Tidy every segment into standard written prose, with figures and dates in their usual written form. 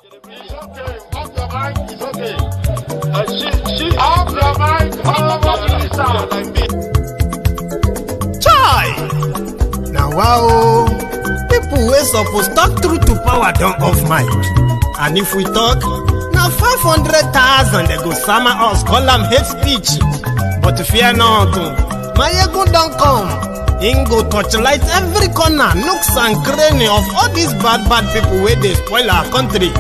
It's okay. Off your mind. It's okay. She off your mind. Chai! Now wow, people wey suppose talk truth to power don't off mic. And if we talk, now 500,000 they go summer us, call them hate speech. But fear not, Maiyegun don't come. Ingo torchlight every corner, nooks and cranny of all these bad people where they spoil our country.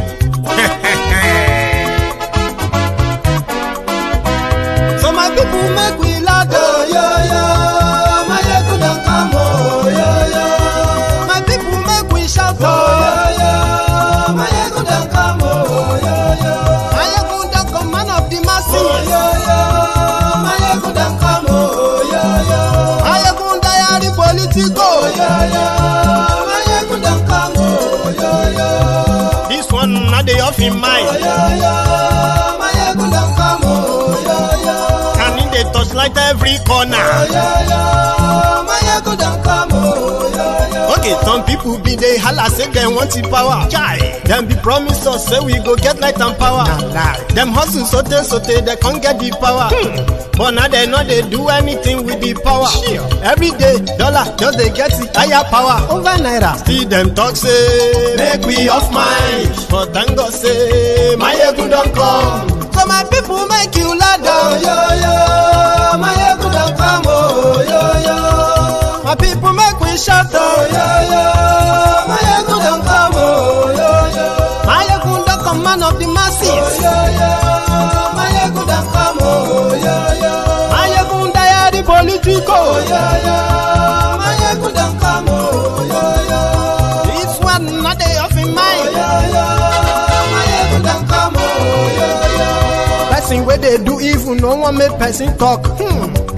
So my people make we loud, oh yo yo. Maiyegun don't come, oh yo yo. My people make we shout, oh yo yo. Maiyegun don't come, oh yo yo. Maiyegun don't come, man of the masses, oh yo yo. Maiyegun don't come, oh yo yo. Maiyegun diary Politico, oh yo yo. Maiyegun don't come, oh yo yo. This one not the off in mind, oh yo yo. Maiyegun don't come, oh yo yo. Can in the touchlight every corner, oh yo yo. Maiyegun don't come, oh yo yo. Okay, some people be they holla say they want the power. Chai, them be promise us say we go get light and power. Nah. Them hustle sote they can't get the power. But now they know they do anything with the power. Sure. Every day, dollar just they get the higher power over naira. Still them talk say make we off mind. But thank God say Maiyegun don't come. So my people make you loud, oh yo yo. Maiyegun don't come, oh yo yo. My people make we shout, oh yo yo. Maiyegun don't come, oh yo yo. Maiyegun don't come, man of the masses, oh yo yo. Maiyegun don't come, oh yo yo. Maiyegun diary Politico, oh yo yo. Maiyegun don't come, oh yo yo. This one not they off in mind, oh yo yo. Maiyegun don't come, oh yo yo. Person where they do evil, no one make person talk.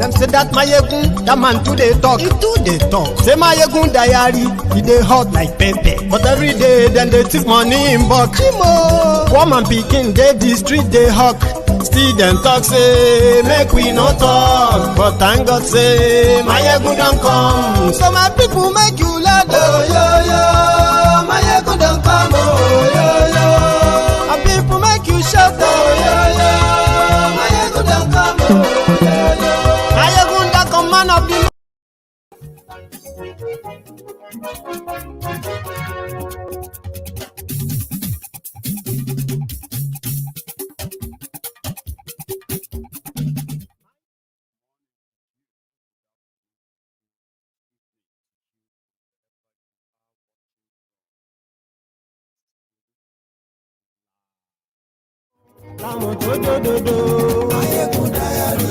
Them say that Maiyegun, that man too they talk. He too they talk. Say Maiyegun diary, he they hot like pepper. But every day then they take money in bulk. Woman picking they the street they hawk. Still them talk say make we no talk. But thank God say Maiyegun don't come. So my people make you loud, oh yo yo. Maiyegun don't come, oh yo yo. My people make you shout, oh yo yo. Maiyegun don't come, oh yo yo. Maiyegun don't come, man of the Maiyegun diary,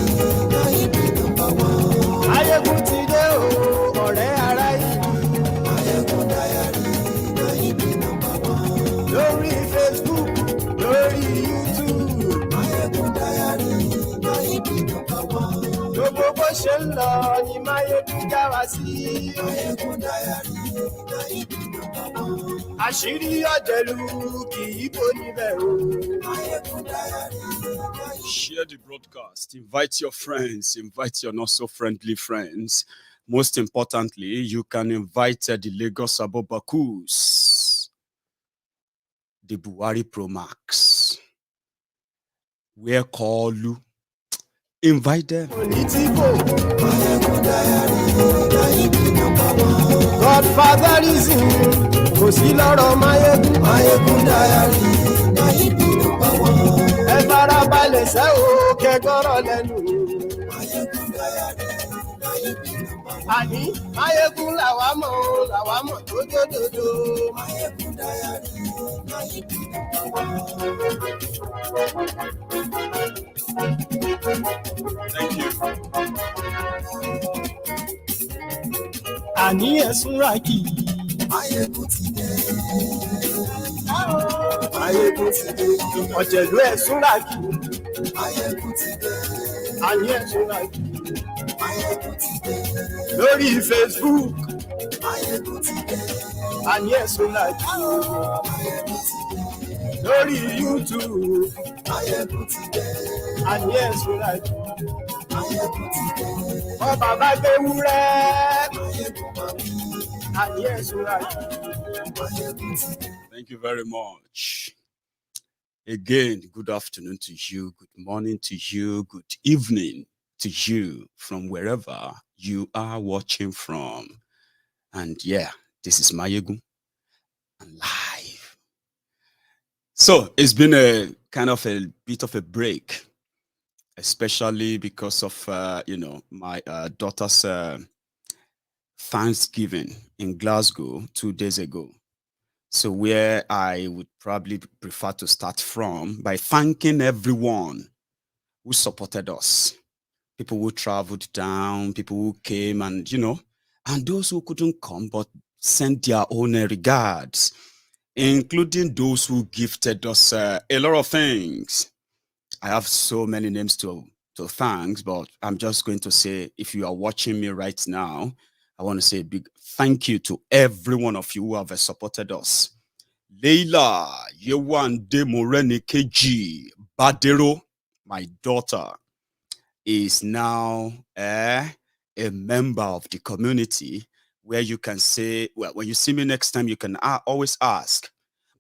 Maiyegun number one. Maiyegun today, oh, ọ̀rẹ́ ara ìlú. Maiyegun diary, Maiyegun number one. Lórí Facebook, lórí YouTube. Maiyegun diary, Maiyegun number one. Gbogbo bó ṣe ń lọ ni Maiyegun já wa sí. Maiyegun diary, Maiyegun number one. Àṣírí ọ̀jẹ̀lú kì í bò níbẹ̀ o. Maiyegun diary. Share the broadcast, invite your friends, invite your not so friendly friends. Most importantly, you can invite the Lagos Abobakus, the Buhari Pro Max. Where call you? Invite them. Politico. Godfatherism. Kò sí lọ́rọ̀ Maiyegun. Maiyegun diary. Ẹ farabalẹ̀ sẹ́ o kẹ́gbọ́rọ̀ lẹ́nu. Maiyegun diary. Àní Maiyegun làwa mọ̀ tó dòdòdò. Maiyegun diary. Thank you. Àní ẹ̀sùn ràkì. Maiyegun ti dé. Maiyegun ti dé. Ọ̀jẹ̀lú ẹ̀sùn ràkì. Maiyegun ti dé. Àní ẹ̀sùn ràkì. Maiyegun ti dé. Lórí Facebook. Maiyegun ti dé. Àní ẹ̀sùn ràkì. Maiyegun ti dé. Lórí YouTube. Maiyegun ti dé. Àní ẹ̀sùn ràkì. Maiyegun ti dé. Ọba bá gbé wúrẹ́. Maiyegun máa bí. Àní ẹ̀sùn ràkì. Maiyegun ti dé. Thank you very much. Again, good afternoon to you, good morning to you, good evening to you from wherever you are watching from. And yeah, this is Maiyegun and live. So it's been a kind of a bit of a break, especially because of my daughter's Thanksgiving in Glasgow 2 days ago. So where I would probably prefer to start from by thanking everyone who supported us. People who traveled down, people who came and, and those who couldn't come but sent their own regards, including those who gifted us a lot of things. I have so many names to thank, but I'm just going to say, if you are watching me right now, I want to say a big thank you to every one of you who have supported us. Leila Yewande Moreni KG Badero, my daughter, is now a member of the community, where you can say, well, when you see me next time, you can always ask.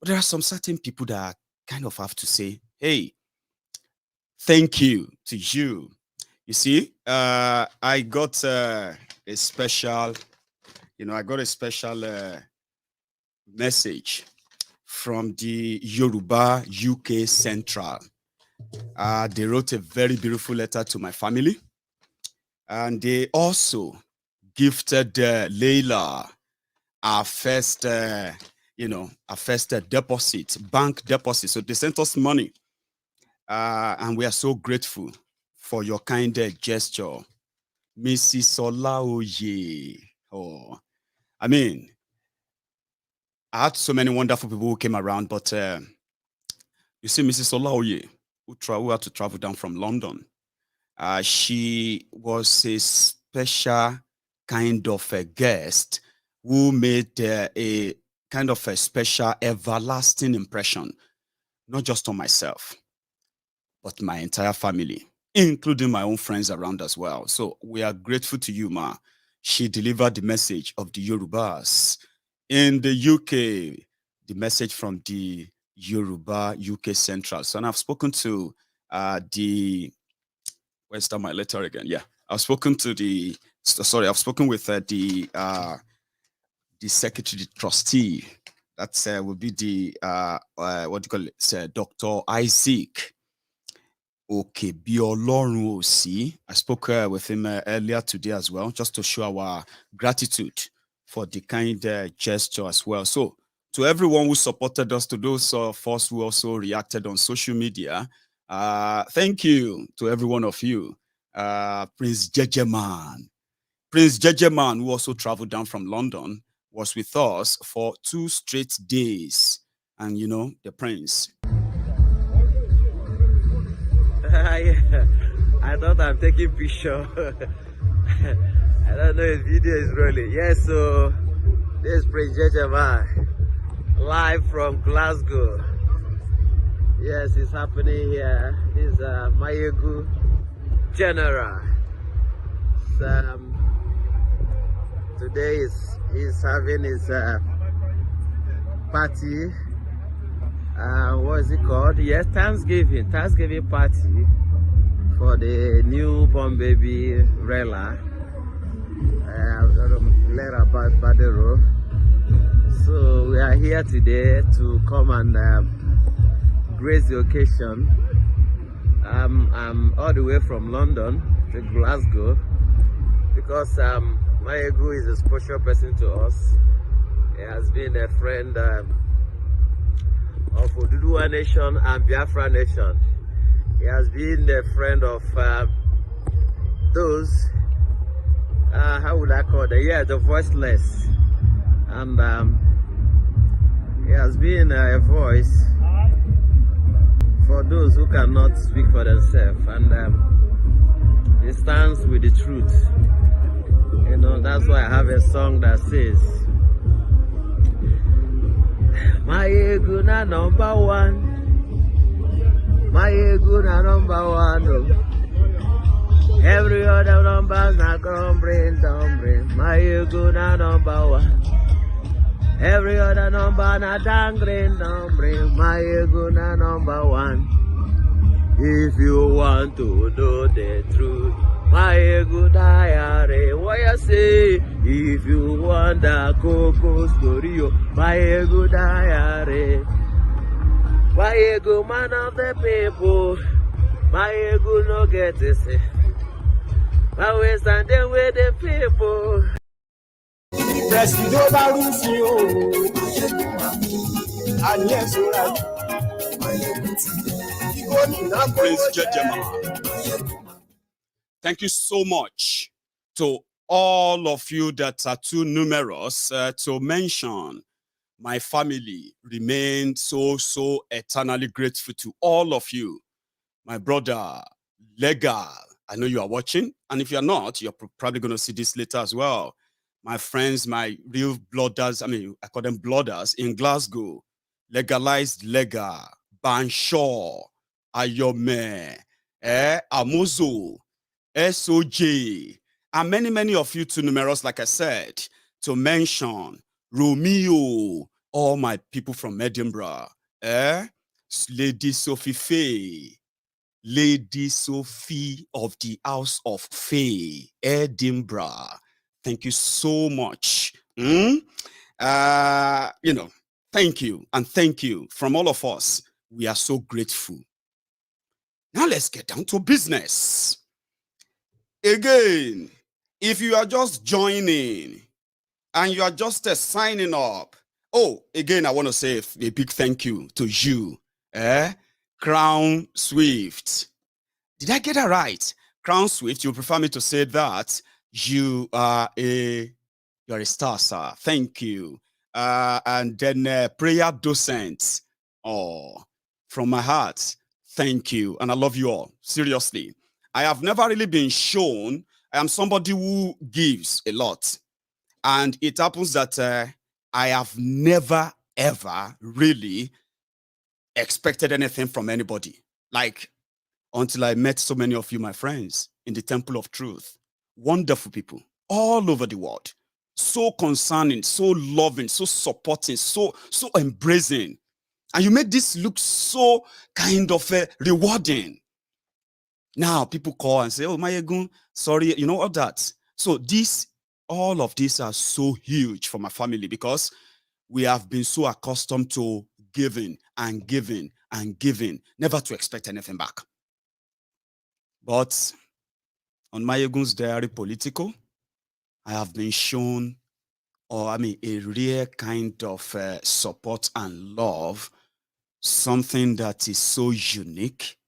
But there are some certain people that kind of have to say, hey, thank you to you. You see, I got a special, message from the Yoruba UK Central. They wrote a very beautiful letter to my family, and they also gifted Leila our first, deposit, bank deposit. So they sent us money, and we are so grateful for your kind gesture, Mrs. Olaoye. Oh, I mean, I had so many wonderful people who came around, but you see, Mrs. Olaoye, who had to travel down from London, she was a special kind of a guest who made a kind of a special, everlasting impression, not just on myself, but my entire family, including my own friends around as well. So we are grateful to you, Ma. She delivered the message of the Yorubas in the UK, the message from the Yoruba UK Central. So, and I've spoken to where's that my letter again? Yeah, I've spoken with the secretary, the trustee. That will be the what do you call it? Dr. Isaac. Okay, I spoke with him earlier today as well, just to show our gratitude for the kind gesture as well. So, to everyone who supported us, to those of us who also reacted on social media, thank you to every one of you. Prince Jejeman, who also traveled down from London, was with us for 2 straight days. And the prince. I thought I'm taking picture. I don't know if video is rolling. Yes, so this is Prince Jejeman, live from Glasgow. Yes, it's happening here. This is Maiyegun General. Today he's having his party. What is it called? Yes, Thanksgiving party for the newborn baby Rella. Lera Badero. So we are here today to come and grace the occasion. I'm all the way from London to Glasgow because Maiyegun is a special person to us. He has been a friend of Oduduwa Nation and Biafra Nation. He has been a friend of those, how would I call them? Yeah, the voiceless. And he has been a voice for those who cannot speak for themselves. And he stands with the truth. That's why I have a song that says, Maiyegun na number one. Maiyegun na number one. Oh. Every other numbers na crumbling. Maiyegun na number one. Every other number na dangling number. Maiyegun na number one. If you want to know the truth, MaiyegunDiary, what you say? If you want the cocoa story, MaiyegunDiary. Maiyegun, man of the people. Maiyegun no get it. I will stand there with the people. Presido Barusi o, àní ẹ̀sọ́ra Prince Jejema. Thank you so much to all of you that are too numerous to mention. My family remain so eternally grateful to all of you. My brother, Legal, I know you are watching. And if you're not, you're probably going to see this later as well. My friends, my real blooders, I call them blooders in Glasgow, Legalized Legal, Banshaw, Ayome, Amozo, SOJ, and many of you too numerous, like I said, to mention Romeo, all my people from Edinburgh, Lady Sophie Faye, Lady Sophie of the House of Faye, Edinburgh. Thank you so much. Thank you. And thank you from all of us. We are so grateful. Now let's get down to business. Again, if you are just joining and you are just signing up, again, I want to say a big thank you to you, Crown Swift. Did I get that right? Crown Swift, you prefer me to say that? You're a star, sir. Thank you. And then prayer docent. From my heart, thank you. And I love you all. Seriously. I have never really been shown. I am somebody who gives a lot. And it happens that I have never, ever really expected anything from anybody. Like, until I met so many of you, my friends, in the Temple of Truth. Wonderful people all over the world. So concerning, so loving, so supporting, so embracing. And you make this look so kind of rewarding. Now people call and say, oh, Maiyegun, sorry, you know all that. So all of these are so huge for my family because we have been so accustomed to giving and giving and giving, never to expect anything back. But on MaiyegunsDiary Politico, I have been shown, a rare kind of support and love, something that is so unique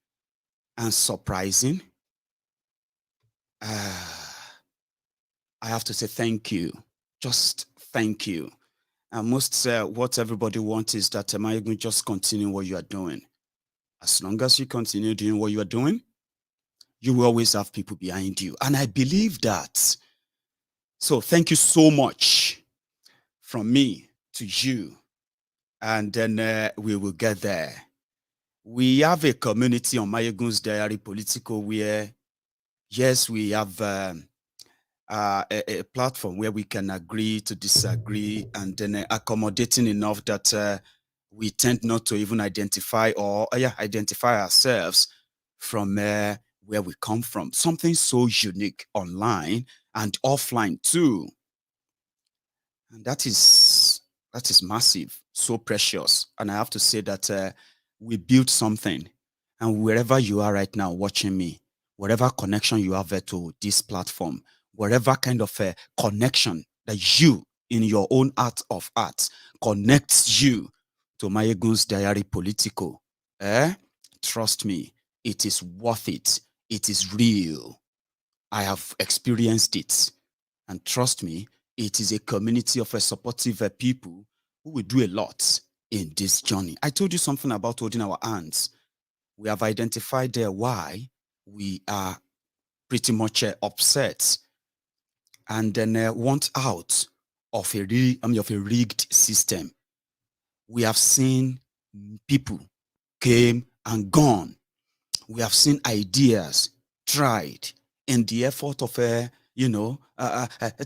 and surprising. I have to say thank you. Just thank you. And most what everybody wants is that Maiyegun just continue what you are doing. As long as you continue doing what you are doing, you will always have people behind you. And I believe that. So thank you so much from me to you. And then we will get there. We have a community on MaiyegunsDiary Politico where, yes, we have a platform where we can agree to disagree and then accommodating enough that we tend not to even identify ourselves from where we come from. Something so unique online and offline too. And that is massive, so precious. And I have to say that we built something. And wherever you are right now watching me, whatever connection you have to this platform, whatever kind of a connection that you, in your own art of art, connects you to MaiyegunsDiary Politico, trust me, it is worth it. It is real. I have experienced it. And trust me, it is a community of supportive people who will do a lot in this journey. I told you something about holding our hands. We have identified why we are pretty much upset and then want out of a rigged system. We have seen people came and gone. We have seen ideas tried in the effort of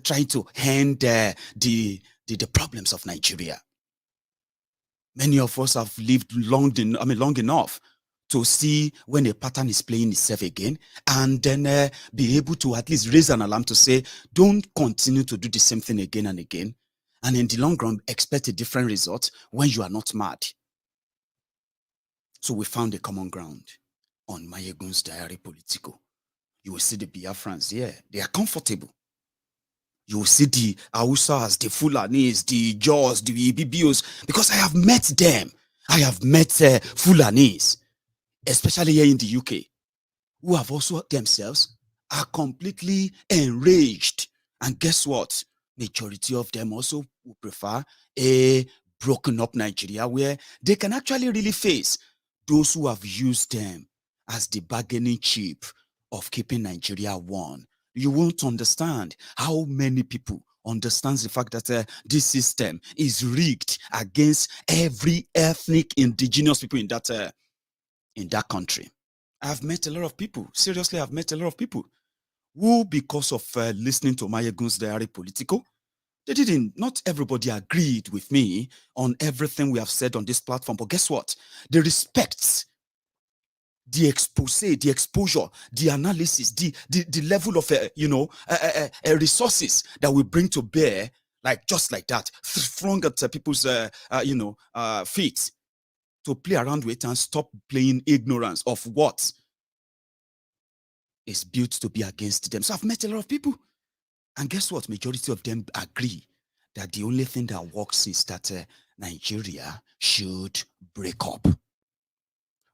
trying to end the the problems of Nigeria. Many of us have lived long enough to see when a pattern is playing itself again, and then be able to at least raise an alarm to say, don't continue to do the same thing again and again. And in the long run, expect a different result when you are not mad. So we found a common ground on MaiyegunsDiary Politico. You will see the Biafrans here. They are comfortable. You will see the Hausas, the Fulanis, the Jaws, the Ibibios, because I have met them. I have met Fulanis, especially here in the UK, who have also themselves are completely enraged. And guess what? Majority of them also would prefer a broken up Nigeria where they can actually really face those who have used them as the bargaining chip of keeping Nigeria one. You won't understand how many people understands the fact that this system is rigged against every ethnic indigenous people in that country. I've met a lot of people. Seriously, I've met a lot of people who, because of listening to MaiyegunsDiary Politico, not everybody agreed with me on everything we have said on this platform. But guess what? They respect the expose, the exposure, the analysis, the level of resources that we bring to bear, like just like that, flung at people's feet, to play around with and stop playing ignorance of what is built to be against them. So I've met a lot of people, and guess what? Majority of them agree that the only thing that works is that Nigeria should break up.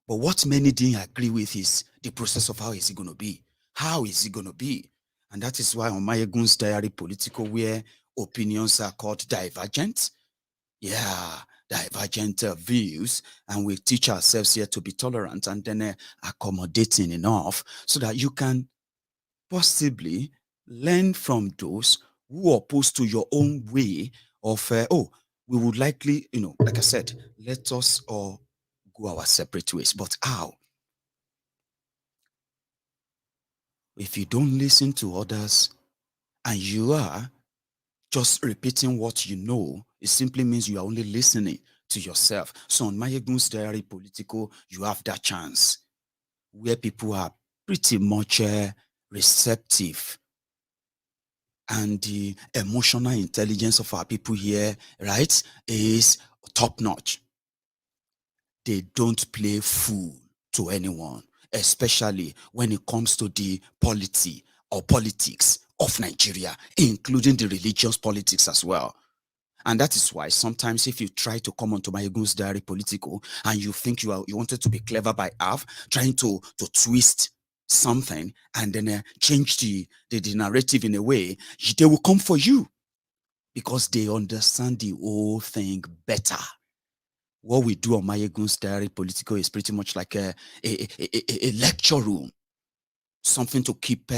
But what many didn't agree with is the process of how is it going to be? How is it going to be? And that is why on MaiyegunsDiary Politico, where opinions are called divergent, divergent views, and we teach ourselves here to be tolerant and then accommodating enough so that you can possibly learn from those who are opposed to your own way of, we would likely, like I said, let us all go our separate ways. But how? If you don't listen to others and you are just repeating what you know, it simply means you are only listening to yourself. So on MaiyegunsDiary Politico, you have that chance where people are pretty much receptive, and the emotional intelligence of our people here, right, is top notch. They don't play fool to anyone, especially when it comes to the polity or politics of Nigeria, including the religious politics as well. And that is why sometimes if you try to come onto MaiyegunsDiary Politico and you think you wanted to be clever by half, trying to twist something and then change the narrative in a way, they will come for you because they understand the whole thing better. What we do on MaiyegunsDiary Politico is pretty much like a lecture room, something to keep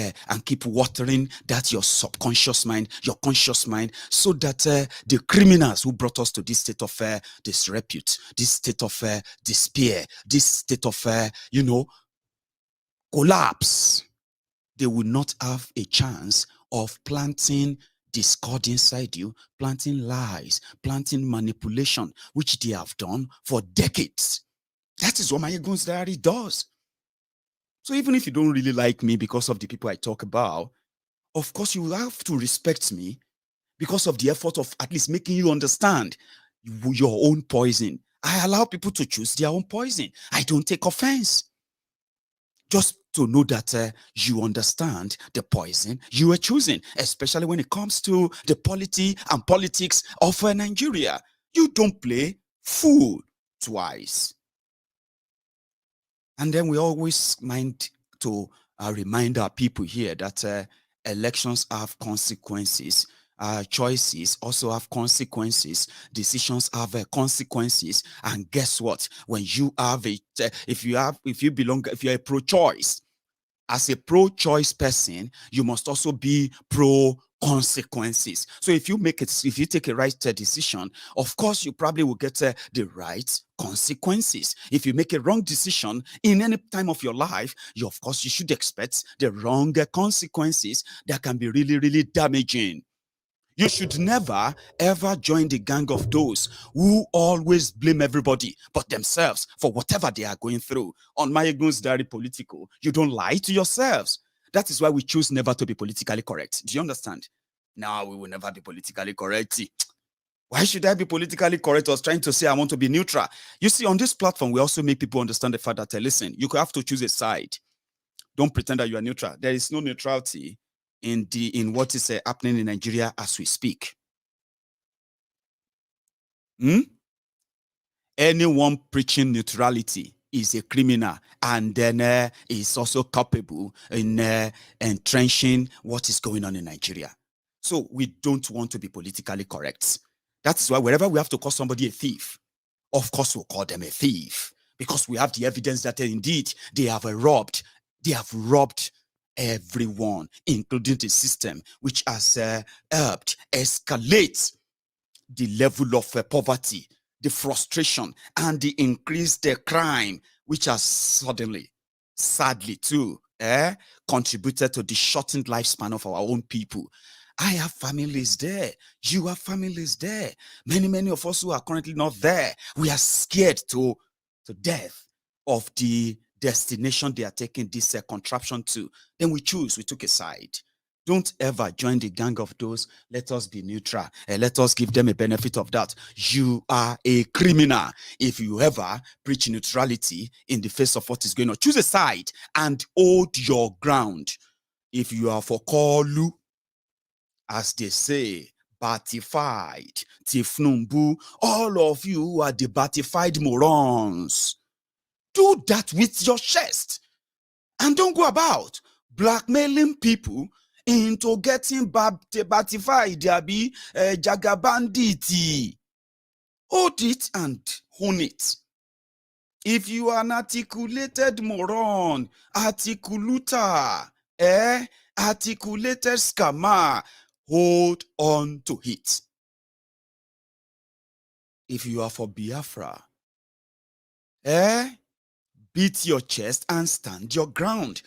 watering that your subconscious mind, your conscious mind, so that the criminals who brought us to this state of disrepute, this state of despair, this state of collapse, they will not have a chance of planting discord inside you, planting lies, planting manipulation, which they have done for decades. That is what MaiyegunsDiary does. So even if you don't really like me because of the people I talk about, of course you will have to respect me because of the effort of at least making you understand your own poison. I allow people to choose their own poison. I don't take offense. Just to know that you understand the poison you are choosing, especially when it comes to the polity and politics of Nigeria. You don't play fool twice. And then we always mind to remind our people here that elections have consequences. Choices also have consequences. Decisions have consequences. And guess what? When you have if you're a pro-choice, as a pro-choice person, you must also be pro-consequences. So if you take a right decision, of course, you probably will get the right consequences. If you make a wrong decision in any time of your life, of course, you should expect the wrong consequences that can be really, really damaging. You should never, ever join the gang of those who always blame everybody but themselves for whatever they are going through. On MaiyegunsDiary Politico, you don't lie to yourselves. That is why we choose never to be politically correct. Do you understand? No, we will never be politically correct. Why should I be politically correct? I was trying to say I want to be neutral. You see, on this platform, we also make people understand the fact that, listen, you have to choose a side. Don't pretend that you are neutral. There is no neutrality in what is happening in Nigeria as we speak. Anyone preaching neutrality is a criminal and then is also culpable in entrenching what is going on in Nigeria. So we don't want to be politically correct. That's why wherever we have to call somebody a thief, of course we'll call them a thief, because we have the evidence that indeed they have robbed everyone, including the system, which has helped escalate the level of poverty, the frustration, and the increased crime, which has suddenly, sadly too, contributed to the shortened lifespan of our own people. I have families there. You have families there. Many of us who are currently not there, we are scared to death of the destination they are taking this contraption to. Then we took a side. Don't ever join the gang of those. Let us be neutral. Let us give them a benefit of that. You are a criminal if you ever preach neutrality in the face of what is going on. Choose a side and hold your ground. If you are for Kolu, as they say, batified, Tifnumbu, all of you who are the batified morons, do that with your chest. And don't go about blackmailing people into getting batified, jagabanditi. Hold it and own it. If you are an articulated moron, articuluta, articulated scammer, hold on to it. If you are for Biafra, beat your chest and stand your ground.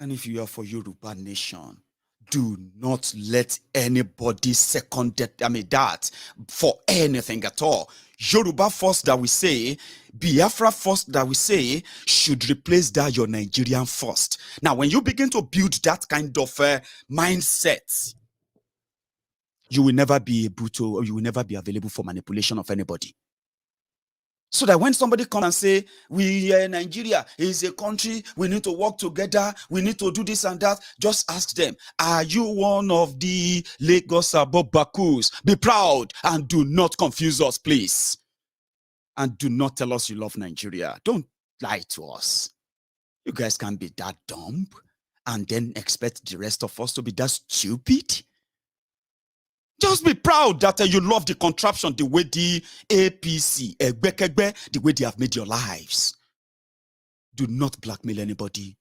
And if you are for Yoruba nation, do not let anybody second that for anything at all. Yoruba first that we say, Biafra first that we say, should replace that your Nigerian first. Now, when you begin to build that kind of mindset, you will never be able to, or you will never be available for manipulation of anybody. So that when somebody comes and say, Nigeria is a country, we need to work together, we need to do this and that, just ask them, are you one of the Lagos Abobakus? Be proud and do not confuse us, please. And do not tell us you love Nigeria. Don't lie to us. You guys can't be that dumb and then expect the rest of us to be that stupid. Just be proud that you love the contraption the way the APC, the way they have made your lives. Do not blackmail anybody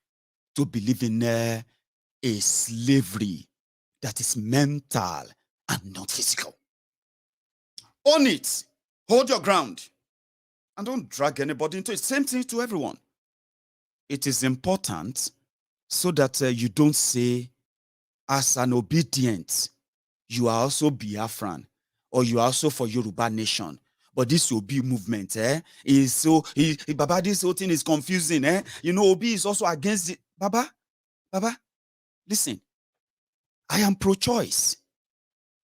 to believe in a slavery that is mental and not physical. Own it. Hold your ground. And don't drag anybody into it. Same thing to everyone. It is important so that you don't say, as an obedient, you are also Biafran, or you are also for Yoruba nation. But this Obi movement, is so, Baba, this whole thing is confusing, You know, Obi is also against it. Baba, listen, I am pro-choice.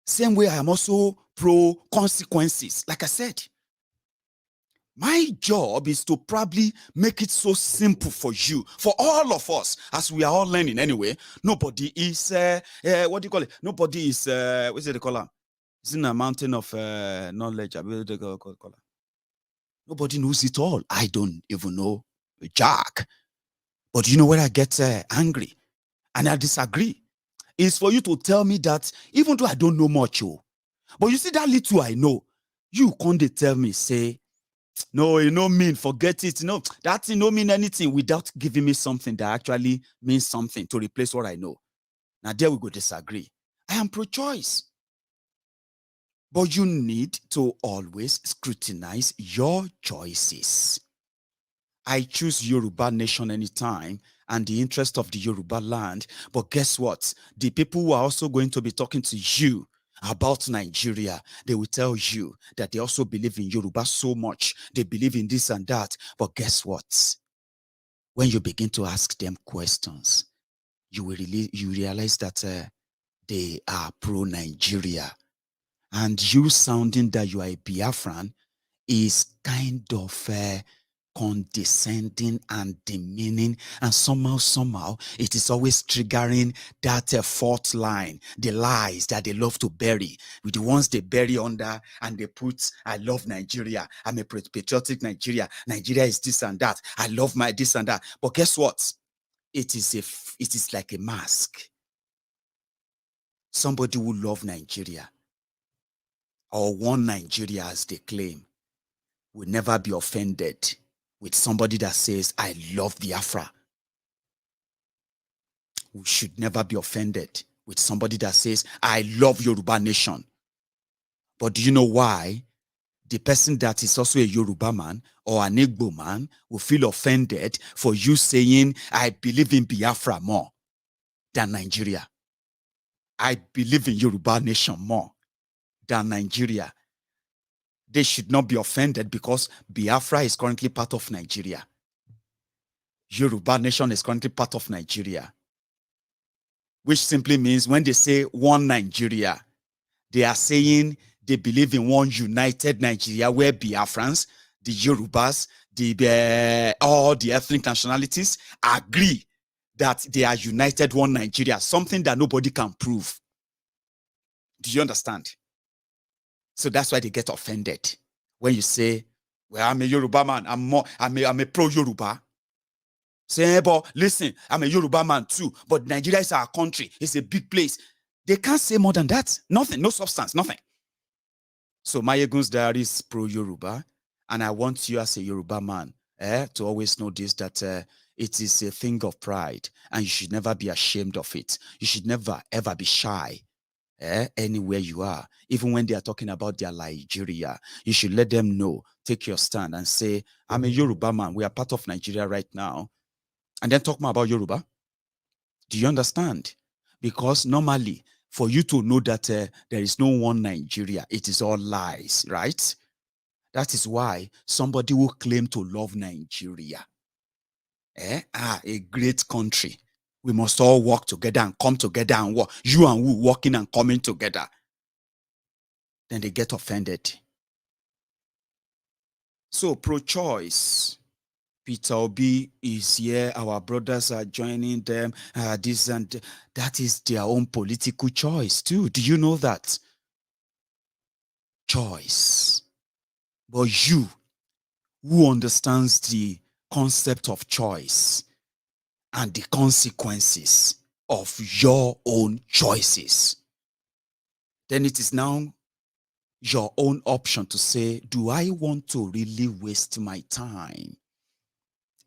Same way I am also pro-consequences. Like I said, my job is to probably make it so simple for you, for all of us, as we are all learning anyway. Nobody is, what do you call it? Nobody is, what's it they call it? It's in a mountain of knowledge. Nobody knows it all. I don't even know Jack. But you know where I get angry and I disagree? Is for you to tell me that even though I don't know much, but you see that little I know, you can't tell me, say, no, you know mean, forget it. No, that thing don't mean anything without giving me something that actually means something to replace what I know. Now there we go disagree. I am pro-choice. But you need to always scrutinize your choices. I choose Yoruba nation anytime and the interest of the Yoruba land. But guess what? The people who are also going to be talking to you about Nigeria, they will tell you that they also believe in Yoruba so much. They believe in this and that. But guess what? When you begin to ask them questions, you realize that they are pro-Nigeria. And you sounding that you are a Biafran is kind of condescending and demeaning, and somehow it is always triggering that fourth line, the lies that they love to bury, with the ones they bury under and they put, I love Nigeria, I'm a patriotic Nigeria is this and that, I love my this and that. But guess what? It is like a mask. Somebody who love Nigeria or one Nigeria as they claim will never be offended with somebody that says, I love Biafra. We should never be offended with somebody that says, I love Yoruba nation. But do you know why? The person that is also a Yoruba man or an Igbo man will feel offended for you saying, I believe in Biafra more than Nigeria. I believe in Yoruba nation more than Nigeria. They should not be offended because Biafra is currently part of Nigeria. Yoruba nation is currently part of Nigeria. Which simply means when they say one Nigeria, they are saying they believe in one united Nigeria where Biafrans, the Yorubas, all the ethnic nationalities agree that they are united one Nigeria, something that nobody can prove. Do you understand? So that's why they get offended when you say, well, I'm a Yoruba man, I'm a pro-Yoruba. Say, but listen, I'm a Yoruba man too, but Nigeria is our country. It's a big place. They can't say more than that. Nothing, no substance, nothing. So MaiyegunsDiary is pro-Yoruba, and I want you as a Yoruba man to always know this, that it is a thing of pride, and you should never be ashamed of it. You should never, ever be shy. Anywhere you are, even when they are talking about their Nigeria, you should let them know, take your stand and say, I'm a Yoruba man. We are part of Nigeria right now. And then talk more about Yoruba. Do you understand? Because normally, for you to know that there is no one Nigeria, it is all lies, right? That is why somebody will claim to love Nigeria, a great country. We must all work together and come together and work. You and we working and coming together. Then they get offended. So pro-choice. Peter Obi is here. Our brothers are joining them. This and that is their own political choice too. Do you know that? Choice. But you, who understands the concept of choice and the consequences of your own choices, then it is now your own option to say, do I want to really waste my time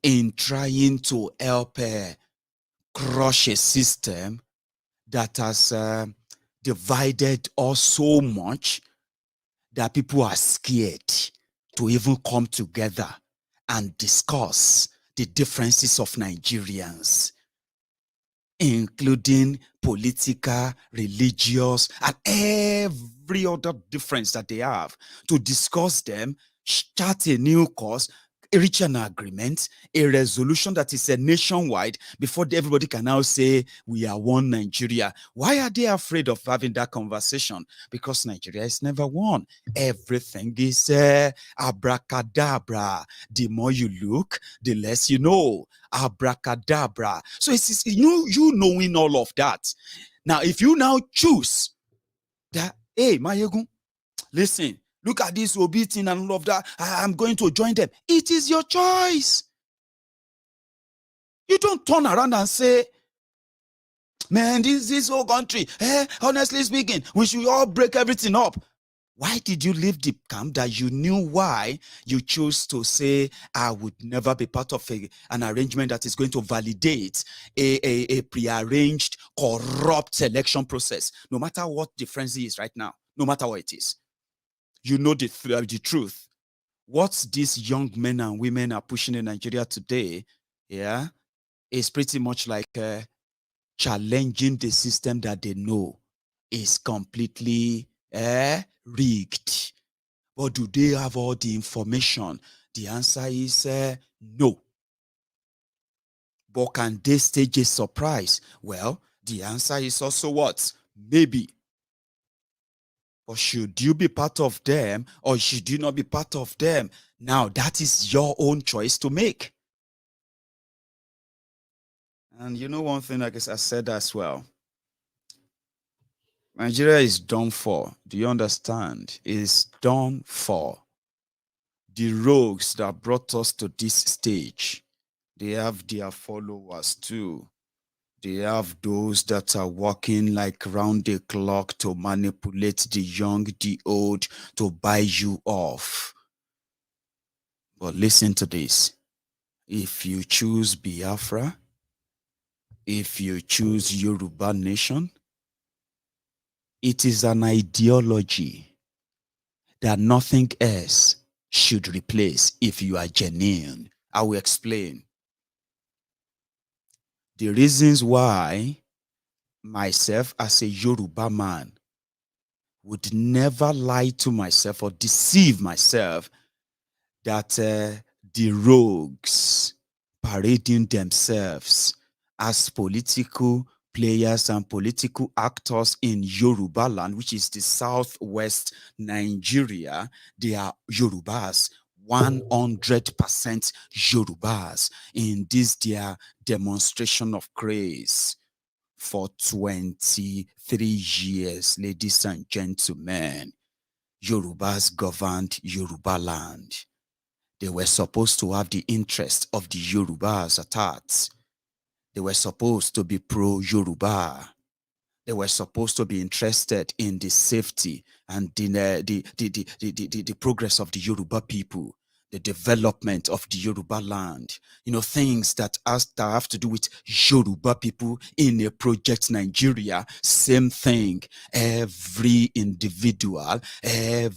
in trying to help crush a system that has divided us so much that people are scared to even come together and discuss the differences of Nigerians, including political, religious, and every other difference that they have, to discuss them, start a new course, reach an agreement, a resolution that is a nationwide, before everybody can now say we are one Nigeria. Why are they afraid of having that conversation? Because Nigeria is never one. Everything is abracadabra. The more you look, the less you know. Abracadabra. So it's you knowing all of that. Now, if you now choose that, hey, Maiyegun, listen, look at this Obi thing and all of that, I'm going to join them. It is your choice. You don't turn around and say, man, this whole country, honestly speaking, we should all break everything up. Why did you leave the camp that you knew why you chose to say, I would never be part of an arrangement that is going to validate a prearranged, corrupt selection process, no matter what the frenzy is right now, no matter what it is? You know the truth. What these young men and women are pushing in Nigeria today, It's pretty much like challenging the system that they know is completely rigged. But do they have all the information? The answer is no. But can they stage a surprise? Well, the answer is also what? Maybe. Or should you be part of them or should you not be part of them? Now, that is your own choice to make. And you know one thing, I guess I said as well. Nigeria is done for. Do you understand? It's done for. The rogues that brought us to this stage, they have their followers too. They have those that are working like round the clock to manipulate the young, the old, to buy you off. But listen to this. If you choose Biafra, if you choose Yoruba nation, it is an ideology that nothing else should replace if you are genuine. I will explain. The reasons why myself as a Yoruba man would never lie to myself or deceive myself that the rogues parading themselves as political players and political actors in Yoruba land, which is the southwest Nigeria, they are Yorubas, 100% Yorubas in this their demonstration of craze for 23 years, ladies and gentlemen. Yorubas governed Yoruba land. They were supposed to have the interest of the Yorubas at heart. They were supposed to be pro-Yoruba. They were supposed to be interested in the safety and the progress of the Yoruba people, the development of the Yoruba land. You know, things that have to do with Yoruba people in a project Nigeria. Same thing. Every individual that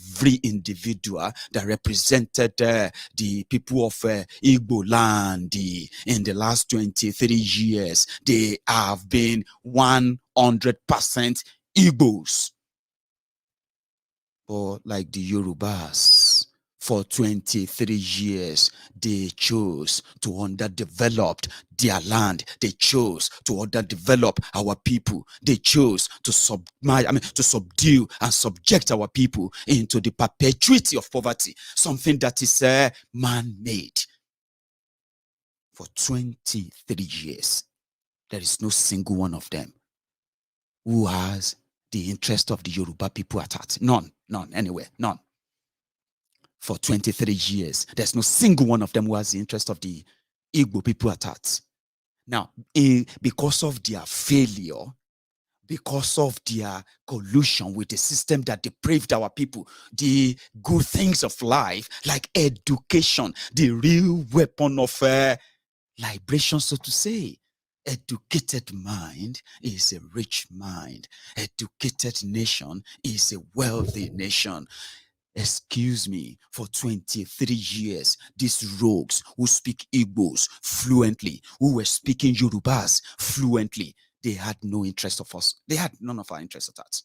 represented the people of Igbo land in the last 23 years, they have been 100% Igbos. But like the Yorubas, for 23 years, they chose to underdevelop their land. They chose to underdevelop our people. They chose to subdue and subject our people into the perpetuity of poverty, something that is man-made. For 23 years, there is no single one of them who has the interest of the Yoruba people at heart. None, anywhere, none. For 23 years, there's no single one of them who has the interest of the Igbo people at heart. Now, because of their failure, because of their collusion with the system that depraved our people, the good things of life, like education, the real weapon of liberation, so to say. Educated mind is a rich mind. Educated nation is a wealthy nation. Excuse me, for 23 years, these rogues who speak Igbos fluently, who were speaking Yorubas fluently, they had no interest of us. They had none of our interest at that.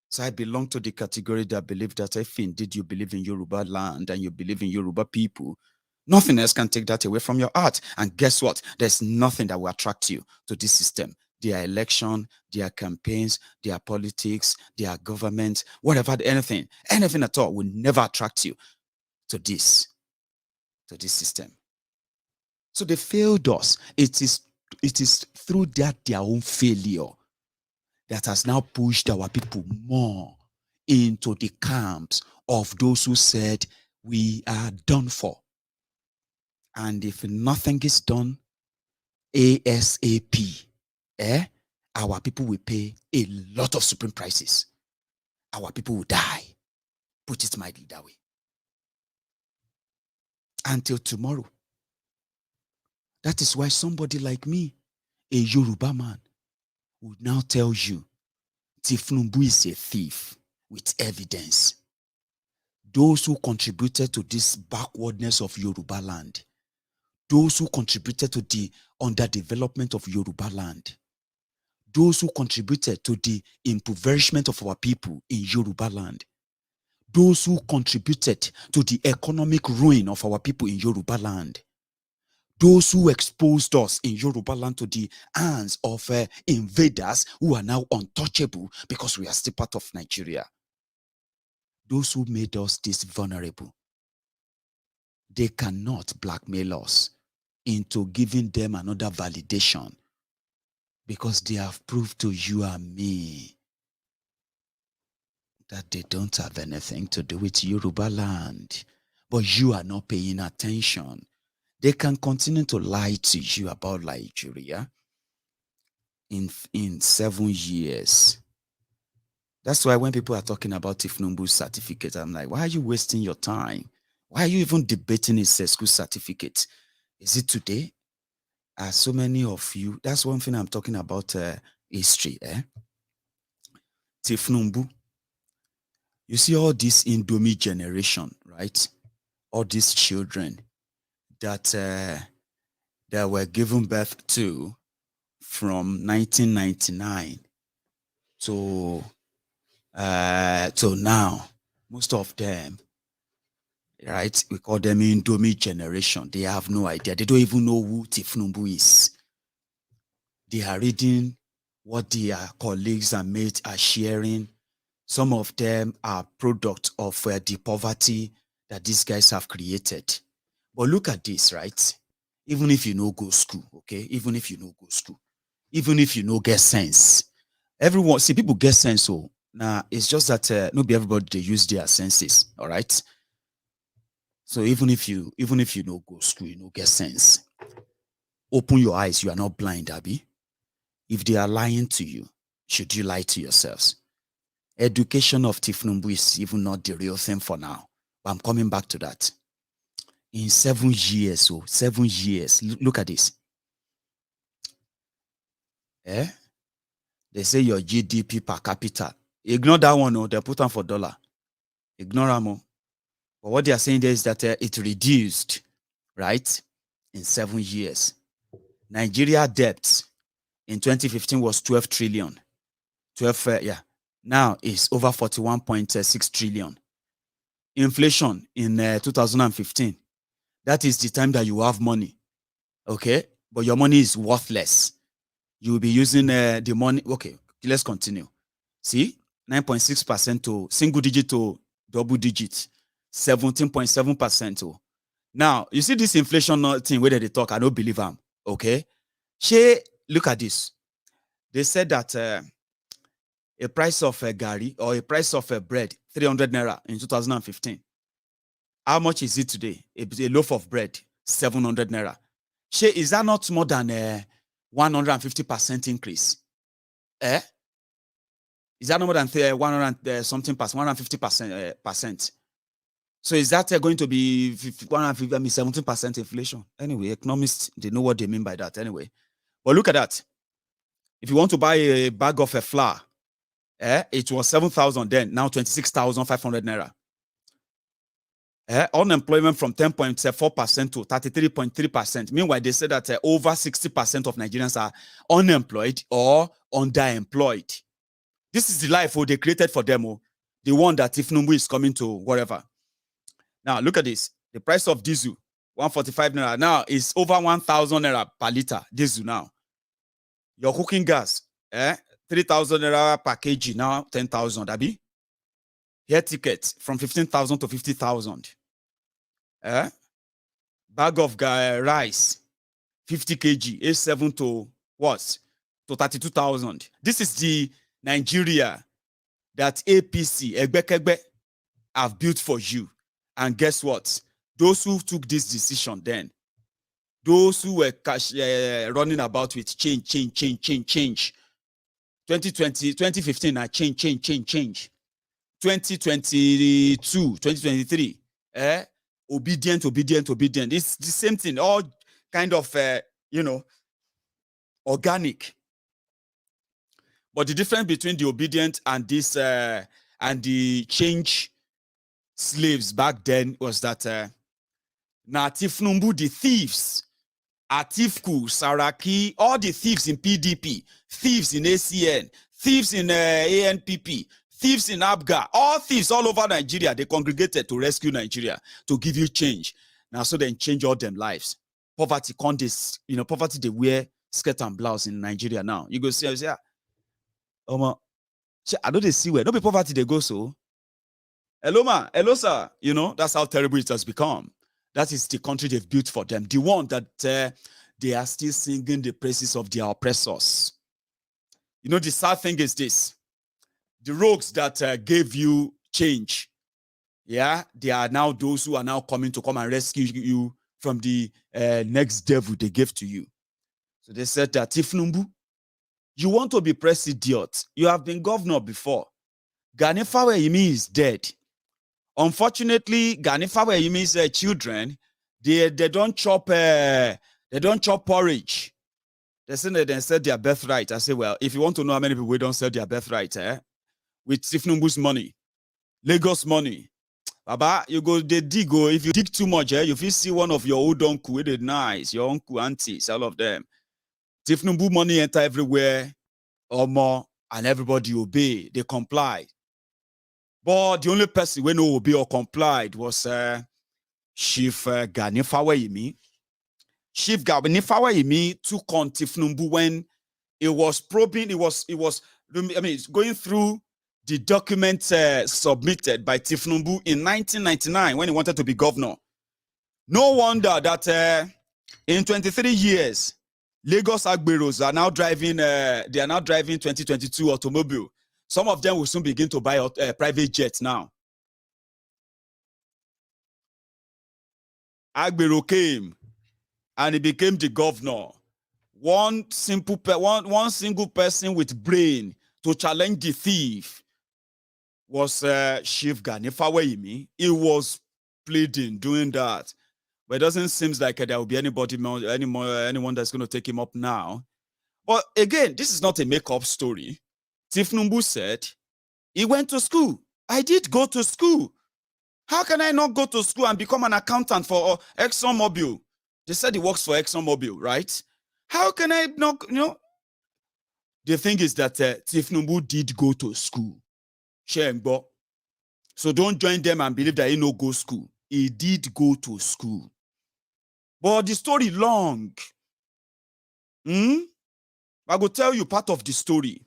So I belong to the category that believe that if indeed you believe in Yoruba land and you believe in Yoruba people, nothing else can take that away from your heart. And guess what? There's nothing that will attract you to this system. Their election, their campaigns, their politics, their government, whatever, anything at all will never attract you to this system. So they failed us. It is through their own failure that has now pushed our people more into the camps of those who said we are done for. And if nothing is done ASAP, our people will pay a lot of supreme prices. Our people will die. Put it mildly that way. Until tomorrow. That is why somebody like me, a Yoruba man, would now tell you Tinubu is a thief with evidence. Those who contributed to this backwardness of Yoruba land, those who contributed to the underdevelopment of Yoruba land, those who contributed to the impoverishment of our people in Yoruba land, those who contributed to the economic ruin of our people in Yoruba land, those who exposed us in Yoruba land to the hands of invaders who are now untouchable because we are still part of Nigeria. Those who made us this vulnerable, they cannot blackmail us into giving them another validation because they have proved to you and me that they don't have anything to do with Yoruba land. But you are not paying attention. They can continue to lie to you about Nigeria in 7 years. That's why when people are talking about Tinubu's certificate, I'm like, why are you wasting your time? Why are you even debating his school certificate? Is it today? As so many of you, that's one thing I'm talking about history. Tinubu, you see all this Indomie generation, right? All these children that were given birth to from 1999 to now, most of them, right? We call them Indomie generation. They have no idea. They don't even know who Tinubu is. They are reading what their colleagues and mates are sharing. Some of them are product of the poverty that these guys have created. But look at this, right? Even if you know go school, okay? Even if you know go school, even if you know get sense, everyone, see, people get sense. So now it's just that not be everybody they use their senses, all right? So even if you know go school, you know get sense. Open your eyes. You are not blind, Abby. If they are lying to you, should you lie to yourselves? Education of Tinubu is even not the real thing for now. But I'm coming back to that. In 7 years, 7 years, look at this. They say your GDP per capita. Ignore that one, they put on for dollar. Ignore them. But what they are saying there is that it reduced, right, in 7 years. Nigeria debt in 2015 was 12 trillion. 12, now it's over 41.6 trillion. Inflation in 2015, that is the time that you have money, okay? But your money is worthless. You will be using the money. Okay, let's continue. See, 9.6% to single digit to double digit, 17.7%. Now, you see this inflation thing where they talk, I don't believe them, okay? Look at this. They said that a price of a gari or a price of a bread, 300 naira in 2015. How much is it today? A loaf of bread, 700 naira. Is that not more than a 150% increase? Is that not more than 100 something percent, 150%? So is that going to be 17% inflation? Anyway, economists, they know what they mean by that anyway. But look at that. If you want to buy a bag of a flour, it was 7,000 then, now 26,500 naira. Unemployment from 10.4% to 33.3%. Meanwhile, they say that over 60% of Nigerians are unemployed or underemployed. This is the life they created for them. The one that Tinubu is coming to whatever. Now, look at this. The price of diesel, 145 naira. Now is over 1,000 naira per liter diesel now. Your cooking gas, 3,000 naira per kg, now 10,000, Abi. Air ticket from 15,000 to 50,000. Bag of rice, 50 kg, A7 to what? To 32,000. This is the Nigeria that APC, Egbekegbe, have built for you. And guess what? Those who took this decision then, those who were running about with change. 2020, 2015, change. 2022, 2023, obedient. It's the same thing, all kind of, organic. But the difference between the obedient and this, and the change slaves back then was that Tinubu, the thieves, Atifku, Saraki, all the thieves in PDP, thieves in ACN, thieves in ANPP, thieves in ABGA, all thieves all over Nigeria, they congregated to rescue Nigeria, to give you change. Now, so then change all them lives. Poverty, poverty, they wear skirt and blouse in Nigeria now. You go see, I say, I know they see where, no be poverty they go so. Hello, ma, hello, sir. That's how terrible it has become. That is the country they've built for them. The one that they are still singing the praises of their oppressors. The sad thing is this. The rogues that gave you change, yeah, they are now those who are now coming to come and rescue you from the next devil they gave to you. So they said that, Tinubu, you want to be president. You have been governor before. Gani Faweyimi is dead. Unfortunately, Gani Faweyimi's children, they don't chop porridge. They said their birthright. I say, well, if you want to know how many people don't sell their birthright, with Tinubu's money, Lagos money, Baba, you go they dig. If you dig too much, you feel see one of your old uncle with it nice, your uncle, aunties, all of them. Tinubu money enter everywhere, or more, and everybody obey. They comply. But the only person who no obey or complied was Chief Gani Faweyimi. Chief Gani Faweyimi took on Tinubu when it was probing. It was going through the document submitted by Tinubu in 1999 when he wanted to be governor. No wonder that in 23 years, Lagos Agberos are now driving. They are now driving 2022 automobile. Some of them will soon begin to buy private jets now. Agbero came and he became the governor. One single person with brain to challenge the thief was Chief Gani Faweyimi. He was pleading, doing that. But it doesn't seem like there will be anyone that's going to take him up now. But again, this is not a make-up story. Tinubu said, he went to school. I did go to school. How can I not go to school and become an accountant for ExxonMobil? They said he works for ExxonMobil, right? How can I not, The thing is that Tinubu did go to school. So don't join them and believe that he no go school. He did go to school. But the story long. I will tell you part of the story.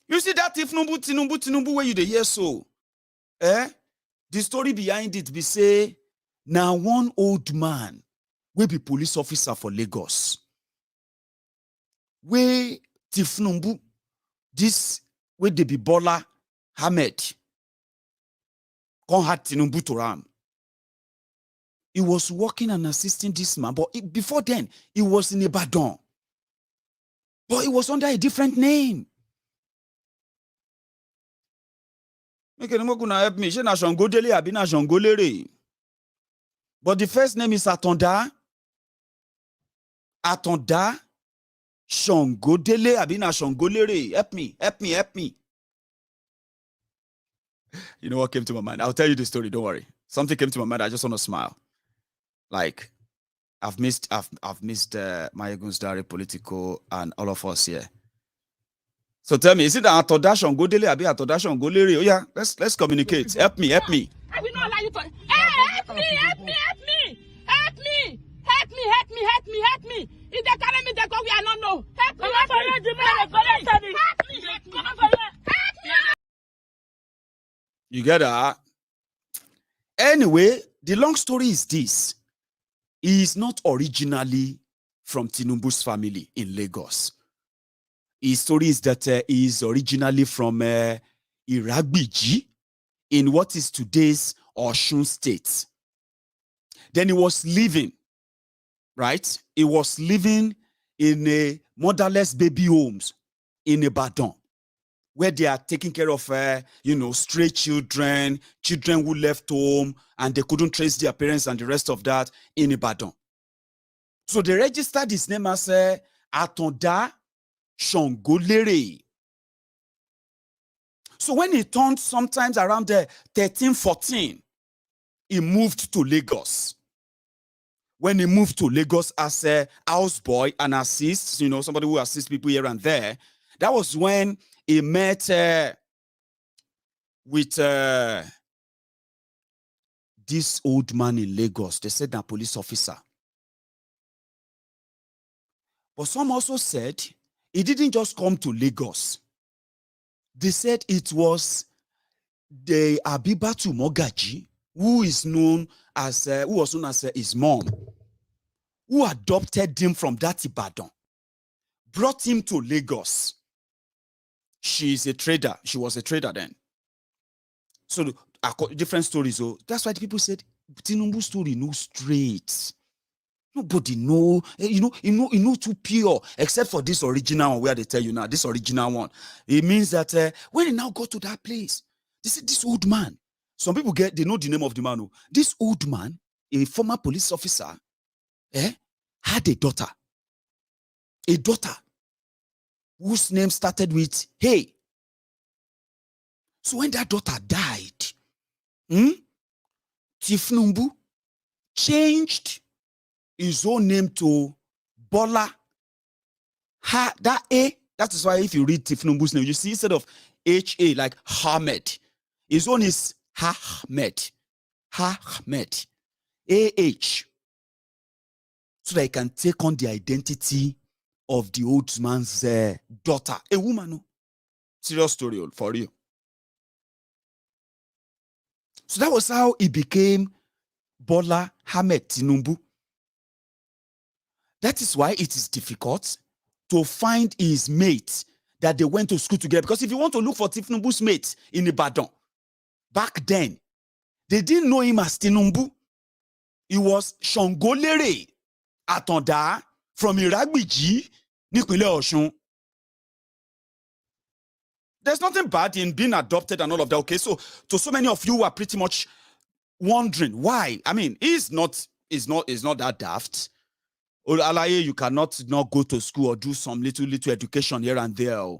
You see that Tinubu, where you dey hear so? The story behind it be say, now one old man will be police officer for Lagos. Where Tinubu, this where they be Bola Ahmed, come had Tinubu to ram. He was working and assisting this man, but before then, he was in Ibadan. But he was under a different name. But the first name is Atonda. Atonda Shangodele Abina Shangolere. Help me. You know what came to my mind? I'll tell you the story, don't worry. Something came to my mind, I just want to smile. Like, I've missed MaiyegunsDiary, Politico, and all of us here. So tell me, is it Atoda Shangolere Abi Atoda Shangolere? Oh yeah, let's communicate. Help me. I will not allow you to. Help me. If they carry me, they go where I don't know. Help me. You get that? Anyway, the long story is this. He is not originally from Tinubu's family in Lagos. His story is that he is originally from Iragbiji in what is today's Osun State. Then he was living, right? He was living in a motherless baby homes in Ibadan, where they are taking care of, stray children who left home and they couldn't trace their parents and the rest of that in Ibadan. So they registered his name as Atonda Shangolere. So when he turned sometimes around 13, 14, he moved to Lagos. when he moved to Lagos as a houseboy and assists, somebody who assists people here and there. That was when he met with this old man in Lagos. They said that police officer. But some also said he didn't just come to Lagos. They said it was the Abibatu Mogaji, who was known as his mom, who adopted him from that Ibadan, brought him to Lagos. She's a trader. She was a trader then. So different stories. So that's why the people said Tinubu's story no straight. Nobody know, too pure, except for this original one where they tell you now, this original one. It means that when he now got to that place, they said this old man. Some people they know the name of the man. This old man, a former police officer, had a daughter whose name started with Hey. So when that daughter died, Tinubu changed his own name to Bola. That is why if you read Tinubu's name, you see instead of H-A, like Ahmed, his own is Ahmed. A-H. So that he can take on the identity of the old man's daughter. A woman. Serious story for you. So that was how he became Bola Ahmed Tinubu. That is why it is difficult to find his mate that they went to school together. Because if you want to look for Tinubu's mate in Ibadan, back then, they didn't know him as Tinubu. He was Shongolere Atonda from Iragbiji, Nipinle Osun. There's nothing bad in being adopted and all of that. Okay, so many of you are pretty much wondering why. I mean, he's not that daft. You cannot not go to school or do some little education here and there,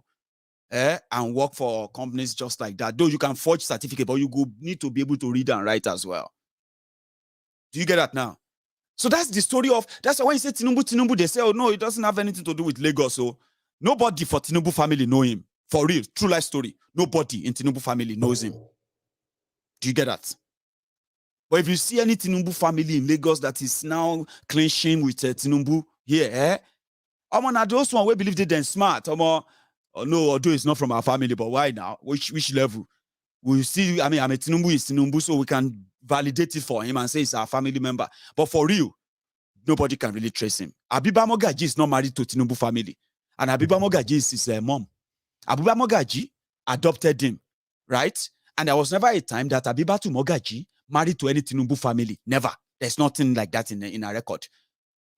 and work for companies just like that. Though you can forge certificate, but you need to be able to read and write as well. Do you get that now? So that's the story of. That's why when you say Tinubu, they say, oh no, it doesn't have anything to do with Lagos. So nobody for Tinubu family know him. For real, true life story. Nobody in Tinubu family knows him. Do you get that? But if you see any Tinubu family in Lagos that is now clinching with Tinubu here, now those one we believe they then smart. No, although it's not from our family, but why now? Which level? We see, I'm a Tinubu is Tinubu, so we can validate it for him and say it's our family member. But for real, nobody can really trace him. Abiba Mogaji is not married to Tinubu family. And Abiba Mogaji is his mom. Abiba Mogaji adopted him, right? And there was never a time that Abibatu Mogaji married to any Tinubu family. Never. There's nothing like that in a record.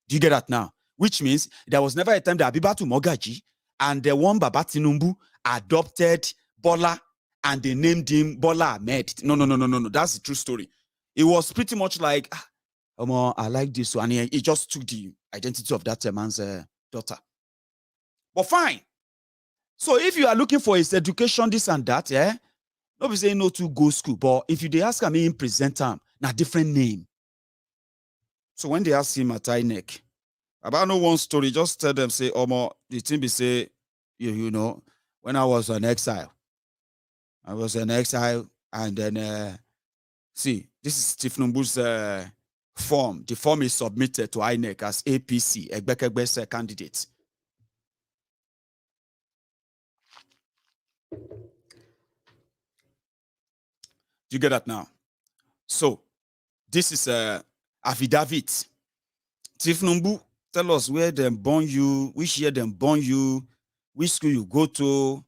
Do you get that now? Which means there was never a time that Abibatu Mogaji and the one Baba Tinubu adopted Bola and they named him Bola Ahmed. No. That's the true story. It was pretty much like, I like this one. And he just took the identity of that man's daughter. But fine. So if you are looking for his education, this and that, nobody saying no to go school. But if they ask me in present time, na different name. So when they ask him at INEC, about no one story, just tell them, say, the thing be say, when I was an exile. I was an exile, and then, see, this is Tinubu's form. The form is submitted to INEC as APC, Egbekegbe's candidate. You get that now? So, this is affidavit. Tinubu, tell us where them born you, which year them born you, which school you go to,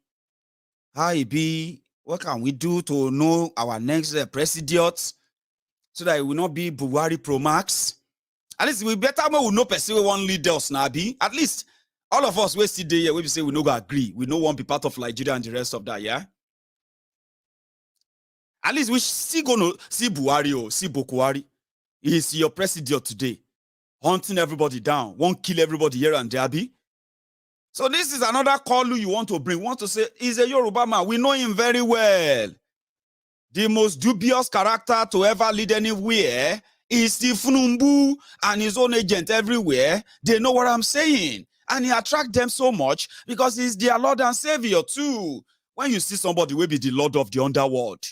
how it be, what can we do to know our next president, so that it will not be Buhari Pro Max. At least we better we will know person we want lead us now be. At least all of us we see there, we say we no go agree. We no want be part of Nigeria and the rest of that, yeah. At least we still gonna see Buhari or see Buhari. He is your president today, hunting everybody down, won't kill everybody here and there, be. So this is another call you want to bring. Want to say he's a Yoruba man. We know him very well. The most dubious character to ever lead anywhere It's Tinubu and his own agent everywhere. They know what I'm saying. And he attracts them so much because he's their Lord and Savior too. When you see somebody will be the Lord of the underworld,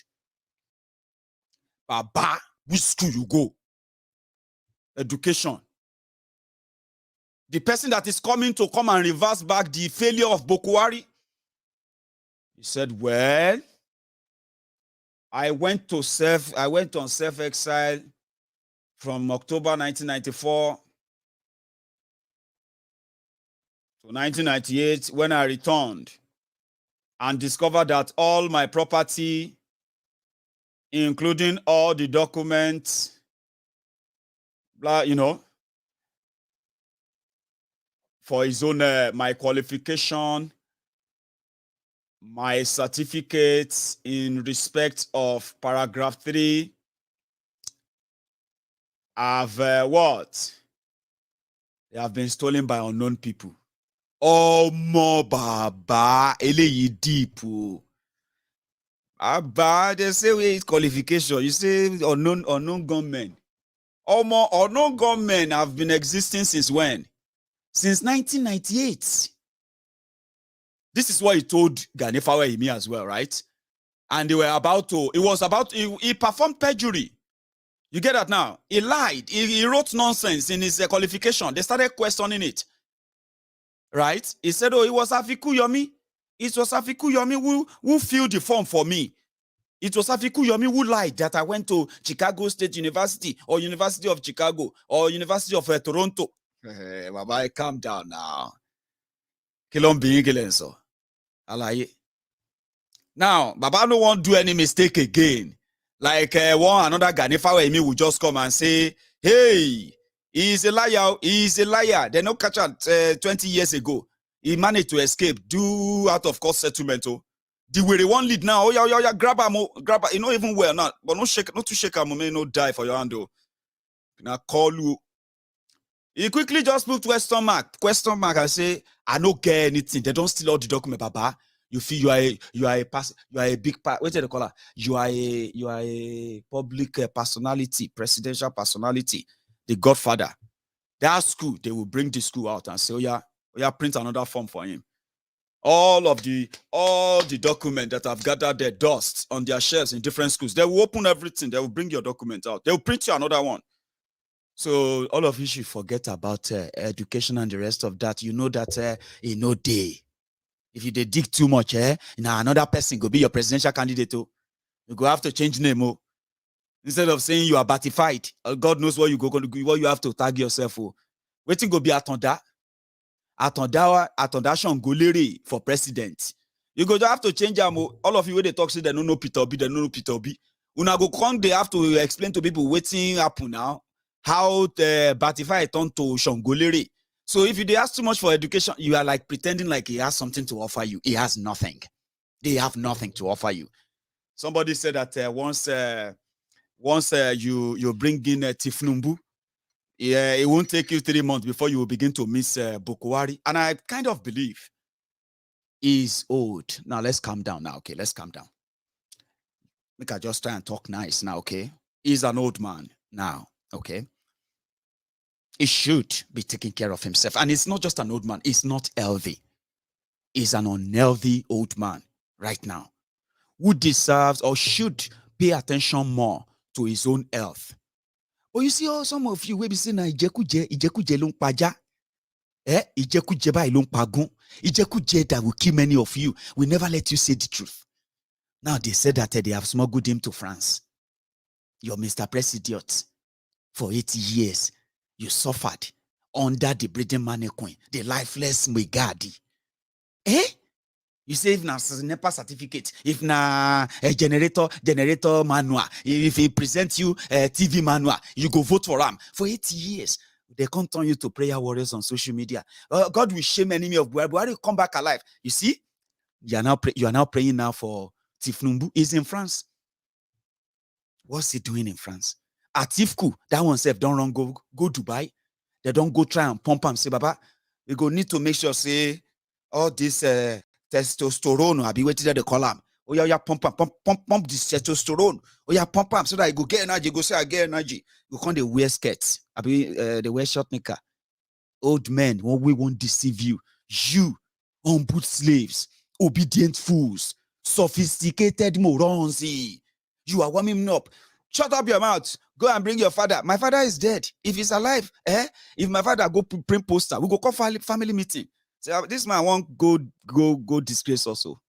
Baba, which school you go? Education. The person that is coming to come and reverse back the failure of Buhari. He said, well, I went on self-exile from October 1994 to 1998 when I returned and discovered that all my property, including all the documents, for his own, my qualification, my certificates in respect of paragraph 3 have what? They have been stolen by unknown people. Oh, mo baba, eleyi deep. Abba, they say where is qualification. You say unknown gunmen. Oh, more unknown gunmen have been existing since when? Since 1998. This is what he told Ganefawa Imi as well, right? And they were about to, he performed perjury. You get that now? He lied. He wrote nonsense in his qualification. They started questioning it. Right? He said, oh, it was Afiku Yomi. It was Afiku Yomi who filled the form for me. It was Afiku Yomi who lied that I went to Chicago State University or University of Chicago or University of Toronto. Baba, calm down now. Now, Baba don't want to do any mistake again. Like another Ganefawa Emi will just come and say, hey, he's a liar. He's a liar. They no catch out 20 years ago. He managed to escape, do out of court settlement. Oh. The way they want lead now. Oh yeah, grab him. Grab him. You know even well not, but not to shake him. No die for your hand. Oh. Now call you. He quickly just put question mark and say, I don't get anything. They don't steal all the document, Baba. You feel you are a big part. What do they call her? You are a public personality, presidential personality, the Godfather. That school, they will bring the school out and say, oh yeah, print another form for him. All the document that have gathered their dust on their shelves in different schools, they will open everything. They will bring your document out. They will print you another one. So all of you should forget about education and the rest of that. You know that in no day. If you dig too much, now another person go be your presidential candidate. Oh. You go have to change name. Oh. Instead of saying you are batified, God knows what you go going to do, what you have to tag yourself. Oh. Waiting go be atonda shongolere for president. You go just have to change them. All of you when they talk, say they don't know Peter Obi, they don't know Peter Obi. Una go come, they have to explain to people waiting happen now. How the batify turn to shongolere. So if you ask too much for education, you are like pretending like he has something to offer you. He has nothing. They have nothing to offer you. Somebody said that once you bring in Tinubu, it won't take you 3 months before you will begin to miss Buhari. And I kind of believe he's old. Now let's calm down now, okay? Let's calm down. Make I just try and talk nice now, okay? He's an old man now, okay? He should be taking care of himself. And it's not just an old man. It's not healthy. He's an unhealthy old man right now who deserves or should pay attention more to his own health. But you see, some of you will be saying, Ijekuje long paja. Ijekuje ba ilong pagun. Ijekuje that will kill many of you. We never let you say the truth. Now they said that they have smuggled him to France. You're Mr. President. For 80 years. You suffered under the breeding mannequin, the lifeless Megadi. You say if na NEPA certificate, if na a generator manual, if he presents you a TV manual, you go vote for him. For 80 years, they can't turn you to prayer warriors on social media. God will shame enemy of Buhari. Buhari will come back alive. You see, you are now praying now for Tinubu. He's in France. What's he doing in France? Atifku, that one self don't run go Dubai. They don't go try and pump him. Say, Baba, we go need to make sure say all this testosterone. I be waiting at the column. Oh yeah, pump this testosterone. Oh yeah, pump so that I go get energy. Go say I get energy. You can't they wear skirts. I mean, they wear short knicker. Old men, when we won't deceive you. You, humble slaves, obedient fools, sophisticated morons. You are warming up. Shut up your mouth. Go and bring your father. My father is dead. If he's alive, if my father go print poster, we go call family meeting. So this man won't go disgrace also.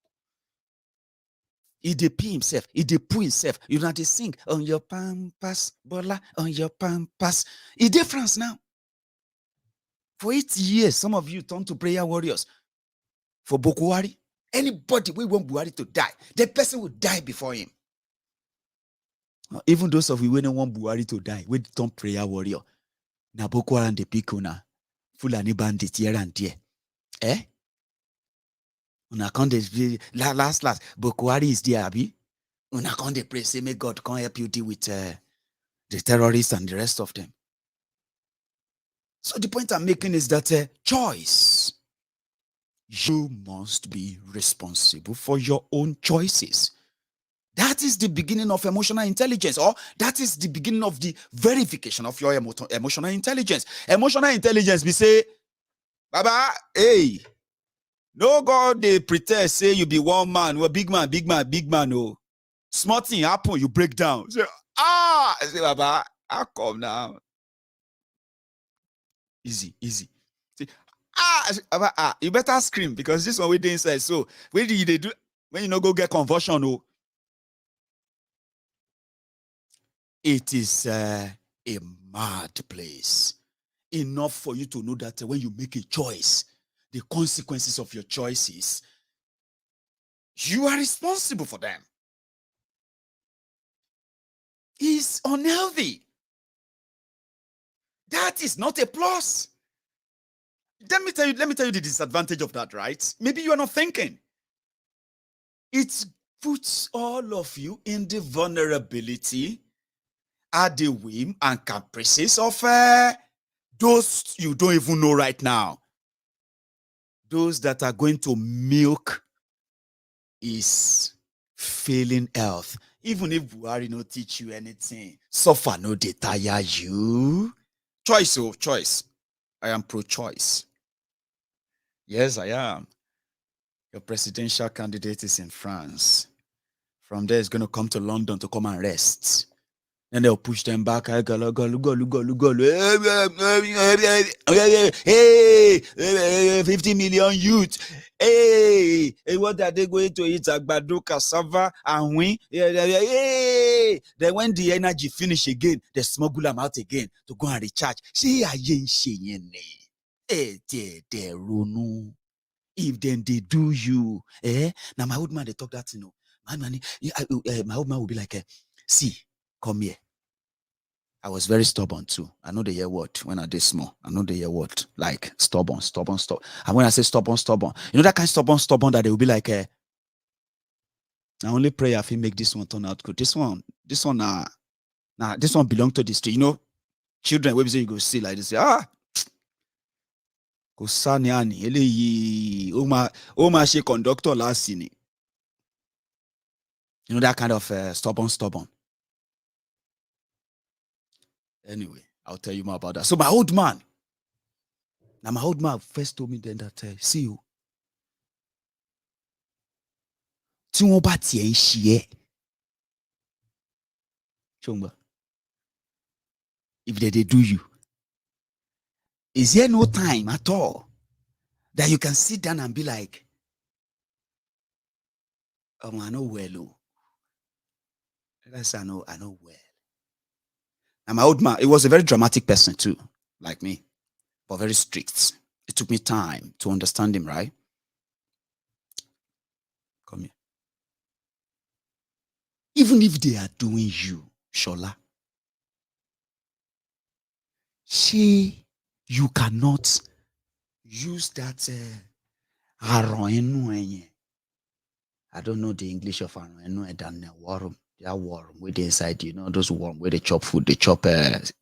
He dey pee himself. He dey poo himself. You know they sing on your pampas, Bola, on your pampas. He dey France now. For 8 years, some of you turn to prayer warriors. For Buhari, anybody we want Buhari to die, the person will die before him. Even those of you who don't want Buhari to die, we turn prayer warrior. Na Boko Haram the people na Fulani bandits here and there. Una can't last Buhari is there, abi? Una can't pray say may God can help you deal with the terrorists and the rest of them. So the point I'm making is that choice. You must be responsible for your own choices. That is the beginning of emotional intelligence, or that is the beginning of the verification of your emotional intelligence. Emotional intelligence, we say, Baba, hey, no God, they pretend, say you be one man, well, big man, oh. Small thing happen, you break down. Say, I say, Baba, how come now? Easy. Say, you better scream because this one we did inside. So when do they do when you know go get conversion? Oh, it is a mad place. Enough for you to know that when you make a choice, the consequences of your choices, you are responsible for them. It's unhealthy. That is not a plus. Let me tell you the disadvantage of that, right? Maybe you are not thinking. It puts all of you in the vulnerability at the whim and caprices of those you don't even know right now. Those that are going to milk is failing health. Even if Buhari no teach you anything, suffer no dey tire you. Choice. I am pro-choice. Yes, I am. Your presidential candidate is in France. From there, he's going to come to London to come and rest. Then they'll push them back. Hey, 50 million youth. Hey, what are they going to eat? Agbado, cassava, and wheat. Hey. Then when the energy finish again, they smuggle them out again to go and recharge. If then they do you, now my old man, they talk that, you know. My old man will be like, see, come here. I was very stubborn too. I know the hear word when I did small. I know the hear word like stubborn. And when I say stubborn, you know that kind of stubborn that they will be like, I only pray if he make this one turn out good. This one belong to the street. You know, children, where you go see like this, she conductor last scene. You know that kind of stubborn. Anyway, I'll tell you more about that. So my old man first told me then that, see you. If they do you, is there no time at all that you can sit down and be like, I know well. I know well. And my old man, he was a very dramatic person too, like me, but very strict. It took me time to understand him, right? Come here. Even if they are doing you, Shola, you cannot use that I don't know the English of worm. That worm with the inside, you know, those worm where they chop food, they chop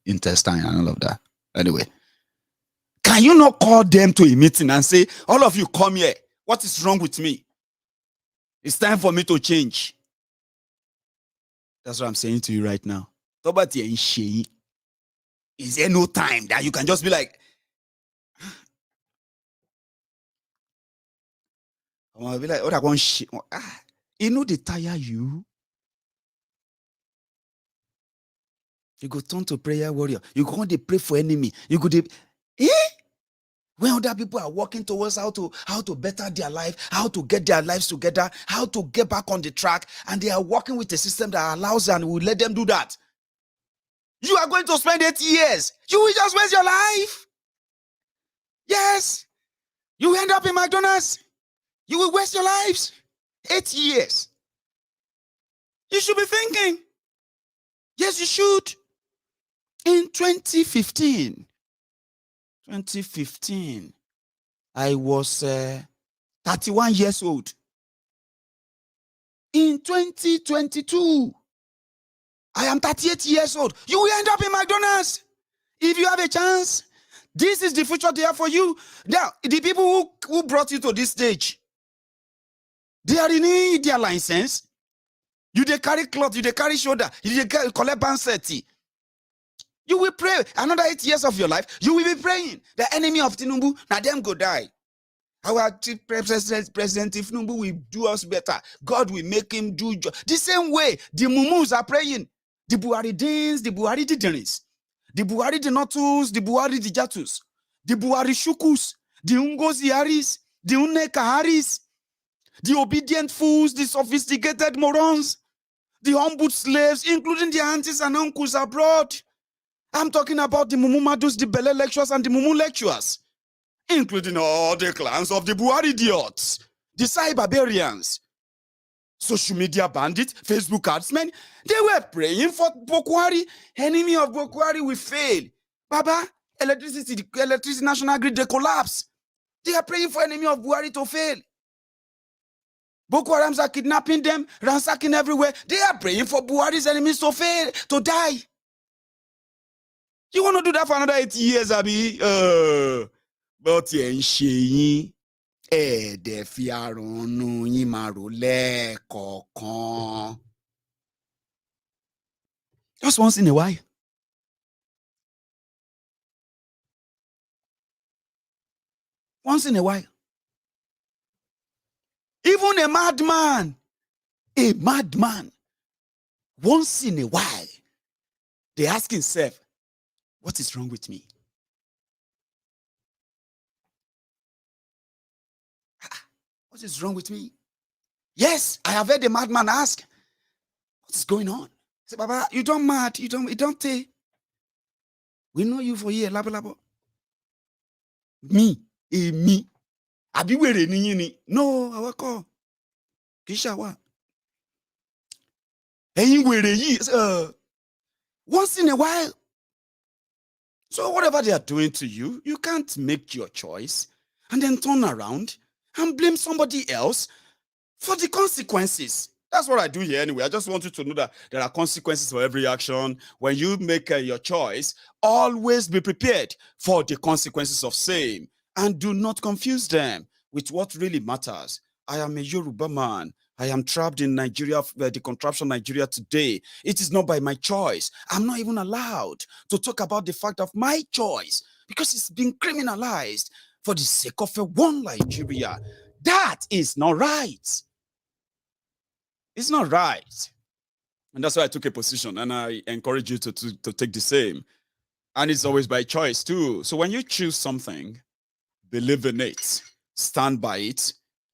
intestine and all of that. Anyway, can you not call them to a meeting and say, all of you come here, what is wrong with me? It's time for me to change. That's what I'm saying to you right now. Is there no time that you can just be like, I'll be like, you know they tire you. You go turn to prayer warrior. You go on to pray for enemy. You go to, when other people are working towards how to better their life, how to get their lives together, how to get back on the track, and they are working with a system that allows and will let them do that. You are going to spend 8 years. You will just waste your life. Yes. You end up in McDonald's. You will waste your lives. 8 years. You should be thinking. Yes, you should. In 2015, I was 31 years old. In 2022, I am 38 years old. You will end up in McDonald's. If you have a chance, this is the future there for you. Now, the people who brought you to this stage, they are in their license. You they carry cloth, you they carry shoulder, you they collect panseti. You will pray another 8 years of your life. You will be praying. The enemy of Tinubu, now them go die. Our President Tinubu will do us better. God will make him do the same way. The Mumus are praying. The Buhari Dins, the Buhari Diderins, the Buhari Denotus, the Buhari Dijatus, the Buhari Shukus, the Ungozi Haris, the Uneka Haris, the obedient fools, the sophisticated morons, the humble slaves, including their aunties and uncles abroad. I'm talking about the Mumu Madus, the Bele lecturers, and the Mumu lecturers, including all the clans of the Buhari idiots, the cyberbarians, social media bandits, Facebook adsmen. They were praying for Buhari. Enemy of Buhari will fail. Baba, electricity national grid, they collapse. They are praying for enemy of Buhari to fail. Boko Harams are kidnapping them, ransacking everywhere. They are praying for Buhari's enemies to fail, to die. You want to do that for another 8 years, Abi? But yen de fiaronu yin maro lẹ́ẹ̀kọ̀ọ̀kan. Just once in a while. Once in a while. Even a madman, once in a while, they ask himself, what is wrong with me? What is wrong with me? Yes, I have heard a madman ask, what is going on? I say, Baba, you don't mad, you don't take. We know you for here, labo. Me. Abi were ni. No, awako. Kishawa. Eyin were yi. Once in a while. So whatever they are doing to you, you can't make your choice and then turn around and blame somebody else for the consequences. That's what I do here anyway. I just want you to know that there are consequences for every action. When you make your choice, always be prepared for the consequences of same. And do not confuse them with what really matters. I am a Yoruba man. I am trapped in Nigeria, the contraption Nigeria today. It is not by my choice. I'm not even allowed to talk about the fact of my choice because it's been criminalized for the sake of a one Nigeria. That is not right. It's not right. And that's why I took a position, and I encourage you to take the same. And it's always by choice too. So when you choose something, believe in it, stand by it,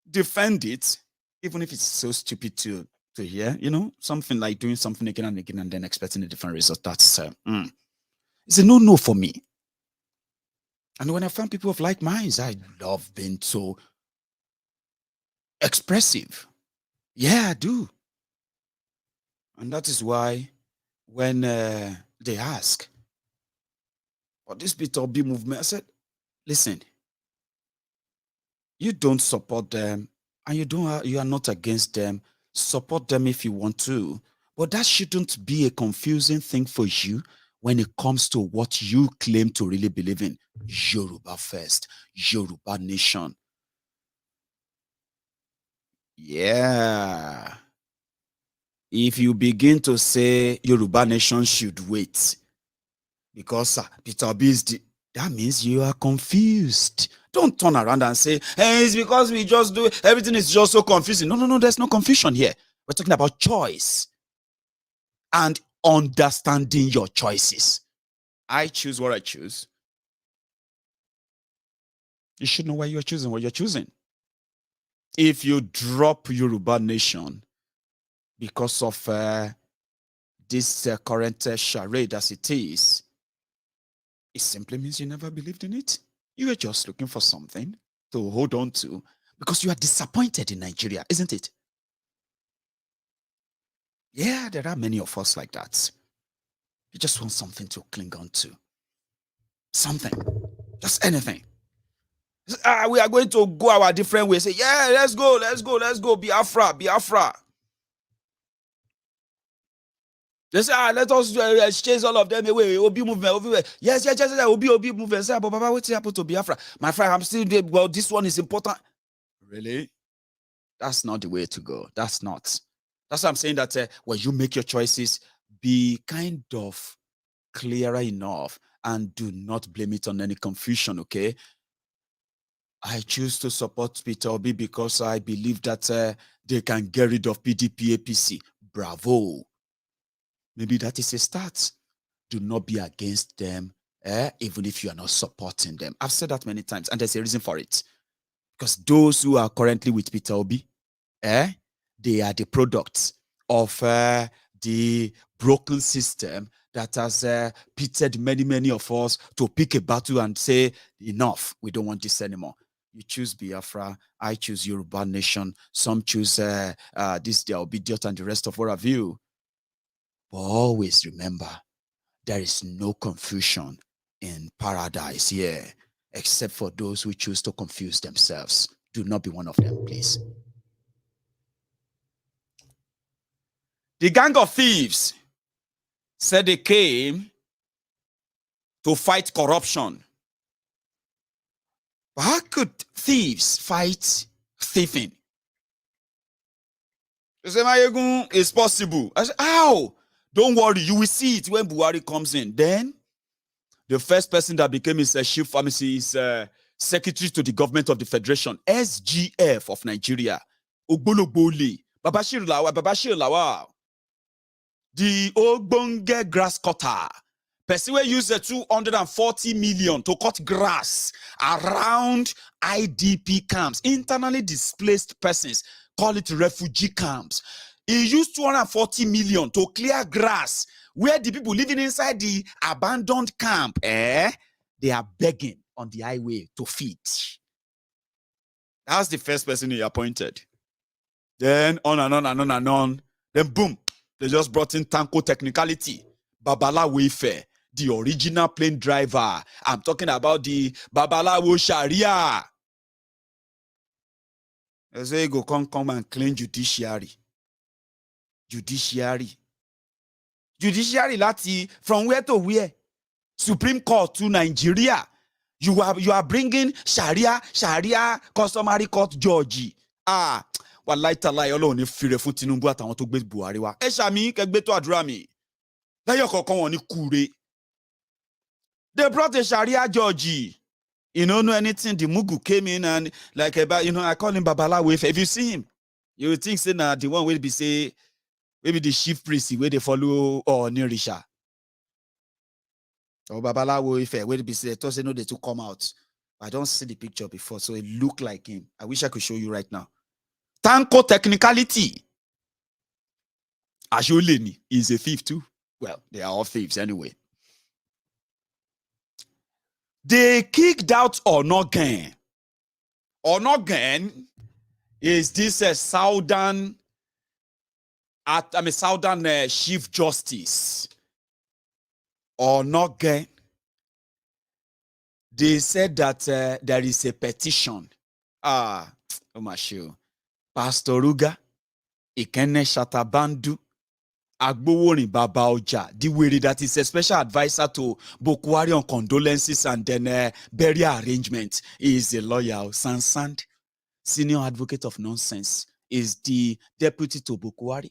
defend it, even if it's so stupid to hear, something like doing something again and again and then expecting a different result. That's it's a no for me. And when I find people of like minds, I love being so expressive. Yeah, I do. And that is why when they ask, what this B2B movement, I said, listen, you don't support them and you are not against them. Support them if you want to. But that shouldn't be a confusing thing for you when it comes to what you claim to really believe in. Yoruba first, Yoruba nation. Yeah. If you begin to say Yoruba nation should wait because Peter Obi is that means you are confused. Don't turn around and say, hey, it's because we just do everything is just so confusing. No, there's no confusion here. We're talking about choice and understanding your choices. I choose what I choose. You should know why you're choosing what you're choosing. If you drop Yoruba nation because of this current charade as it is, it simply means you never believed in it. You were just looking for something to hold on to because you are disappointed in Nigeria, isn't it? Yeah, there are many of us like that. You just want something to cling on to. Something. Just anything. We are going to go our different ways. Say, yeah, let's go. Biafra. They say, let us chase all of them away. Obi movement. Yes. Obi movement. Say, but Baba, what's happened to Biafra? My friend, I'm still there. Well, this one is important. Really? That's not the way to go. That's not. That's why I'm saying that when you make your choices, be kind of clearer enough and do not blame it on any confusion, okay? I choose to support Peter Obi because I believe that they can get rid of PDP APC. Bravo. Maybe that is a start. Do not be against them, even if you are not supporting them. I've said that many times, and there's a reason for it. Because those who are currently with Peter Obi, they are the products of the broken system that has pitted many of us to pick a battle and say, enough, we don't want this anymore. You choose Biafra, I choose Yoruba nation, some choose this, their Obidiot, and the rest of what have you. But always remember, there is no confusion in paradise here, except for those who choose to confuse themselves. Do not be one of them, please. The gang of thieves said they came to fight corruption. But how could thieves fight thieving? They say, Maiyegun, it's possible. I said, how? Don't worry, you will see it when Buhari comes in. Then, the first person that became his chief pharmacy is secretary to the government of the Federation, SGF of Nigeria, Ogbologbole, Babashir Lawal. The Ogbonge grass cutter. Person will use the 240 million to cut grass around IDP camps, internally displaced persons, call it refugee camps. He used 240 million to clear grass where the people living inside the abandoned camp, they are begging on the highway to feed. That's the first person he appointed. Then on and on. Then boom, they just brought in Tanko Technicality, Babala Wayfair, the original plane driver. I'm talking about the Babalawo Sharia. They say go come and clean judiciary. Judiciary lati from where to where? Supreme Court to Nigeria. You are bringing Sharia customary court judge. Wallahi talai Ọlọ́run ní fire fún Tinubu àtàwọn tó gbé Buhari wá. Ẹ ṣàmì kẹgbẹ́ tó àdúrà mi. Lẹ́yọ̀ kọ̀ọ̀kan wọn ní kúre. They brought a Sharia judge. You don't know anything. The Mugu came in and like about, I call him Babalawo. If you see him, you would think say na the one will be say maybe the chief priest where they follow or Nirisha. Or Babalawo if where be say they know they to come out. I don't see the picture before, so it looked like him. I wish I could show you right now. Tanko Technicality. Ajoleni is a thief too. Well, they are all thieves anyway. They kicked out Onogen. Onogen is this Southern Chief Justice. Onogen. They said that there is a petition. Oh my show. Pastor Ruga, Ikene Shatabandu, Agboworin Baba Oja, the way that is a special advisor to Buhari on condolences and then burial arrangement. He is a lawyer, Sansand, senior advocate of nonsense, is the deputy to Buhari.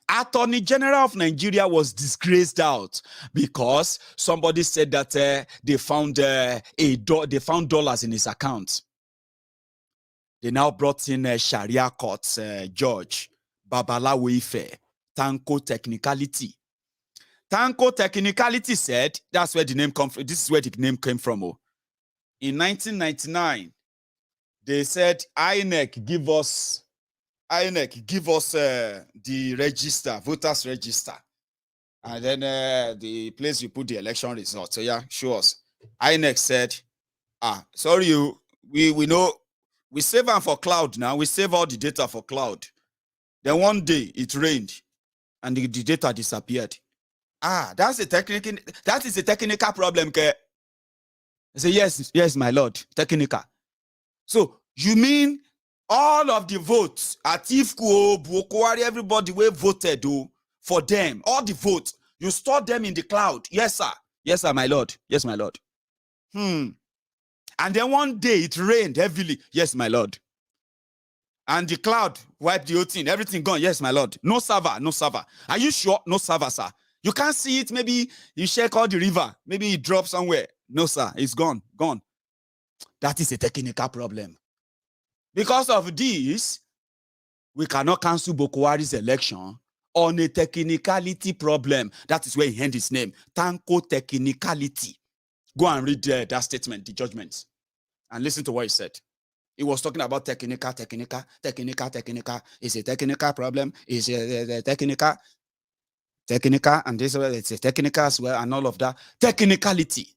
Attorney General of Nigeria was disgraced out because somebody said that they found dollars in his account. They now brought in a Sharia court judge, Babalawo Ife, Tanko Technicality. Tanko Technicality said that's where the name comes from. This is where the name came from. Oh. In 1999, they said INEC give us the register, voters register. And then the place you put the election results. So yeah, show us. INEC said, sorry, we know we save them for cloud now. We save all the data for cloud. Then one day it rained and the data disappeared. That is a technical problem. I say, yes, my lord, technical. So you mean all of the votes at Ifko, Buhari, everybody we voted for them, all the votes, you store them in the cloud? Yes, sir. Yes, sir, my lord. Yes, my lord. And then one day it rained heavily. Yes, my lord. And the cloud wiped the whole thing. Everything gone. Yes, my lord. No server, no server. Are you sure? No server, sir. You can't see it. Maybe you check all the river. Maybe it dropped somewhere. No, sir. It's gone. Gone. That is a technical problem. Because of this, we cannot cancel Buhari's election on a technicality problem. That is where he had his name. Tanko Technicality. Go and read that statement, the judgment, and listen to what he said. He was talking about technical. It's a technical problem. It's a technical, and this it's a technical as well, and all of that. Technicality.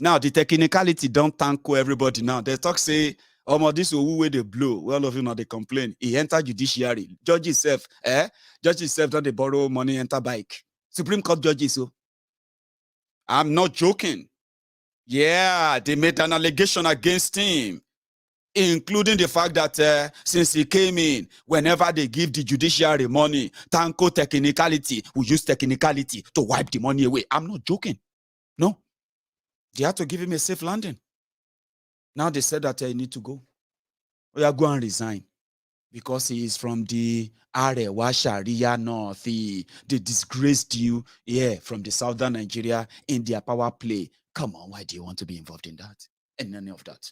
Now, the technicality don't tanko everybody now. They talk say, this way they blow. All of you know they complain. He entered judiciary. Judges self, don't they borrow money, enter bike. Supreme Court judges, so. I'm not joking. Yeah, they made an allegation against him, including the fact that since he came in, whenever they give the judiciary money, tanko technicality, we use technicality to wipe the money away. I'm not joking. No. They had to give him a safe landing. Now they said that he need to go. We are going to resign because he is from the Arewa Sharia North. They disgraced you from the southern Nigeria in their power play. Come on, why do you want to be involved in that? And none of that.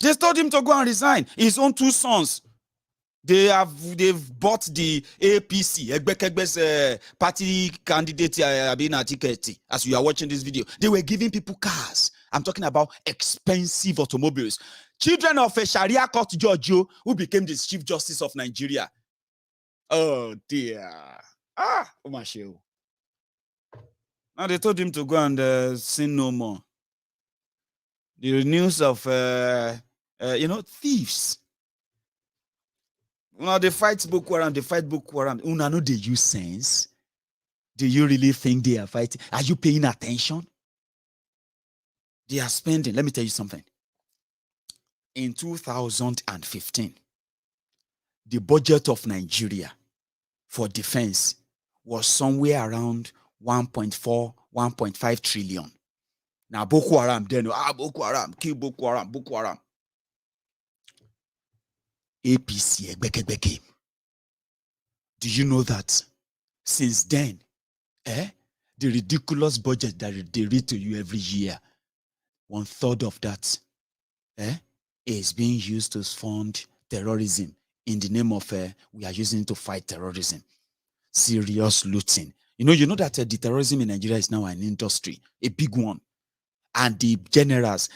They told him to go and resign. His own two sons, they've bought the APC, Egbekegbe's party candidate ticket. As you are watching this video, they were giving people cars. I'm talking about expensive automobiles. Children of a Sharia court judge who became the Chief Justice of Nigeria. Oh dear. Now they told him to go and sin no more. The news of thieves. They fight Boko Haram. Una know they use sense. Do you really think they are fighting? Are you paying attention? They are spending. Let me tell you something. In 2015, the budget of Nigeria for defense was somewhere around 1.4, 1.5 trillion. Now, Boko Haram, Boko Haram, kill Boko Haram. APC, Egbeke. Do you know that since then, the ridiculous budget that they read to you every year, 1/3 of that is being used to fund terrorism in the name of we are using it to fight terrorism. Serious looting. You know that the terrorism in Nigeria is now an industry, a big one. And the generals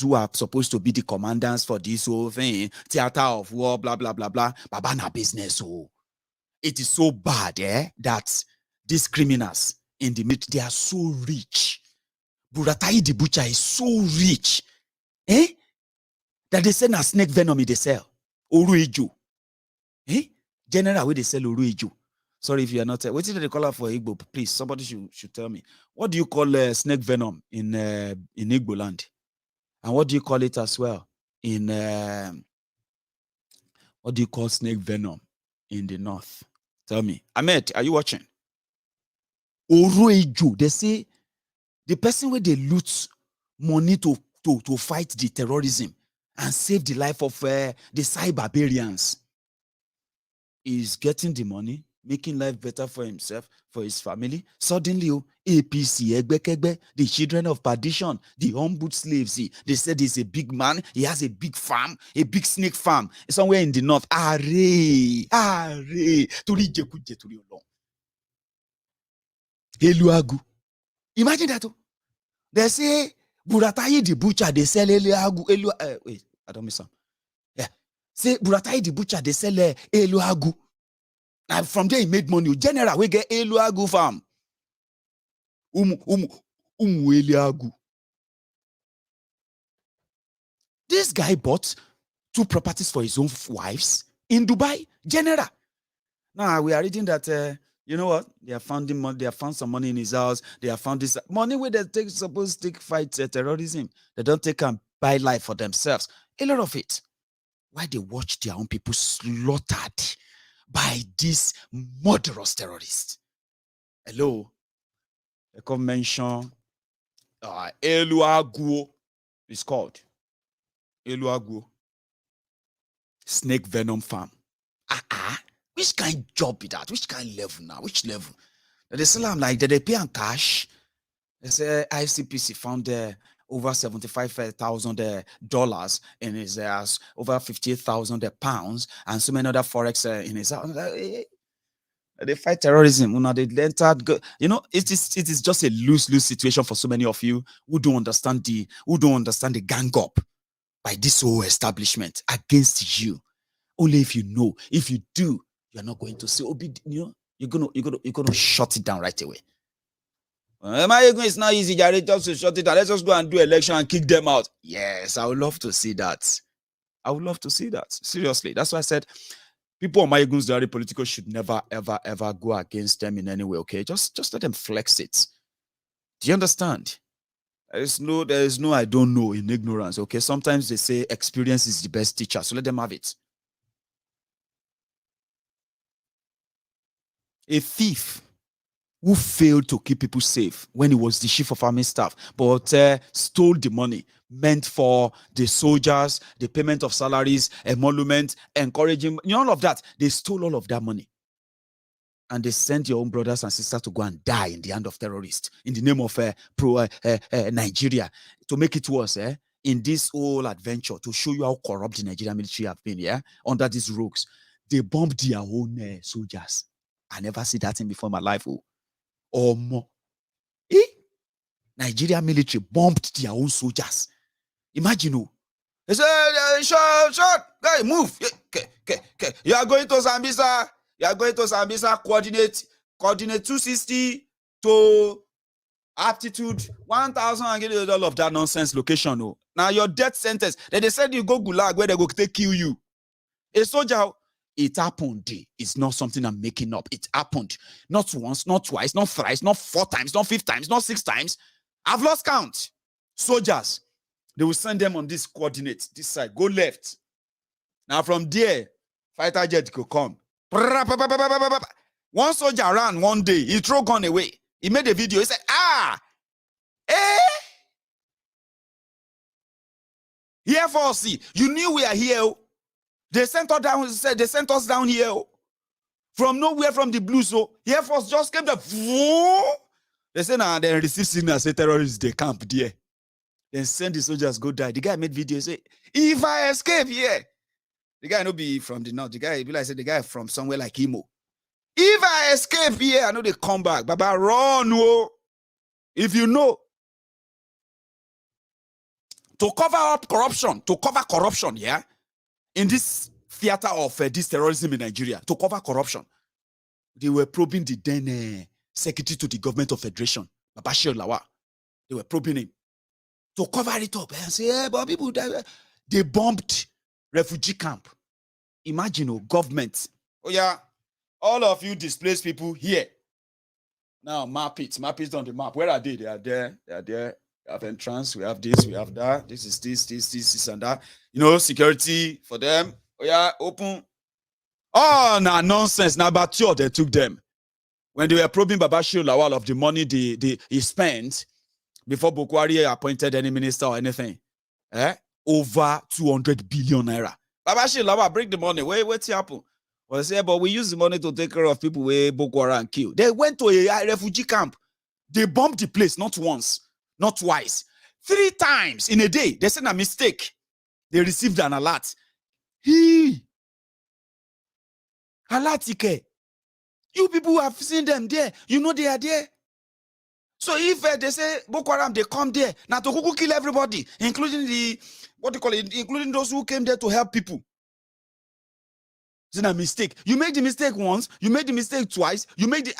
who are supposed to be the commanders for this whole thing, theater of war, blah, blah, blah, blah, babana business. Oh, it is so bad that these criminals in the middle, they are so rich. Buratai the butcher is so rich that they send a snake venom in the cell. Oruejo. General where they sell Oruejo. Sorry if you are not. What did they call it for Igbo? Please, somebody should tell me. What do you call snake venom in Igbo land? And what do you call it as well in what do you call snake venom in the north? Tell me. Ahmed, are you watching? Oruejo. They say the person where they loot money to fight the terrorism and save the life of the cyberbarians. He's getting the money, making life better for himself, for his family. Suddenly, APC, Egbekegbe, the children of perdition, the humbled slaves, they said he's a big man, he has a big farm, a big snake farm, somewhere in the north. Eluagu. Imagine that. They say, Buratayi the butcher, they sell Eluagu. Wait, I don't miss some. Yeah. Say, Buratayi the butcher, they sell Eluagu. And from there, he made money. General, we get Eluagu farm. Eluagu. This guy bought 2 properties for his own wives in Dubai. General. Now, we are reading that, you know what? They have found him money. They have found some money in his house. They have found this money where they supposed to fight terrorism. They don't take and buy life for themselves. A lot of it. Why they watch their own people slaughtered by these murderous terrorists? Hello. I can mention Eluagu is called. Eluagu. Snake venom farm. Which kind of job is that? Which kind of level now? Which level? They sell them like, they pay in cash. They say ICPC found over $75,000 in his house, over 58,000 pounds, and so many other forex in his house. They fight terrorism. They entered. You know, it is just a lose-lose situation for so many of you who don't understand the gang up by this whole establishment against you. Only if you know. If you do, you're not going to say, you're gonna shut it down right away. Maiyegun, it's not easy, just to shut it down. Let's just go and do election and kick them out. Yes, I would love to see that. I would love to see that. Seriously. That's why I said people on MaiyegunsDiary Politico should never, ever, ever go against them in any way, okay? Just let them flex it. Do you understand? There is no I don't know in ignorance, okay? Sometimes they say experience is the best teacher, so let them have it. A thief who failed to keep people safe when he was the chief of army staff, but stole the money meant for the soldiers, the payment of salaries, emolument, encouraging, all of that. They stole all of that money. And they sent your own brothers and sisters to go and die in the hand of terrorists in the name of Nigeria. To make it worse, in this whole adventure, to show you how corrupt the Nigerian military have been, under these rogues, they bombed their own soldiers. I never see that thing before in my life. Or more. Nigeria military bombed their own soldiers. Imagine. They say, shut, hey, move. Okay. You are going to Zambisa. Coordinate 260 to aptitude 1,000 and get all of that nonsense location. Now your death sentence. Then they said you go gulag where they go take kill you. A soldier. It happened. It's not something I'm making up. It happened. Not once, not twice, not thrice, not 4 times, not 5 times, not 6 times. I've lost count. Soldiers, they will send them on this coordinate, this side. Go left. Now from there, fighter jet could come. One soldier ran one day. He threw gun away. He made a video. He said, Air Force, you knew we are here. They sent us down. They sent us down here from nowhere, from the blue. So Air Force just came there. They said, they received signal. Say terrorists they camp there. Then send the soldiers go die. The guy made video. Say, if I escape here, the guy no be from the north. The guy be like say the guy from somewhere like Imo. If I escape here, I know they come back. Baba run, if you know. To cover up corruption, yeah. In this theater of this terrorism in Nigeria, to cover corruption, they were probing the then secretary to the government of federation, Babashir Lawal. They were probing him to cover it up and say, but people, they bombed refugee camp. Imagine, government. Oh yeah, all of you displaced people here. Now map it on the map. Where are they? They are there. We have entrance, we have this, we have that. This is this, and that. Security for them. Oh yeah, open. Oh, nonsense. Now, but sure, they took them. When they were probing Babashir Lawal of the money he spent before Buhari appointed any minister or anything. Over 200 billion naira. Baba Shilaba, bring the money. What's happen? Well, they say, but we use the money to take care of people where Boko Haram kill. They went to a refugee camp. They bombed the place not once, not twice, 3 times in a day. They said a mistake. They received an alert. Alatike. You people have seen them there. You know they are there. So if they say Boko Haram, they come there now to kill everybody, including including those who came there to help people. It's not a mistake. You made the mistake once, you made the mistake twice, you made the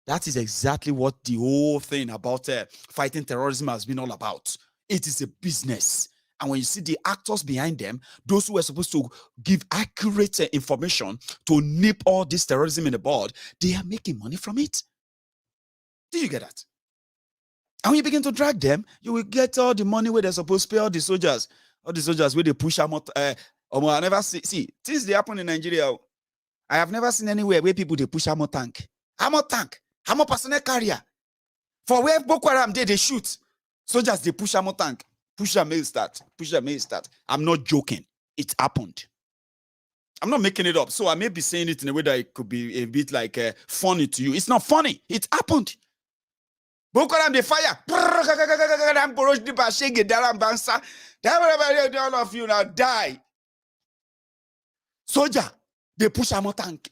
That is exactly what the whole thing about fighting terrorism has been all about. It is a business. And when you see the actors behind them, those who are supposed to give accurate information to nip all this terrorism in the bud, they are making money from it. Do you get that? And when you begin to drag them, you will get all the money where they're supposed to pay all the soldiers where they push them. I never see things they happen in Nigeria. I have never seen anywhere where people they push ammo tank, ammo personnel carrier. For where Boko Haram they shoot soldiers, they push ammo tank. Push a mail start. I'm not joking. It happened. I'm not making it up. So I may be saying it in a way that it could be a bit like funny to you. It's not funny. It happened. Boko Haram, they fire. All of you now die. Soldier, they push a tank.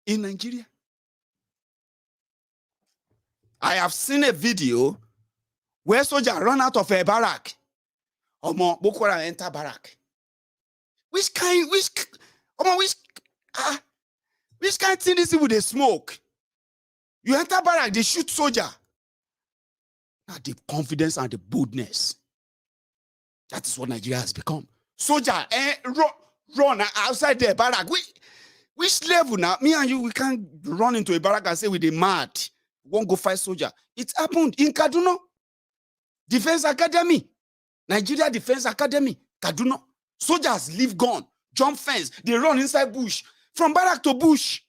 In Nigeria. I have seen a video where soldiers run out of a barrack. Boko Haram enter barrack. Which kind thing this with the smoke? You enter barrack, they shoot soldier. Now the confidence and the boldness. That is what Nigeria has become. Soldier, run outside the barrack. Which level now? Me and you, we can't run into a barrack and say we're mad. We won't go fight soldier. It happened in Kaduna. Defense Academy, Nigeria Defense Academy, Kaduna. Soldiers leave gone, jump fence, they run inside bush, from barrack to bush.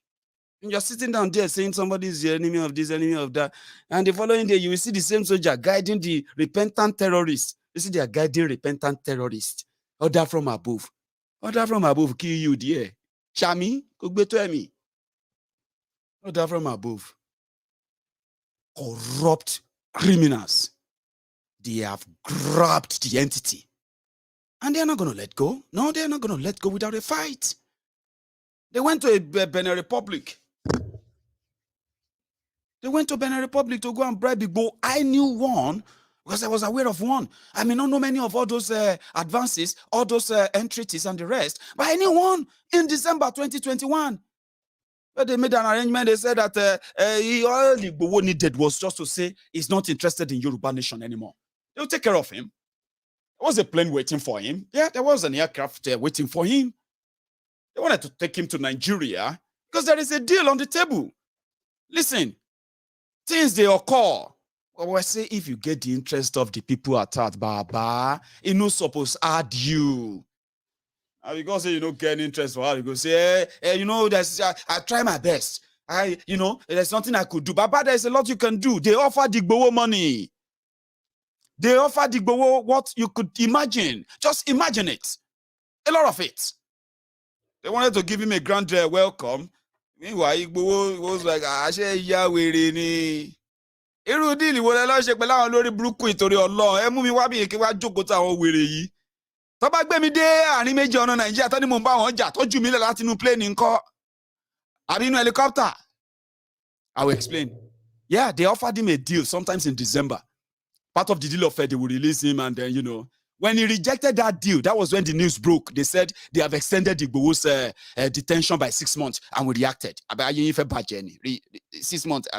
And you're sitting down there saying somebody is the enemy of this, enemy of that. And the following day, you will see the same soldier guiding the repentant terrorists. You see, they are guiding repentant terrorists. Order from above. Order from above, kill you there. Shami, Kugbeto. Order from above. Corrupt criminals. They have grabbed the entity. And they're not going to let go. No, they're not going to let go without a fight. They went to a Benin Republic. They went to Benin Republic to go and bribe Igbo. I knew one because I was aware of one. I may not know many of all those advances, all those entreaties and the rest, but I knew one in December 2021. But they made an arrangement. They said that all the Igbo needed was just to say he's not interested in Yoruba nation anymore. They'll take care of him. There was a plane waiting for him. Yeah, there was an aircraft waiting for him. They wanted to take him to Nigeria because there is a deal on the table. Listen, things they occur. Well, I say if you get the interest of the people at heart, Baba, it no supposed to add you. And you go say you don't get interest for her. You go say, you know, I try my best. There's nothing I could do. Baba, there's a lot you can do. They offer the Igbo money. They offer the Igbo what you could imagine. Just imagine it. A lot of it. They wanted to give him a grand welcome. Meanwhile, Igbo was like, Yahweh. Irudili wo le lo se pẹ̀lú àwọn lórí burúkú ìtorí Ọlọ́run ẹ mú mi wá bí kí wá jókòó tí àwọn wèrè yìí tó bá gbé mi dé àárín méjì ọ̀nà Nàìjíríà tó ní mo bá wọn jà tó jù mí lẹ̀ láti inú plane ńkọ́ àbí inú helicopter. I will explain. Yeah, they offered him a deal sometimes in December. Part of the deal of they will release him, and then when he rejected that deal, that was when the news broke. They said they have extended the Igbo's detention by 6 months, and we reacted. 6 months.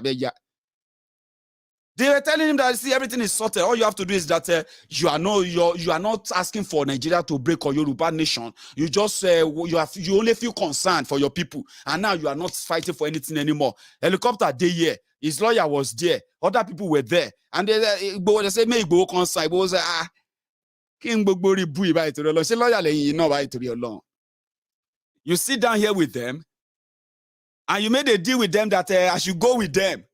They were telling him that, see, everything is sorted. All you have to do is that you are not asking for Nigeria to break or Yoruba nation. You just you only feel concerned for your people, and now you are not fighting for anything anymore. Helicopter day here. His lawyer was there. Other people were there, and they say, "May go concern." Igbo say, King Bogbori bui by to the law. Say lawyer you know by to the law. You sit down here with them, and you made a deal with them that I should go with them.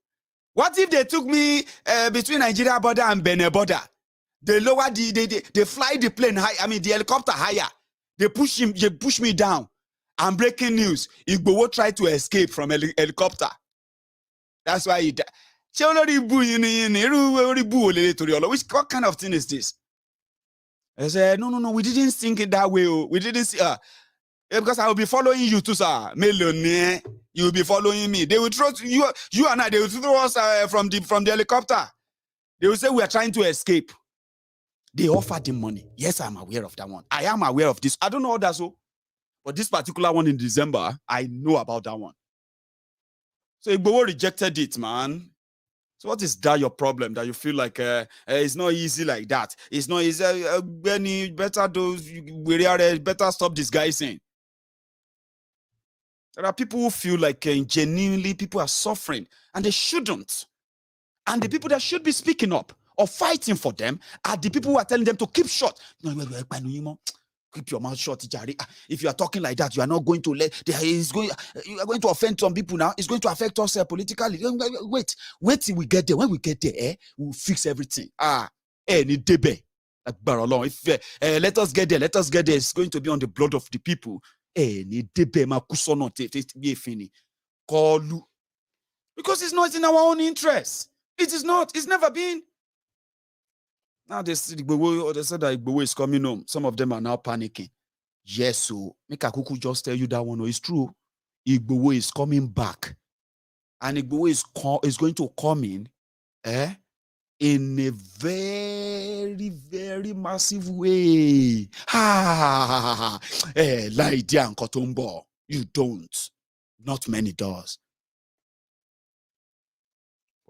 What if they took me between Nigeria border and Benin border? They lower they fly the plane high. I mean the helicopter higher. They push me down. And breaking news: Igboho tried to escape from helicopter. That's why he died. What kind of thing is this? I said, no, we didn't think it that way. We didn't see because I will be following you too, sir. You will be following me. They will throw you and I, they will throw us from the helicopter. They will say we are trying to escape. They offered him money. Yes, I'm aware of that one. I am aware of this. I don't know others, but this particular one in December, I know about that one. So Igboho rejected it, man. So what is that your problem that you feel like it's not easy like that? It's not easy. Benny, better stop disguising. There are people who feel like genuinely people are suffering and they shouldn't. And the people that should be speaking up or fighting for them are the people who are telling them to keep short. Keep your mouth shut, Jari. If you are talking like that, you are not going to you are going to offend some people now. It's going to affect us politically. Wait till we get there. When we get there, we'll fix everything. Let us get there. It's going to be on the blood of the people. Because it's not in our own interest. It is not. It's never been. Now they said that Igboho is coming home. Some of them are now panicking. Yes, so make Akuku just tell you that one. No, it's true. Igboho is coming back. And Igboho is going to come in a very, very massive way. Lydia and Kotombo. You don't. Not many does.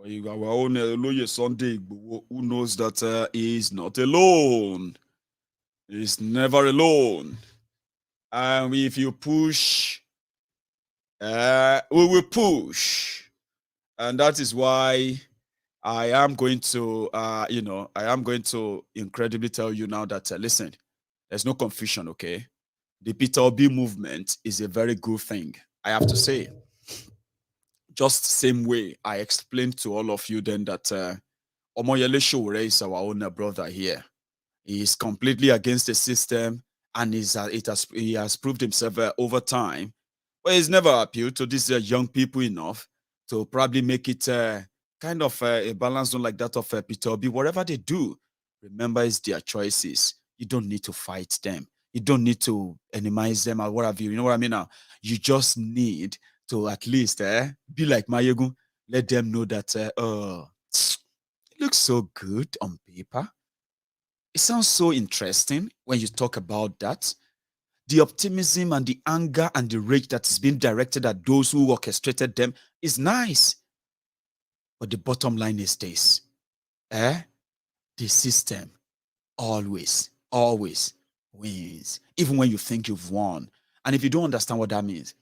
Our own Loye Sunday, who knows that he is not alone. He's never alone. And if you push, we will push. And that is why I am going to, incredibly tell you now that, listen, there's no confusion, okay? The Peter Obi movement is a very good thing, I have to say. Just the same way I explained to all of you then that Omoyele Sowore is our own brother here. He is completely against the system and he has proved himself over time. But he's never appealed to these young people enough to probably make it kind of a balance zone like that of Peter Obi. Whatever they do, remember it's their choices. You don't need to fight them. You don't need to enemize them or what have you. You know what I mean now? You just need to at least be like Maiyegun. Let them know that it looks so good on paper. It sounds so interesting when you talk about that. The optimism and the anger and the rage that is being directed at those who orchestrated them is nice. But the bottom line is this. The system always wins. Even when you think you've won. And if you don't understand what that means,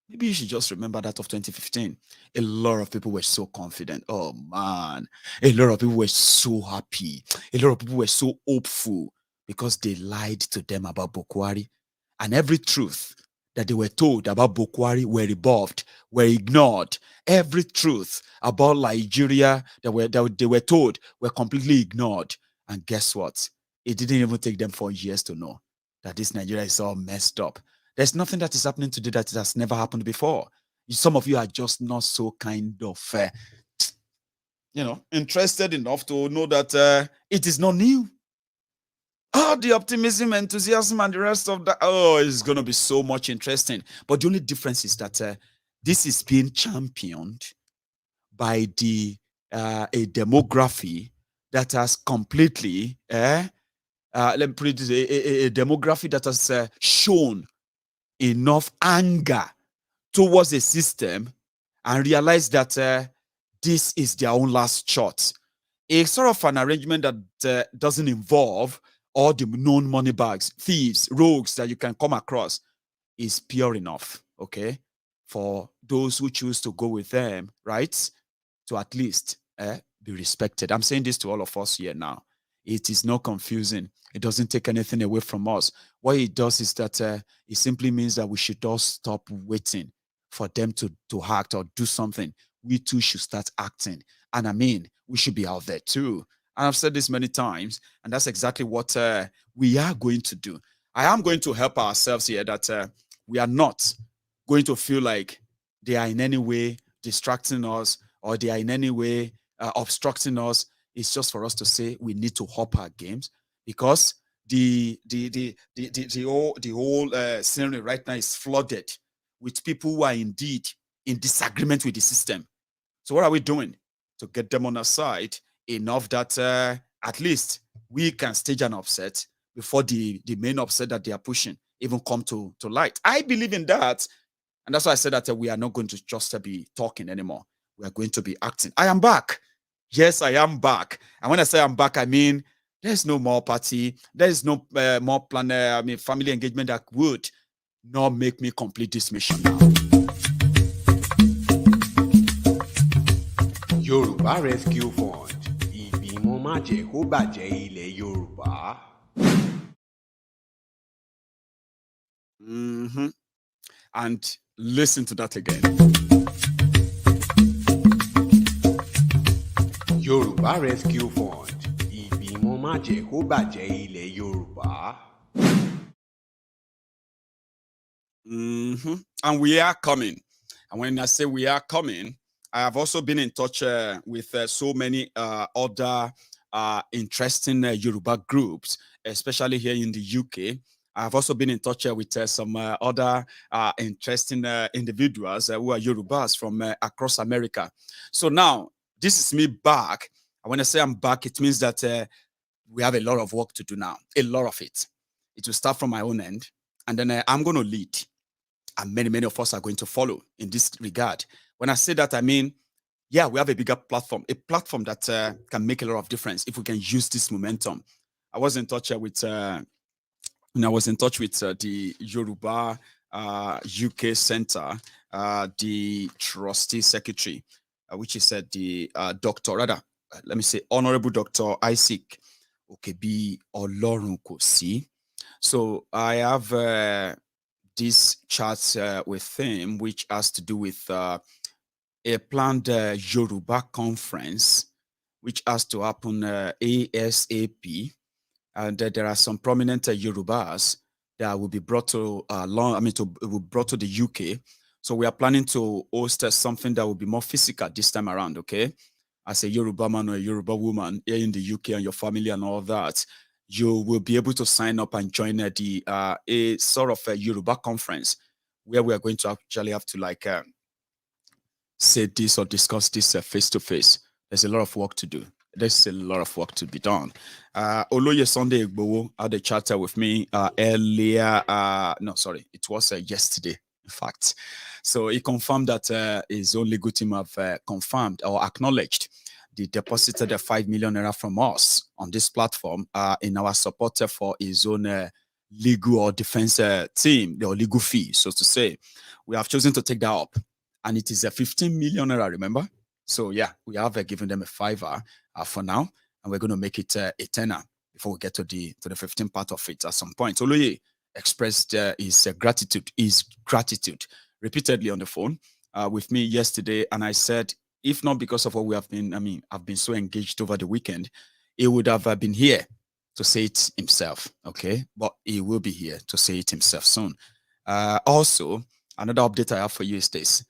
maybe you should just remember that of 2015. A lot of people were so confident. Oh, man. A lot of people were so happy. A lot of people were so hopeful because they lied to them about Buhari. And every truth that they were told about Buhari were rebuffed, were ignored. Every truth about Nigeria that they were told were completely ignored. And guess what? It didn't even take them 4 years to know that this Nigeria is all messed up. There's nothing that is happening today that has never happened before. Some of you are just not so kind of, interested enough to know that it is not new. The optimism, enthusiasm, and the rest of that, it's going to be so much interesting. But the only difference is that this is being championed by a demography that has completely, let me put it this way, a demography that has shown enough anger towards the system and realize that this is their own last shot. A sort of an arrangement that doesn't involve all the known money bags, thieves, rogues that you can come across is pure enough, okay, for those who choose to go with them, right, to at least be respected. I'm saying this to all of us here now. It is not confusing. It doesn't take anything away from us. What it does is that it simply means that we should all stop waiting for them to act or do something. We too should start acting. And I mean, we should be out there too. And I've said this many times, and that's exactly what we are going to do. I am going to help ourselves here that we are not going to feel like they are in any way distracting us or they are in any way obstructing us. It's just for us to say we need to hop our games because the whole scenery right now is flooded with people who are indeed in disagreement with the system. So what are we doing to get them on our side enough that at least we can stage an upset before the main upset that they are pushing even come to light? I believe in that. And that's why I said that we are not going to just be talking anymore. We are going to be acting. I am back. Yes, I am back. And when I say I'm back, I mean, there's no more party. There's no more plan. Family engagement that would not make me complete this mission now. Yoruba Rescue Fund. Ìgbìmọ̀ má jẹ́ kó bàjẹ́ ilẹ̀ Yorùbá. And listen to that again. Yoruba Rescue Fund. Ìgbìmọ̀ má jẹ́ kó bàjẹ́ ilẹ̀ Yorùbá. And we are coming. And when I say we are coming, I have also been in touch with so many other interesting Yoruba groups, especially here in the UK. I've also been in touch with some other interesting individuals who are Yorubas from across America. So now, this is me back. And when I say I'm back, it means that we have a lot of work to do now, a lot of it. It will start from my own end, and then I'm going to lead. And many of us are going to follow in this regard. When I say that, I mean, yeah, we have a bigger platform, a platform that can make a lot of difference if we can use this momentum. I was in touch with the Yoruba UK Center, the trustee secretary, which is the Honorable Dr. Isaac Okebi Olorunkosi. So I have this chat with him, which has to do with a planned Yoruba conference, which has to happen ASAP. And there are some prominent Yorubas that will be brought to brought to the UK. So we are planning to host something that will be more physical this time around. Okay, as a Yoruba man or a Yoruba woman here in the UK and your family and all that, you will be able to sign up and join a sort of a Yoruba conference where we are going to actually have to say this or discuss this face to face. There's a lot of work to do. There's a lot of work to be done. Oloye Sunday Igboho had a chat with me earlier. It was yesterday, in fact. So he confirmed that his own legal team have confirmed or acknowledged the deposited 5 million naira from us on this platform in our support for his own legal or defense team, or legal fee, so to say. We have chosen to take that up, and it is a 15 million naira, remember? So yeah, we have given them a $5 for now, and we're going to make it a $10 before we get to the 15 part of it at some point. Oloye expressed his gratitude repeatedly on the phone with me yesterday, and I said, if not because of what we have been, I've been so engaged over the weekend, he would have been here to say it himself, okay? But he will be here to say it himself soon. Also, another update I have for you is this.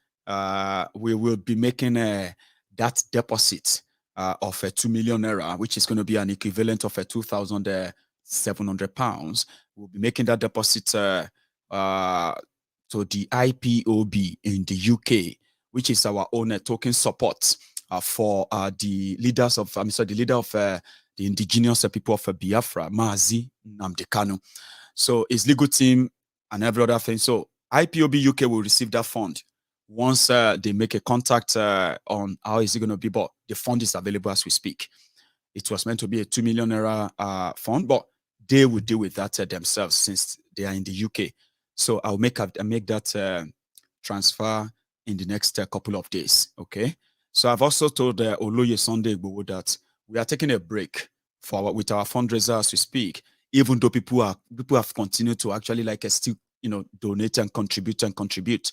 We will be making that deposit of 2 million naira, which is going to be an equivalent of 2,700 pounds. We'll be making that deposit to the IPOB in the UK, which is our own token support for the leader of the indigenous people of Biafra, Mazi Nnamdi Kanu. So his legal team and every other thing. So IPOB UK will receive that fund once they make a contact on how is it going to be, but the fund is available as we speak. It was meant to be a 2 million naira fund, but they will deal with that themselves since they are in the UK. So I'll make that transfer in the next couple of days. Okay. So I've also told Oloye Sunday Igboho that we are taking a break with our fundraiser as we speak, even though people have continued to actually still donate and contribute.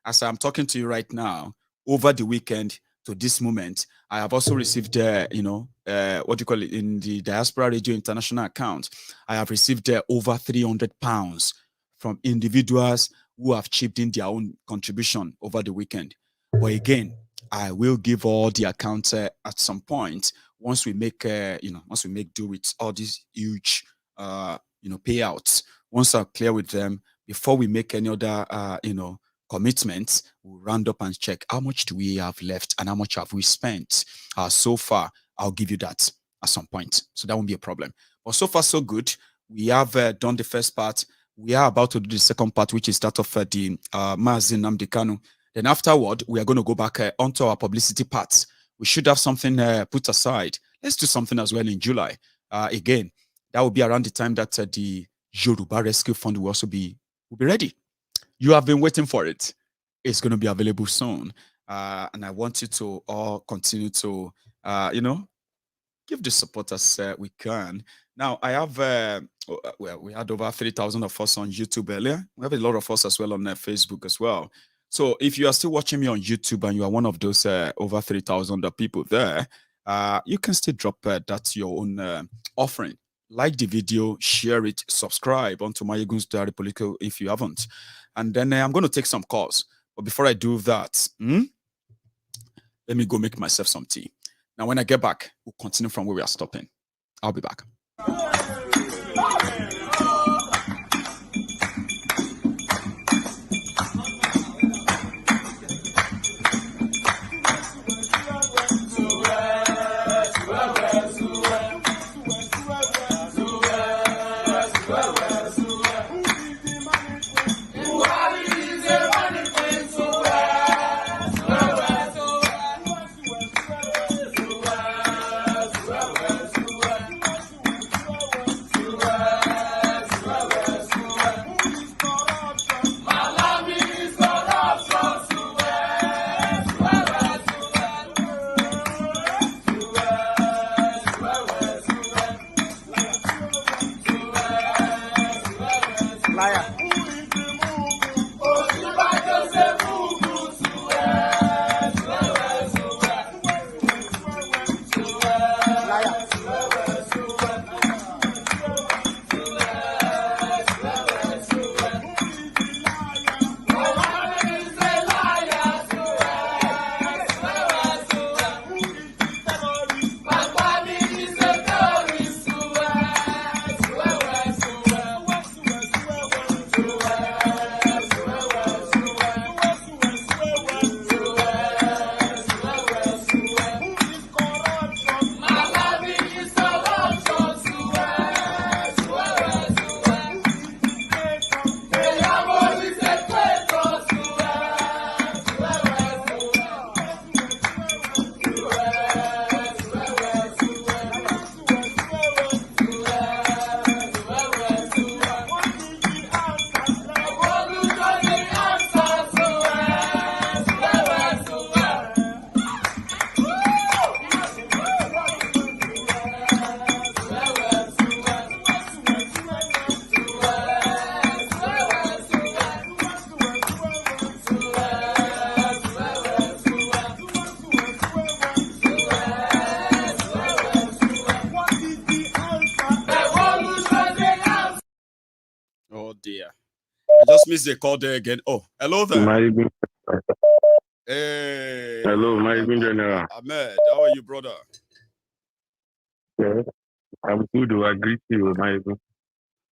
As I'm talking to you right now, over the weekend, to this moment. I have also received, what do you call it, in the Diaspora Radio International account. I have received over £300 from individuals who have chipped in their own contribution over the weekend. But again, I will give all the accounts at some point once we make, do with all these huge, payouts. Once I'm clear with them, before we make any other, commitments, we'll round up and check how much do we have left and how much have we spent so far. I'll give you that at some point, so that won't be a problem. But so far so good. We have done the first part. We are about to do the second part, which is that of the Mazi Nnamdi Kanu. Then afterward, we are going to go back onto our publicity parts. We should have something put aside. Let's do something as well in July. Again, that will be around the time that the Yoruba Rescue Fund will also be ready. You have been waiting for it. It's going to be available soon. And I want you to all continue to, give the support as we can. Now, I have, we had over 3,000 of us on YouTube earlier. We have a lot of us as well on Facebook as well. So if you are still watching me on YouTube and you are one of those over 3,000 people there, you can still drop that your own offering. Like the video, share it, subscribe onto MaiyegunsDiary Politico if you haven't. And then I'm going to take some calls. But before I do that, let me go make myself some tea. Now, when I get back, we'll continue from where we are stopping. I'll be back. Just missed the call there again. Oh, hello there. Maiyegun. Hey. Hello, Maiyegun General. Ahmed, how are you, brother? Yeah, I'm good to agree to you, Maiyegun.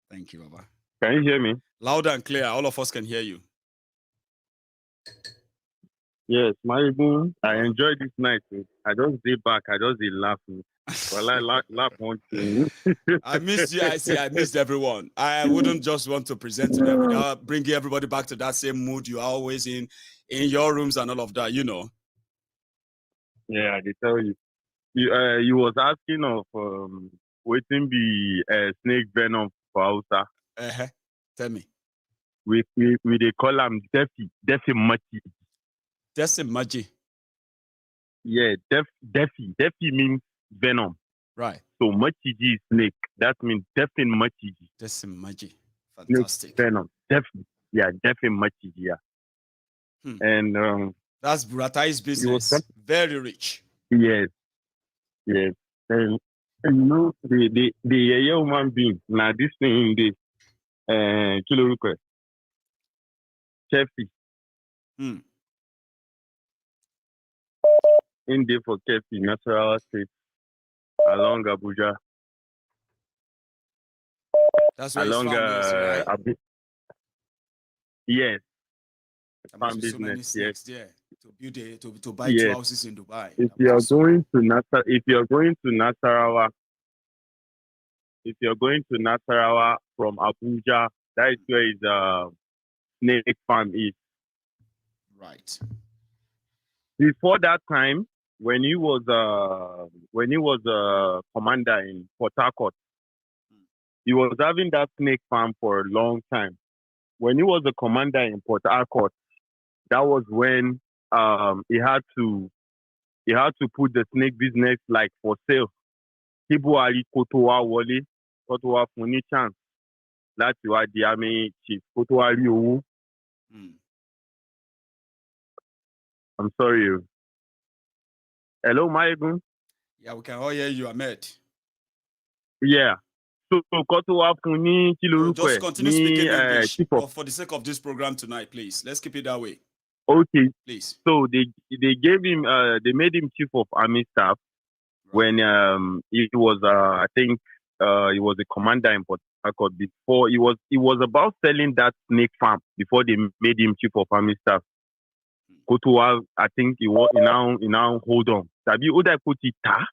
Thank you, Baba. Can you hear me? Loud and clear. All of us can hear you. Yes, Maiyegun. I enjoyed this night. I just did back. I just did laughing. Well, I laugh one thing. I missed you. I missed everyone. I wouldn't just want to present to them without bringing everybody back to that same mood you are always in your rooms and all of that, you know. Yeah, I tell you. You was asking of waiting be snake venom for Hausa. Tell me. We they call them Defi Machi. Defi Machi. Yeah, Defi means venom. Right. So Machiji is snake. That means Defi Machiji. Defi Machi. Fantastic. Snake venom. Defi Machiji. Yeah. And That's Buratai's He was business. Very rich. yes, yes. And you know the human being now this thing in the kilo request. Chelsea Hmm. in there for Chelsea, Natural State along Abuja. That's where his Along farm is, right? yes, There farm must be so many business, yes. snakes there to build to buy 2 Yes. houses in Dubai. If That you are must be so- going to Nasarawa from Abuja, that is where his snake farm is. Right. Before that time, when he was commander in Port Harcourt, he was having that snake farm for a long time. When he was a commander in Port Harcourt, that was when he had to put the snake business like for sale. People are Kotowa Wale, Kotowa Funi chance. That's why the army chief Kotowa Rio. I'm sorry. Hello, Maiyegun. Yeah, we can all hear you, Ahmed. Yeah. So Kotowa Funi No, just continue speaking English. chief of. For the sake of this program tonight, please. Let's keep it that way. Okay. Please. So they gave him they made him chief of army staff when he was I think he was a commander in Port Harcourt before he was about selling that snake farm before they made him chief of army staff. Kotowa, I think he now hold on. Sabi Oda Kotita,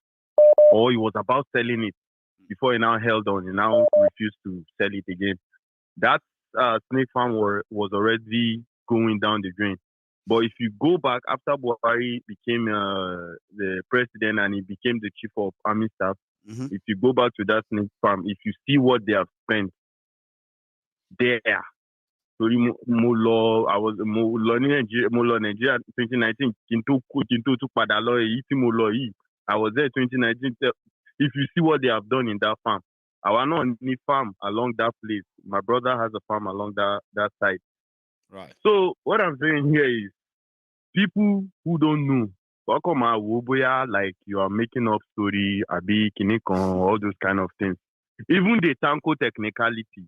or he was about selling it before he now held on. He now refused to sell it again. That snake farm was already going down the drain. But if you go back after Buhari became the president and he became the chief of army staff, if you go back to that snake farm, if you see what they have spent there, so mo lọ Nigeria 2019 I was there 2019. If you see what they have done in that farm, our non farm along that place. My brother has a farm along that side. Right. So what I'm saying here is people who don't know, like you are making up story, abi kinikon, all those kind of things. Even the tanko technicality.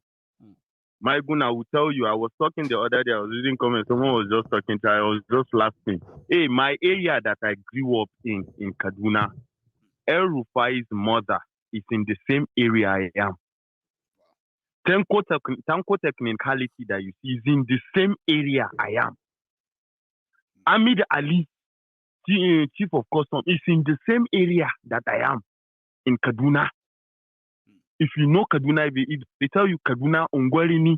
Maiyegun, I will tell you, I was talking the other day, I was reading comments, someone was just talking to, I was just laughing. Hey, my area that I grew up in Kaduna, El Rufai's mother is in the same area I am. Tanko technicality that you see is in the same area I am. Amid Ali, chief of custom, is in the same area that I am in Kaduna. If you know Kaduna, if they tell you Kaduna, Ungwarini,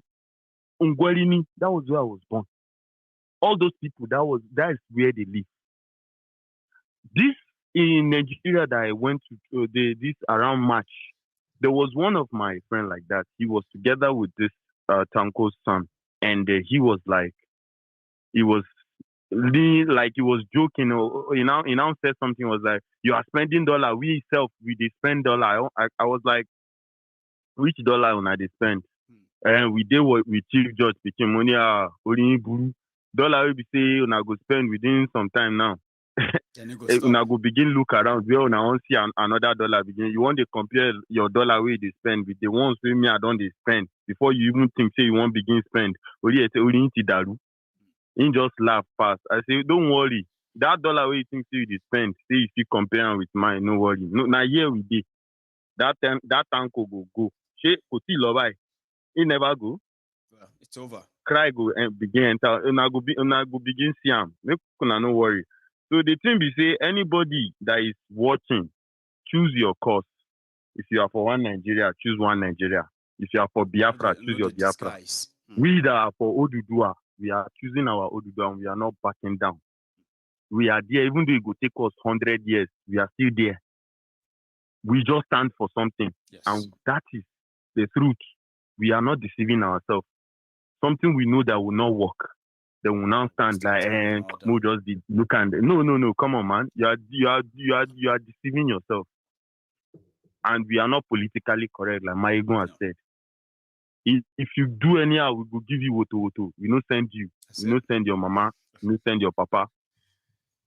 that was where I was born. All those people, that is where they live. This in Nigeria that I went to this around March, there was one of my friends like that. He was together with this Tanko's son, and he was joking. He now said something, was like, you are spending dollar, we they spend dollar. I was like, which dollar when I spend? And we did what we Chief Judge became money dollar will be say una go spend within some time now. Una go begin look around where una won't see another dollar begin. You want to compare your dollar where they spend with the ones where me I don't they spend before you even think say you won't begin spend. He just laugh fast. I say, don't worry. That dollar where you think you spend, say if you compare with mine, no worry. No, now here we did. That tanko go. She Koti Lobai. He never go. Well, it's over. Cry go and begin enter. Una go begin see him. Make una no worry. So the thing be say anybody that is watching, choose your course. If you are for one Nigeria, choose one Nigeria. If you are for Biafra, choose your Biafra. We that are for Oduduwa, we are choosing our Oduduwa and we are not backing down. We are there, even though it will take us 100 years, we are still there. We just stand for something. Yes. And that is the truth. We are not deceiving ourselves. Something we know that will not work. They will now stand like, we'll just look and no, come on, man. You are deceiving yourself. And we are not politically correct, like Maiyegun has said. If you do anyhow, we will give you woto. We don't send you. We don't send your mama. We don't send your papa.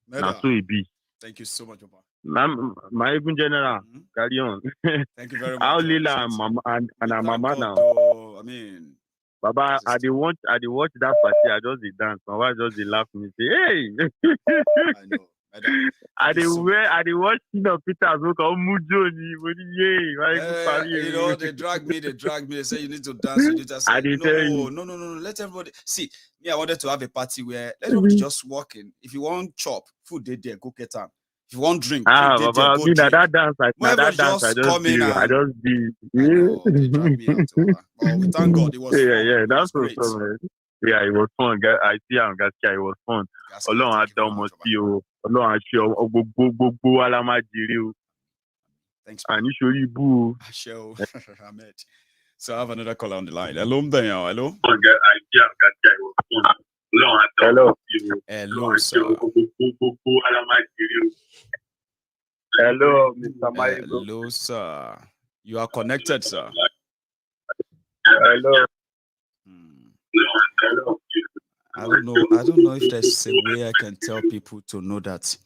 Now so it be. Thank you so much, Papa. Maiyegun General, carry on. Thank you very much. How Lila and Mama and her mama now. I mean, Baba, I dey watch that party. I just dey dance. My wife just dey laugh me say, "Hey." I know. I dey watch Tina Peters who come Mujo ni. You know, they drag me. They say you need to dance. You need to say, no. Let everybody see. Me, I wanted to have a party where everybody just walk in. If you want chop, food they there, go get them. If you want drink, Baba, go drink. that dance, I just do. I know, they drag me out. Oh, we thank God it was fun. Yeah, that's great. awesome. Yeah, it was fun. I see how it was fun. Ọlọ́run á dá ọmọ sí o. Ọlọ́run á ṣe gbogbo wa la máa jèrè o. Thanks. Àní ṣorí ibú o. Ahmed. So I have another caller on the line. Hello, Mbenyo. Hello. I see how it was fun. Ọlọ́run á dá ọmọ sí o. Hello, sir. Gbogbo wa la máa jèrè o. Hello, Mr. Maiyegun. Hello, sir. You are connected, sir. Hello. I don't know if there's a way I can tell people to know that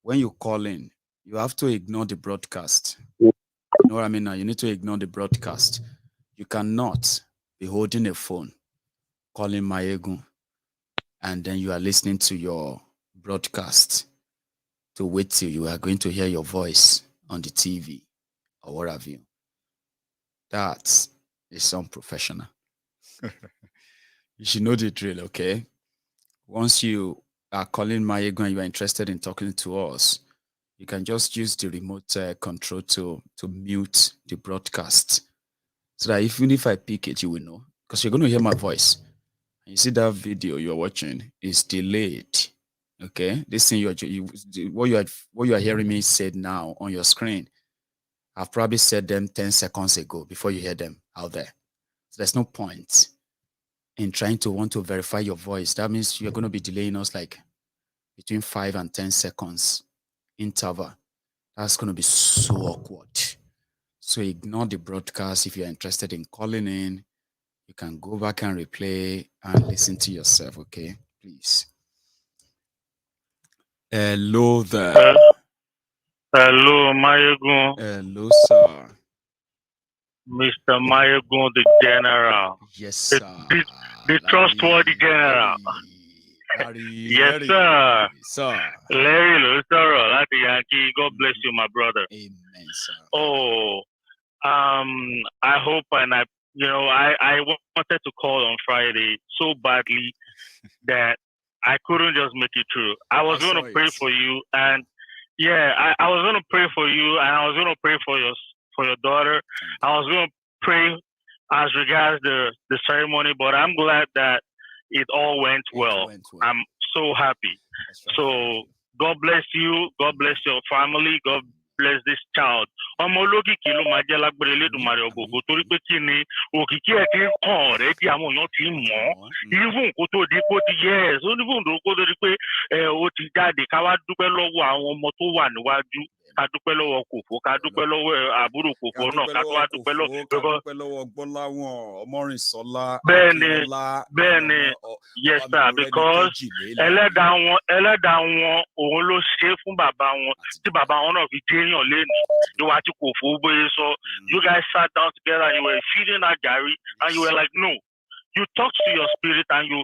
when you call in, you have to ignore the broadcast. You know what I mean now? You need to ignore the broadcast. You cannot be holding a phone, calling Maiyegun, and then you are listening to your broadcast to wait till you are going to hear your voice on the TV or what have you. That is unprofessional. You should know the drill, okay? Once you are calling Maiyegun and you are interested in talking to us, you can just use the remote control to mute the broadcast. So that even if I pick it, you will know. Because you're going to hear my voice. And you see that video you're watching is delayed. Okay? This thing what you are hearing me said now on your screen, I've probably said them 10 seconds ago before you hear them out there. So there's no point in trying to want to verify your voice. That means you're going to be delaying us like between 5 and 10 seconds interval. That's going to be so awkward. So ignore the broadcast. If you're interested in calling in, you can go back and replay and listen to yourself, okay? Please. Hello there. Hello, Maiyegun. Hello, sir. Mr. Maiyegun, the general. Yes, sir. The trustworthy general. Yes, sir. Sir. Larry Lutero, Lati Yankee. God bless you, my brother. Amen, sir. Oh, I hope and I wanted to call on Friday so badly that I couldn't just make it through. I was going to pray for you, and I was going to pray for you, and I was going to pray for your daughter. I was going to pray as regards the ceremony, but I'm glad that it all went well. I'm so happy. So God bless you. God bless your family. God bless this child. Ọmọ olókìkí ló máa jẹ́ lágbára Elédùmarè ògògó torí pé kí ni òkìkí ẹ̀ ti ń kàn ọ̀rẹ́dì àwọn èèyàn ti ń mọ̀ ọ́. Even kó tó di kó ti yes, even kó tó di pé ó ti jáde ká wá dúpẹ́ lọ́wọ́ àwọn ọmọ tó wà níwájú. Ká dúpẹ́ lọ́wọ́ Kòfó, ká dúpẹ́ lọ́wọ́ àbúrò Kòfó náà, ká tó wá dúpẹ́ lọ́wọ́ Gbọ́láwọn Ọmọrìnsọ́lá. Bẹ́ẹ̀ni, yes sir, because ẹlẹ́dàá wọn òun ló ṣe é fún bàbá wọn tí bàbá wọn náà fi déèyàn lénìí. Ìwà tí Kòfó bóyá sọ, you guys sat down together and you were feeding her Gary and you were like, no, you talked to your spirit and your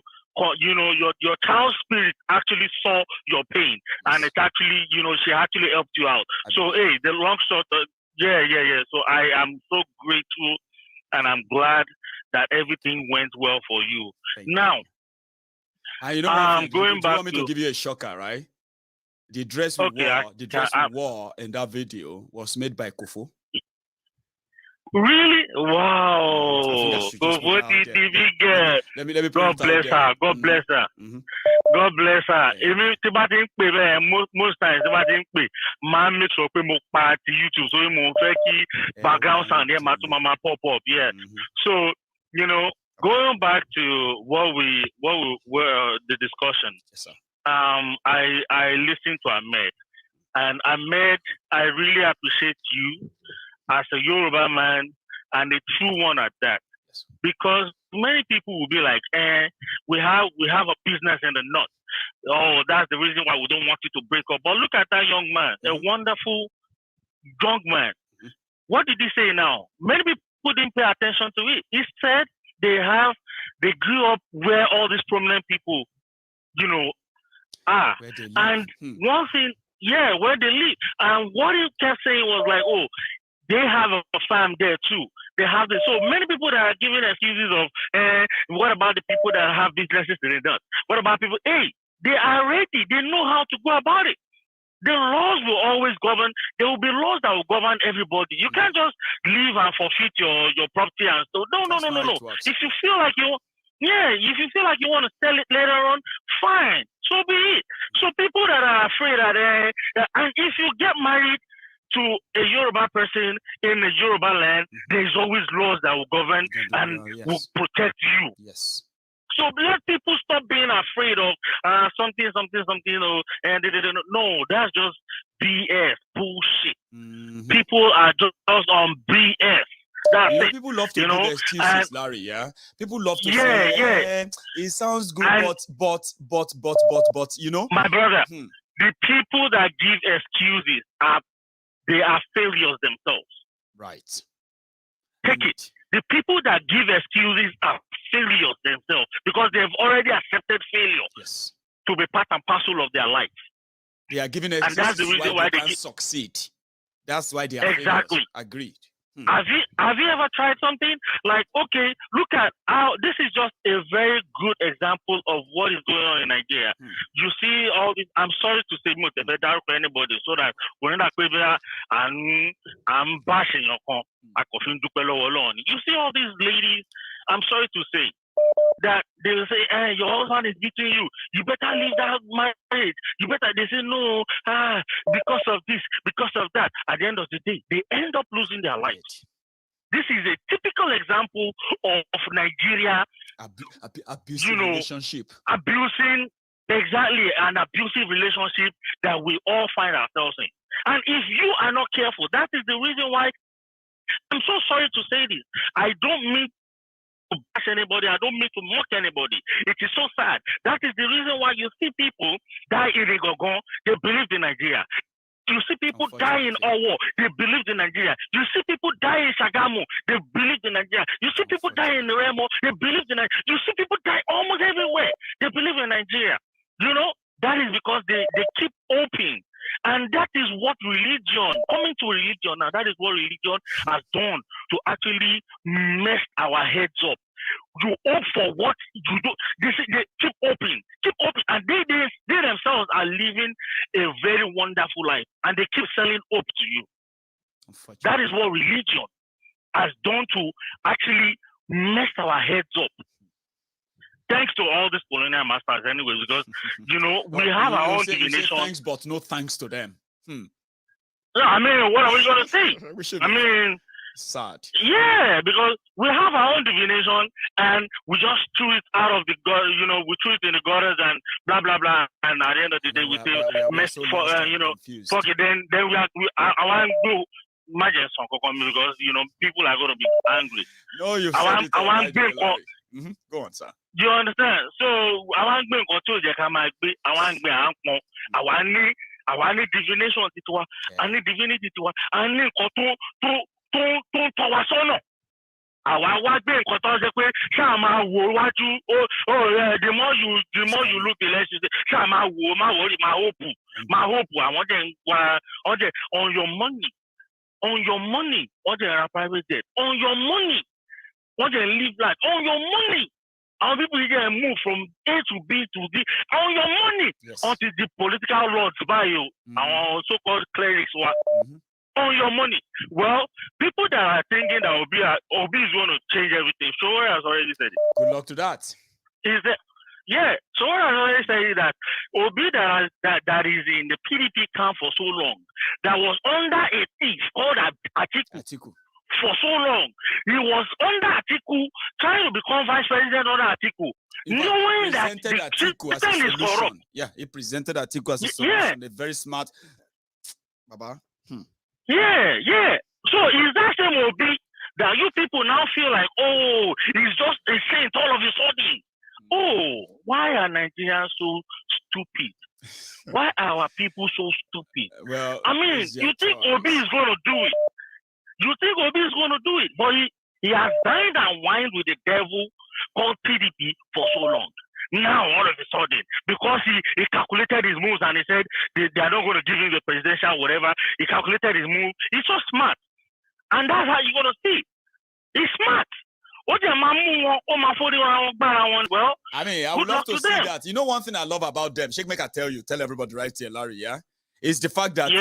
child's spirit actually saw your pain and it actually, she actually helped you out. So, hey, the long shot, yeah. So I am so grateful and I'm glad that everything went well for you. Now, going back you want me to give you a shocker, right? The dress we wore in that video was made by Kofo. Really? Wow. Kofo TV girl. Let me God bless her. God bless her. God bless her. Even tí bá ti ń pè bẹ́ẹ̀ most times tí bá ti ń pè máa ń make sure pé mo pa ti YouTube so mo fẹ́ kí background sound yẹn máa tún máa pop up. Yeah. So, going back to what we were the discussion. Yes, sir. I listened to Ahmed, and Ahmed, I really appreciate you as a Yoruba man and a true one at that. Yes. Because many people will be like, we have a business in the north. oh, that's the reason why we don't want you to break up. But look at that young man, a wonderful young man. What did he say now? Many people didn't pay attention to it. He said they grew up where all these prominent people, are. And one thing, where they live. And what he kept saying was like, oh, they have a farm there too. They have this. So many people that are giving excuses of, what about the people that have businesses that they don't? What about people? Hey, they are ready. They know how to go about it. The laws will always govern. There will be laws that will govern everybody. You can't just leave and forfeit your property and stuff. No. If you feel like if you feel like you want to sell it later on, fine. So be it. So people that are afraid that, and if you get married to a Yoruba person in a Yoruba land, there's always laws that will govern and will protect you. Yes. So let people stop being afraid of something, and no, that's just BS, bullshit. People are just on BS. That's it. People love to give excuses, Larry. Yeah, people love to say, it sounds good, but, my brother, the people that give excuses they are failures themselves. Right. Take it. The people that give excuses are failures themselves because they've already accepted failure to be part and parcel of their life. They are giving excuses, and that's the reason why they can't succeed. That's why they are failures. Agreed. Have you ever tried something like, okay, look at how this is just a very good example of what is going on in Nigeria. You see all this. I'm sorry to say for anybody so that we're not and I'm bashing your con. You see all these ladies, I'm sorry to say that they will say, hey, your husband is beating you. You better leave that marriage. They say no, because of this, because of that. At the end of the day, they end up losing their lives. This is a typical example of Nigeria abusive relationship. Abusing, exactly, an abusive relationship that we all find ourselves in. And if you are not careful, that is the reason why I'm so sorry to say this. I don't mean to bash anybody. I don't mean to mock anybody. It is so sad. That is the reason why you see people die in Igogon. They believe in Nigeria. You see people die in Owo. They believe in Nigeria. You see people die in Shagamu. They believe in Nigeria. You see people die in Remo. They believe in Nigeria. You see people die almost everywhere. They believe in Nigeria. That is because they keep open. And that is what religion, coming to religion now, that is what religion has done to actually mess our heads up. You hope for what you do. They keep open, and they themselves are living a very wonderful life, and they keep selling hope to you. That is what religion has done to actually mess our heads up. Thanks to all these colonial masters, anyways, because we have our own divination. Thanks, but no thanks to them. Yeah, I mean, what are we gonna say? Sad. Yeah, because we have our own divination, and we just threw it out of the gutter. We threw it in the gutters and blah blah blah. And at the end of the day, we say, fuck it. Then I want to go. Imagine because people are going to be angry. No, you said it already. Go on, sir. You understand? So I want to control the camera. I want divination to us. I need divinity to us. I need to our son. Àwa wá gbé nǹkan tó ṣe pé ṣáà máa wò wájú the more you look the less you say ṣáà máa wò máa wò máa hope àwọn jẹ́ ń wá ọjẹ́ on your money ọjẹ́ ra private jet on your money ọjẹ́ live life on your money. Our people can move from A to B to D on your money until the political lords buy you. Our so-called clerics on your money. Well, people that are thinking that Obi is going to change everything. Sowore has already said it. Good luck to that. Sowore has already said that Obi that is in the PDP camp for so long, that was under a thief called Atiku. For so long, he was under Atiku, trying to become vice president under Atiku, knowing that the system is corrupt. Yeah, he presented Atiku as a solution. A very smart, Baba. Yeah. So is that same Obi that you people now feel like, oh, he's just a saint all of a sudden? oh, why are Nigerians so stupid? Why are our people so stupid? Well, I mean, you think Obi is going to do it? You think Obi is going to do it? But he has dined and wined with the devil called PDP for so long. Now, all of a sudden, because he calculated his moves and he said they are not going to give him the presidential whatever, he calculated his move. He's so smart. And that's how you're going to see. He's smart. Well, I mean, I would love to see that. You know, one thing I love about them, Sheikh, make I tell everybody right here, Larry, yeah? Is the fact that,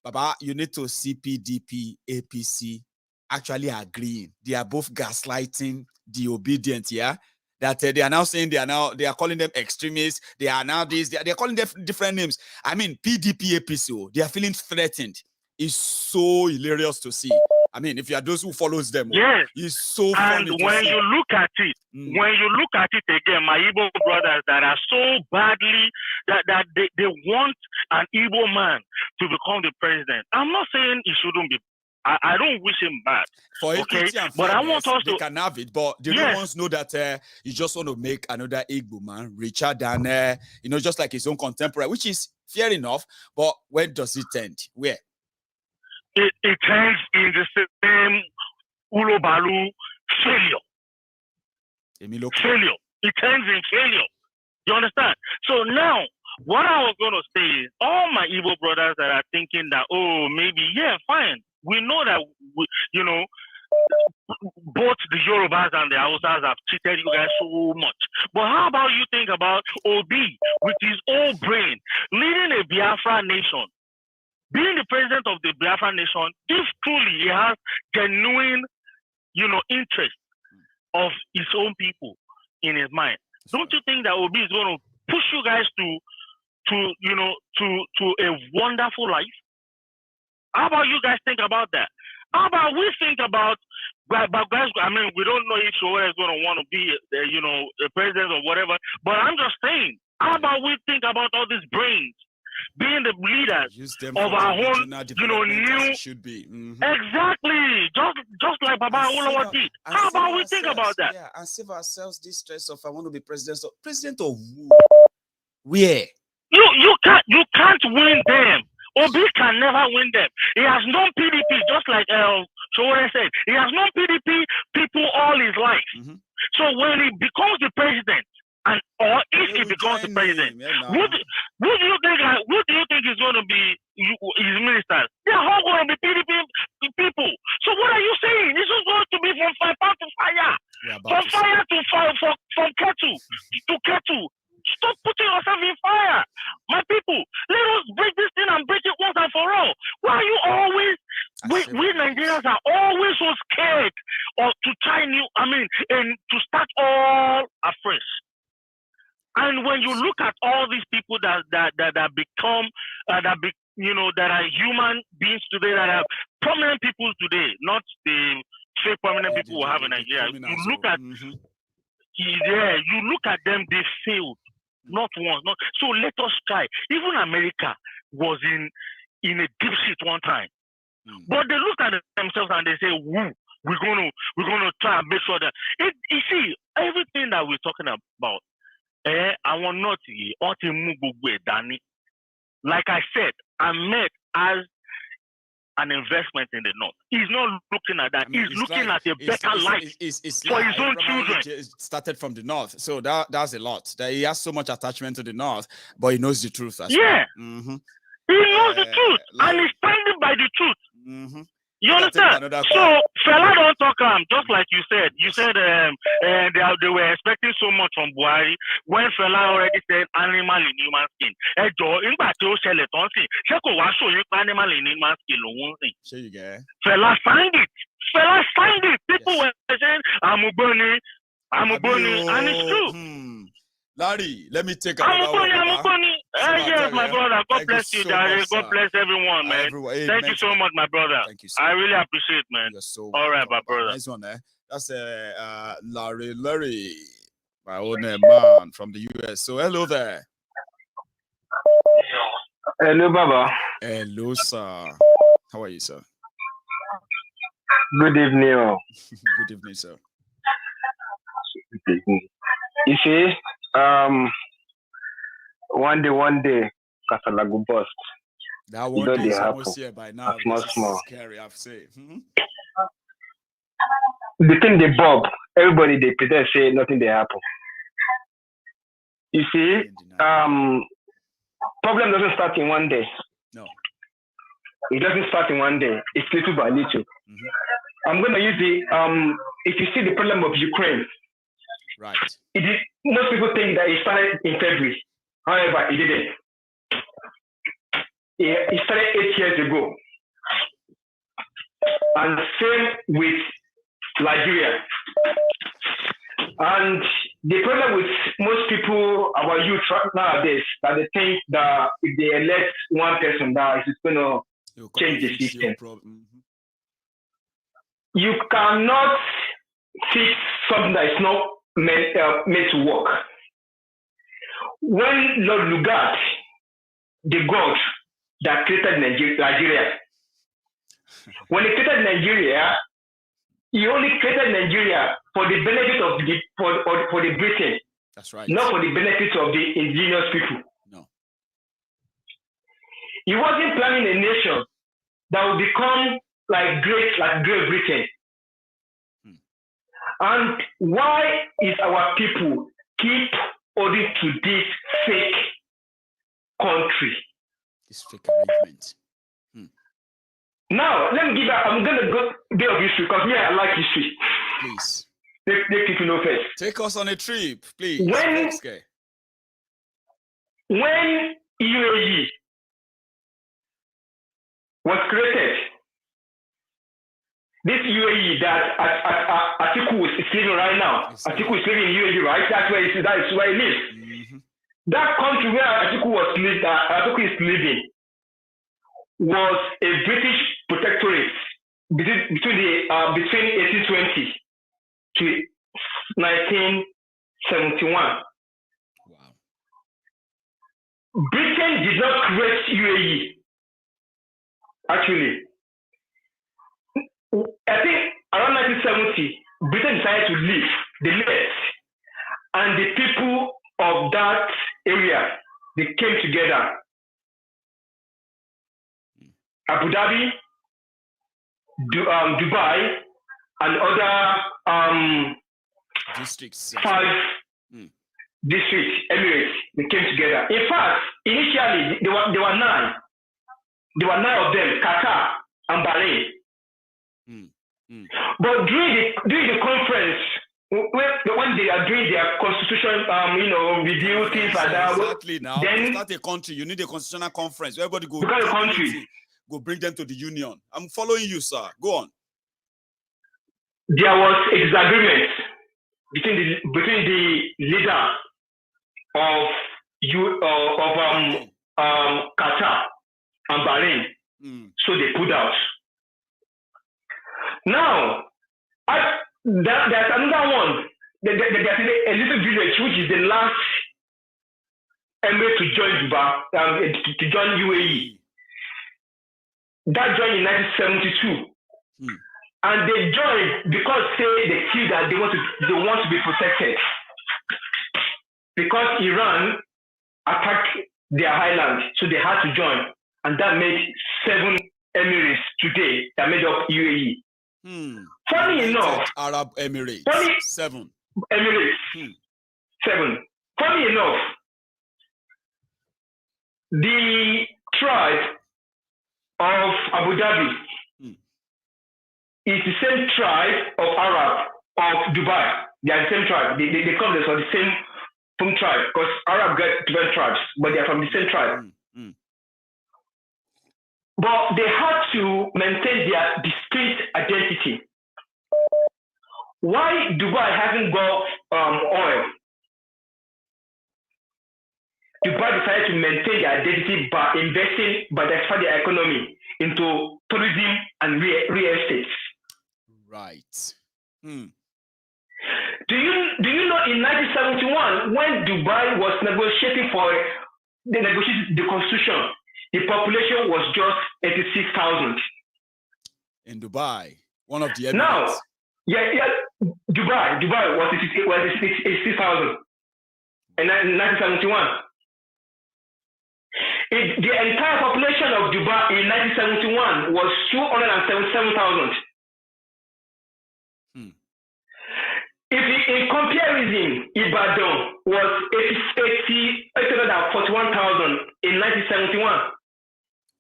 Baba, you need to see PDP, APC actually agreeing. They are both gaslighting the obedient, yeah? That they are now saying they are calling them extremists. They are now this, they are calling them different names. I mean, PDP, APC, they are feeling threatened. It's so hilarious to see. I mean, if you are those who follows them, yes, it's so funny. And when you look at it, again, my Igbo brothers that are so badly that they want an Igbo man to become the president. I'm not saying he shouldn't be. I don't wish him bad. For okay, and but I want also they can have it, but the real ones know that you just want to make another Igbo man richer than just like his own contemporary, which is fair enough. But when does it end? Where? It ends in the same Ulobalu failure. Failure. It ends in failure. You understand? So now, what I was going to say is, all my Igbo brothers that are thinking that, oh, maybe, yeah, fine. We know that, both the Yorubas and the Hausas have cheated you guys so much. But how about you think about Obi with his own brain leading a Biafra nation? Being the president of the Biafra nation, if truly he has genuine, interest of his own people in his mind, don't you think that Obi is going to push you guys to a wonderful life? How about you guys think about that? How about we think about, guys? I mean, we don't know if Showa is going to want to be, the president or whatever. But I'm just saying, how about we think about all these brains? Being the leaders of our own, new should be exactly just like Baba Olawa did. How about we think about that? Yeah, and save ourselves this stress of I want to be president of who? Where? You can't win them. Obi can never win them. He has known PDP just like Showa said. He has known PDP people all his life. So when he becomes the president, or if he becomes the president, who do you think is going to be his ministers? They are all going to be PDP people. So what are you saying? This is going to be from fire to fire, from fire to fire, from kettle to kettle. Stop putting yourself in fire, my people. Let us break this thing and break it once and for all. Why are you always? We Nigerians are always so scared or to try new. and to start all afresh. And when you look at all these people that become that are human beings today, that are prominent people today, not the fake prominent people we have in Nigeria. You look at you look at them, they failed. Not once. So let us try. Even America was in a deep shit one time. But they look at themselves and they say, woo, we're gonna try and make sure that you see everything that we're talking about. I want not like I said, Ahmed as an investment in the north. He's not looking at that. He's looking at a better life for his own children. It started from the north, so that's a lot. That he has so much attachment to the north, but he knows the truth as well. He knows the truth, and he's standing by the truth. You understand? So fella don't talk just like you said. You said they were expecting so much from Buhari when fella already said animal in human skin. Animal in human skin. Fella signed it. People were saying I'm a bunny, and it's true. Larry, let me take another one. Yes, my brother. God bless you, Daddy. God bless everyone, man. Thank you so much, my brother. Thank you, I really appreciate, man. All right, my brother. Nice one, eh? That's Larry, my own man from the US. So hello there. Hello, Baba. Hello, sir. How are you, sir? Good evening. Good evening, sir. You see, one day, Kasala go bust. That one day is almost here by now. This is scary, I've said. The thing they bob, everybody they pretend say nothing they happen. You see, problem doesn't start in one day. No. It doesn't start in one day. It's little by little. Mm-hmm. I'm going to use if you see the problem of Ukraine, right? Most people think that it started in February. However, it didn't. It started 8 years ago. And same with Nigeria. And the problem with most people, our youth nowadays, that they think that if they elect one person, that it's going to change the system. You cannot fix something that is not meant to work. When Lord Lugard, the God that created Nigeria, when he created Nigeria, he only created Nigeria for the benefit of for the Britain. That's right. Not for the benefit of the indigenous people. No. He wasn't planning a nation that would become like Great Britain. And why is our people keep holding to this fake country? This fake arrangement. Now, let me give I'm going to go a bit of history because I like history. Please. Take people know first. Take us on a trip, please. When UAE was created, this UAE that Atiku is living right now, Atiku is living in UAE, right? That's where he lives. Mm-hmm. That country where Atiku is living was a British protectorate between 1820 to 1971. Wow. Britain did not create UAE. Actually, I think around 1970, Britain decided to leave. They left, and the people of that area, they came together. Abu Dhabi, Dubai, and other districts. 5 districts, Emirates, they came together. In fact, initially there were 9. There were 9 of them, Qatar and Bahrain. But during the conference, when they are doing their constitution, review things like that. Exactly. Now, then to start a country, you need a constitutional conference. Everybody go. Because a country. Go bring them to the union. I'm following you, sir. Go on. There was a disagreement between the leader of Qatar and Bahrain. So they pulled out. Now, there's another one. There's a little village which is the last emirate to join Dubai, to join UAE. That joined in 1972. And they joined because they feel that they want to be protected. Because Iran attacked their highland, so they had to join. And that made 7 emirates today that made up UAE. Funny enough, Arab Emirates. 7 emirates. 7. Funny enough, the tribe of Abu Dhabi is the same tribe of Arab of Dubai. They are the same tribe. They come from the same tribe because Arab get different tribes, but they are from the same tribe. But they had to maintain their distinct identity. Why Dubai hasn't got oil? Dubai decided to maintain their identity by investing, by diversifying their economy into tourism and real estate. Right. Do you know in 1971 when Dubai was negotiating the constitution, the population was just 86,000. In Dubai, one of the Emirates. Now, Dubai was 86,000. in 1971. The entire population of Dubai in 1971 was 277,000. If in comparison, Ibadan was 841,000 in 1971.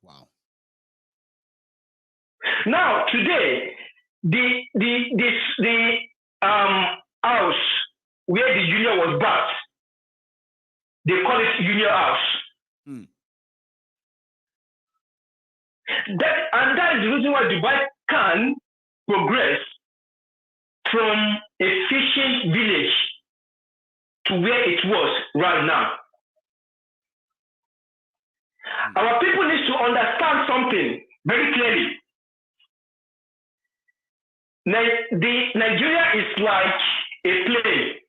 Wow. Now today, the house where the union was built, they call it Union House. That is the reason why Dubai can progress from a fishing village to where it was right now. Our people need to understand something very clearly. Nigeria is like a plane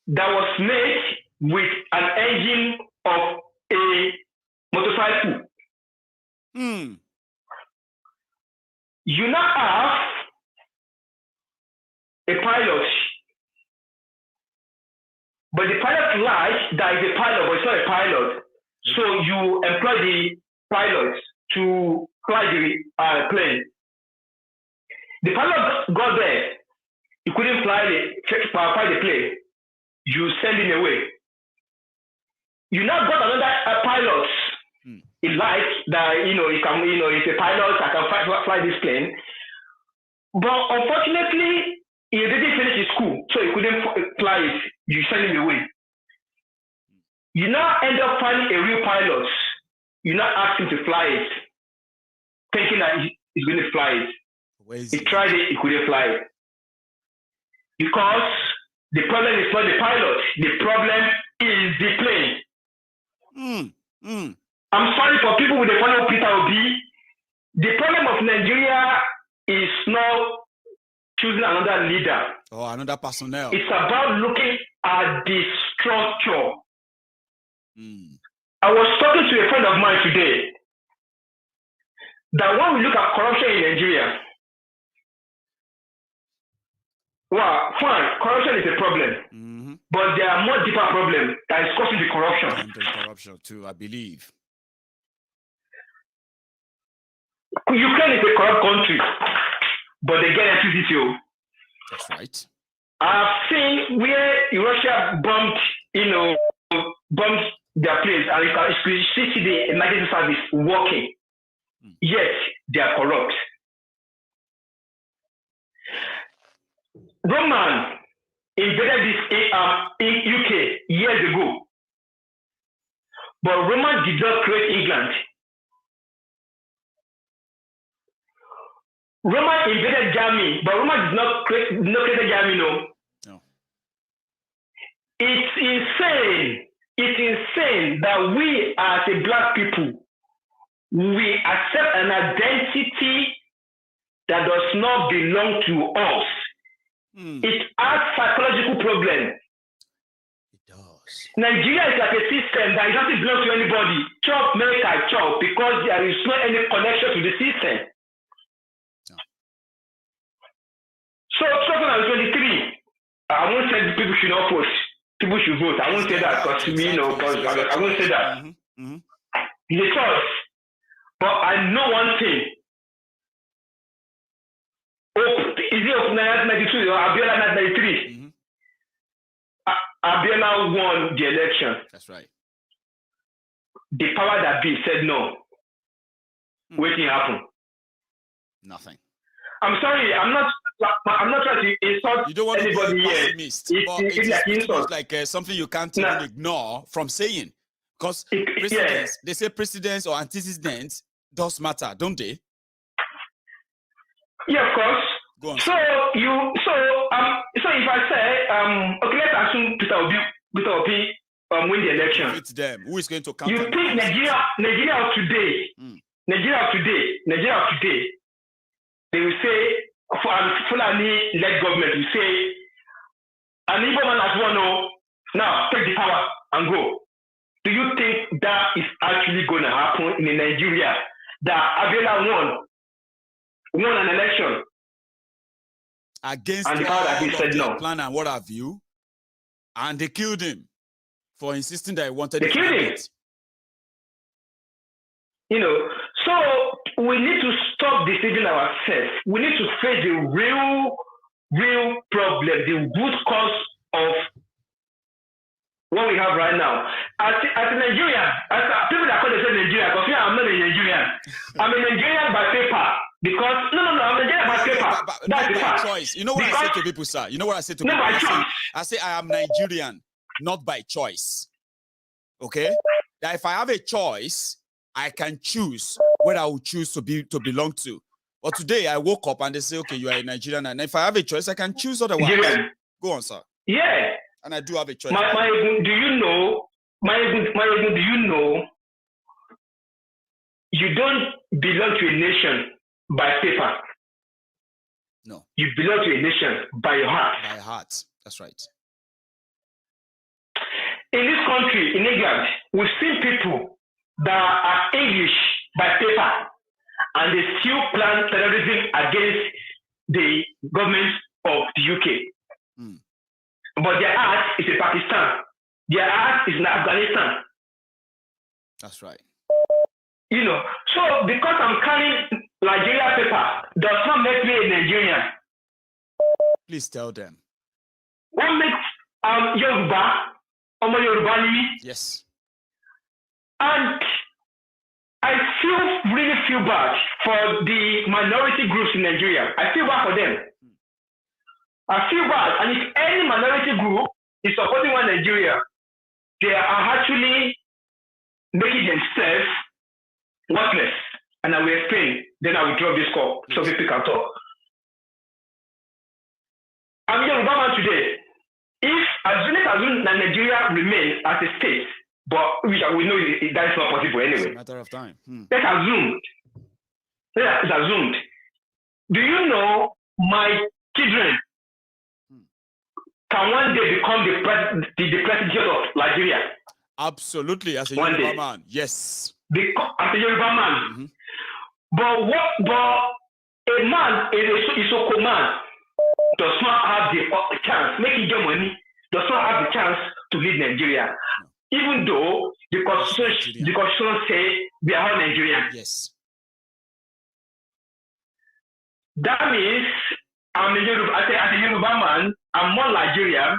that was made with an engine of a motorcycle. You now have a pilot, but the pilot lies that is a pilot, but it's not a pilot. So you employ the pilot to fly the plane. The pilot got there, he couldn't fly the plane. You send him away. You now got another pilot. He likes that he can, he's a pilot. I can fly this plane. But unfortunately, he didn't finish his school, so he couldn't fly it. You send him away. You now end up finding a real pilot. You now ask him to fly it, thinking that he's going to fly it. He tried it, he couldn't fly it. Because the problem is not the pilot. The problem is the plane. I'm sorry for people with the follow Peter Obi. The problem of Nigeria is not choosing another leader. Or another personnel. It's about looking at the structure. I was talking to a friend of mine today that when we look at corruption in Nigeria, well, fine, corruption is a problem, but there are more deeper problems that is causing the corruption. And the corruption too, I believe. Ukraine is a corrupt country, but they get electricity. That's right. I've seen where Russia bombed their place, and you can see the emergency service working. Yet they are corrupt. Roman invaded this in UK years ago, but Roman did not create England. Roman invaded Germany, but Roman did not create Germany. No. It's insane. It's insane that we as a black people, we accept an identity that does not belong to us. It has psychological problem. It does. Nigeria is like a system that doesn't belong to anybody. Chop, make I chop, because there is no any connection to the system. So 2023, I won't say people should not vote. People should vote. I won't say that because I won't say that. It's a choice. But I know one thing. Is it of 1992 or Abiola 1993? Abiola won the election. That's right. The power that be said no. What did happen? Nothing. I'm sorry. I'm not trying to insult you don't want anybody to be here. It's like something you can't even ignore from saying. Because they say presidents or antecedents does matter, don't they? Yeah, of course. Go on. So if I say okay, let's assume Peter Obi win the election. It's them. Who is going to counter? You think Nigeria of today, they will say for Fulani-led government, you say an Igbo man has won, now take the power and go. Do you think that is actually going to happen in Nigeria? That Abiola won an election against and the power that he said no. Plan and what have you? And they killed him for insisting that he wanted They killed him. You know, so we need to stop deceiving ourselves. We need to face the real problem, the root cause of what we have right now. As a Nigerian, people that call themselves Nigerian, because I'm not a Nigerian. I'm a Nigerian by paper. Because no, I'm a Nigerian by paper. That's the fact. Choice. You know what I say to people, sir? You know what I say to people? I say I am Nigerian, not by choice. Okay? That if I have a choice, I can choose where I will choose to belong to. But today I woke up and they say, okay, you are a Nigerian, and if I have a choice, I can choose otherwise. Nigerian. Go on, sir. Yeah. And I do have a choice. Maiyegun, do you know? Maiyegun, do you know? You don't belong to a nation by paper. No. You belong to a nation by your heart. By heart. That's right. In this country, in England, we've seen people that are English by paper, and they still plan terrorism against the government of the UK. Mm. But their heart is in Pakistan. Their heart is in Afghanistan. That's right. You know, so because I'm carrying Nigeria paper does not make me a Nigerian. Please tell them. What makes Yoruba, Yoruba? Yes. And I really feel bad for the minority groups in Nigeria. I feel bad for them. I feel bad. And if any minority group is supporting one Nigeria, they are actually making themselves worthless. And I will explain. Then I will drop this call so people can talk. I'm Yoruba man today. If assume that Nigeria remains as a state, but we know that is not possible anyway. It's a matter of time. Let's assume. Let's assume. Do you know my children can one day become the president of Nigeria? Absolutely, as a Yoruba man. Yes. As a Yoruba man. Mm-hmm. But a man, a man, does not have the chance, making your money, does not have the chance to lead Nigeria. No. Even though the constitution say we are all Nigerians. Yes. That means I'm a Yoruba, as a Yoruba man, I'm more Nigerian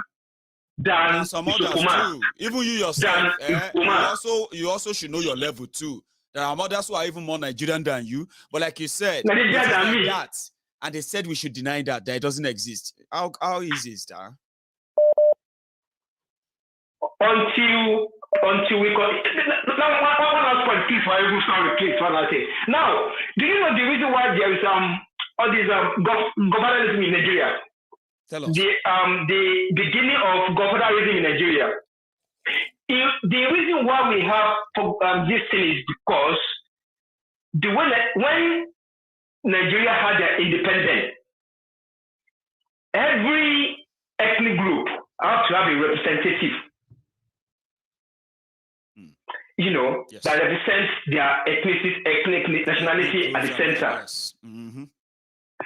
than some others too. Even you yourself, you also should know your level too. There are others who are even more Nigerian than you. But like you said, and they said we should deny that it doesn't exist. How easy is that? Until we got one last point, please, for every sorry, please, what I say. Now, do you know the reason why there is all these governalism in Nigeria? Tell us. The beginning of governalism in Nigeria. The reason why we have this thing is because the way that when Nigeria had their independence, every ethnic group have to have a representative. You know, yes, that represents their ethnic nationality at the center. Yes. Mm-hmm.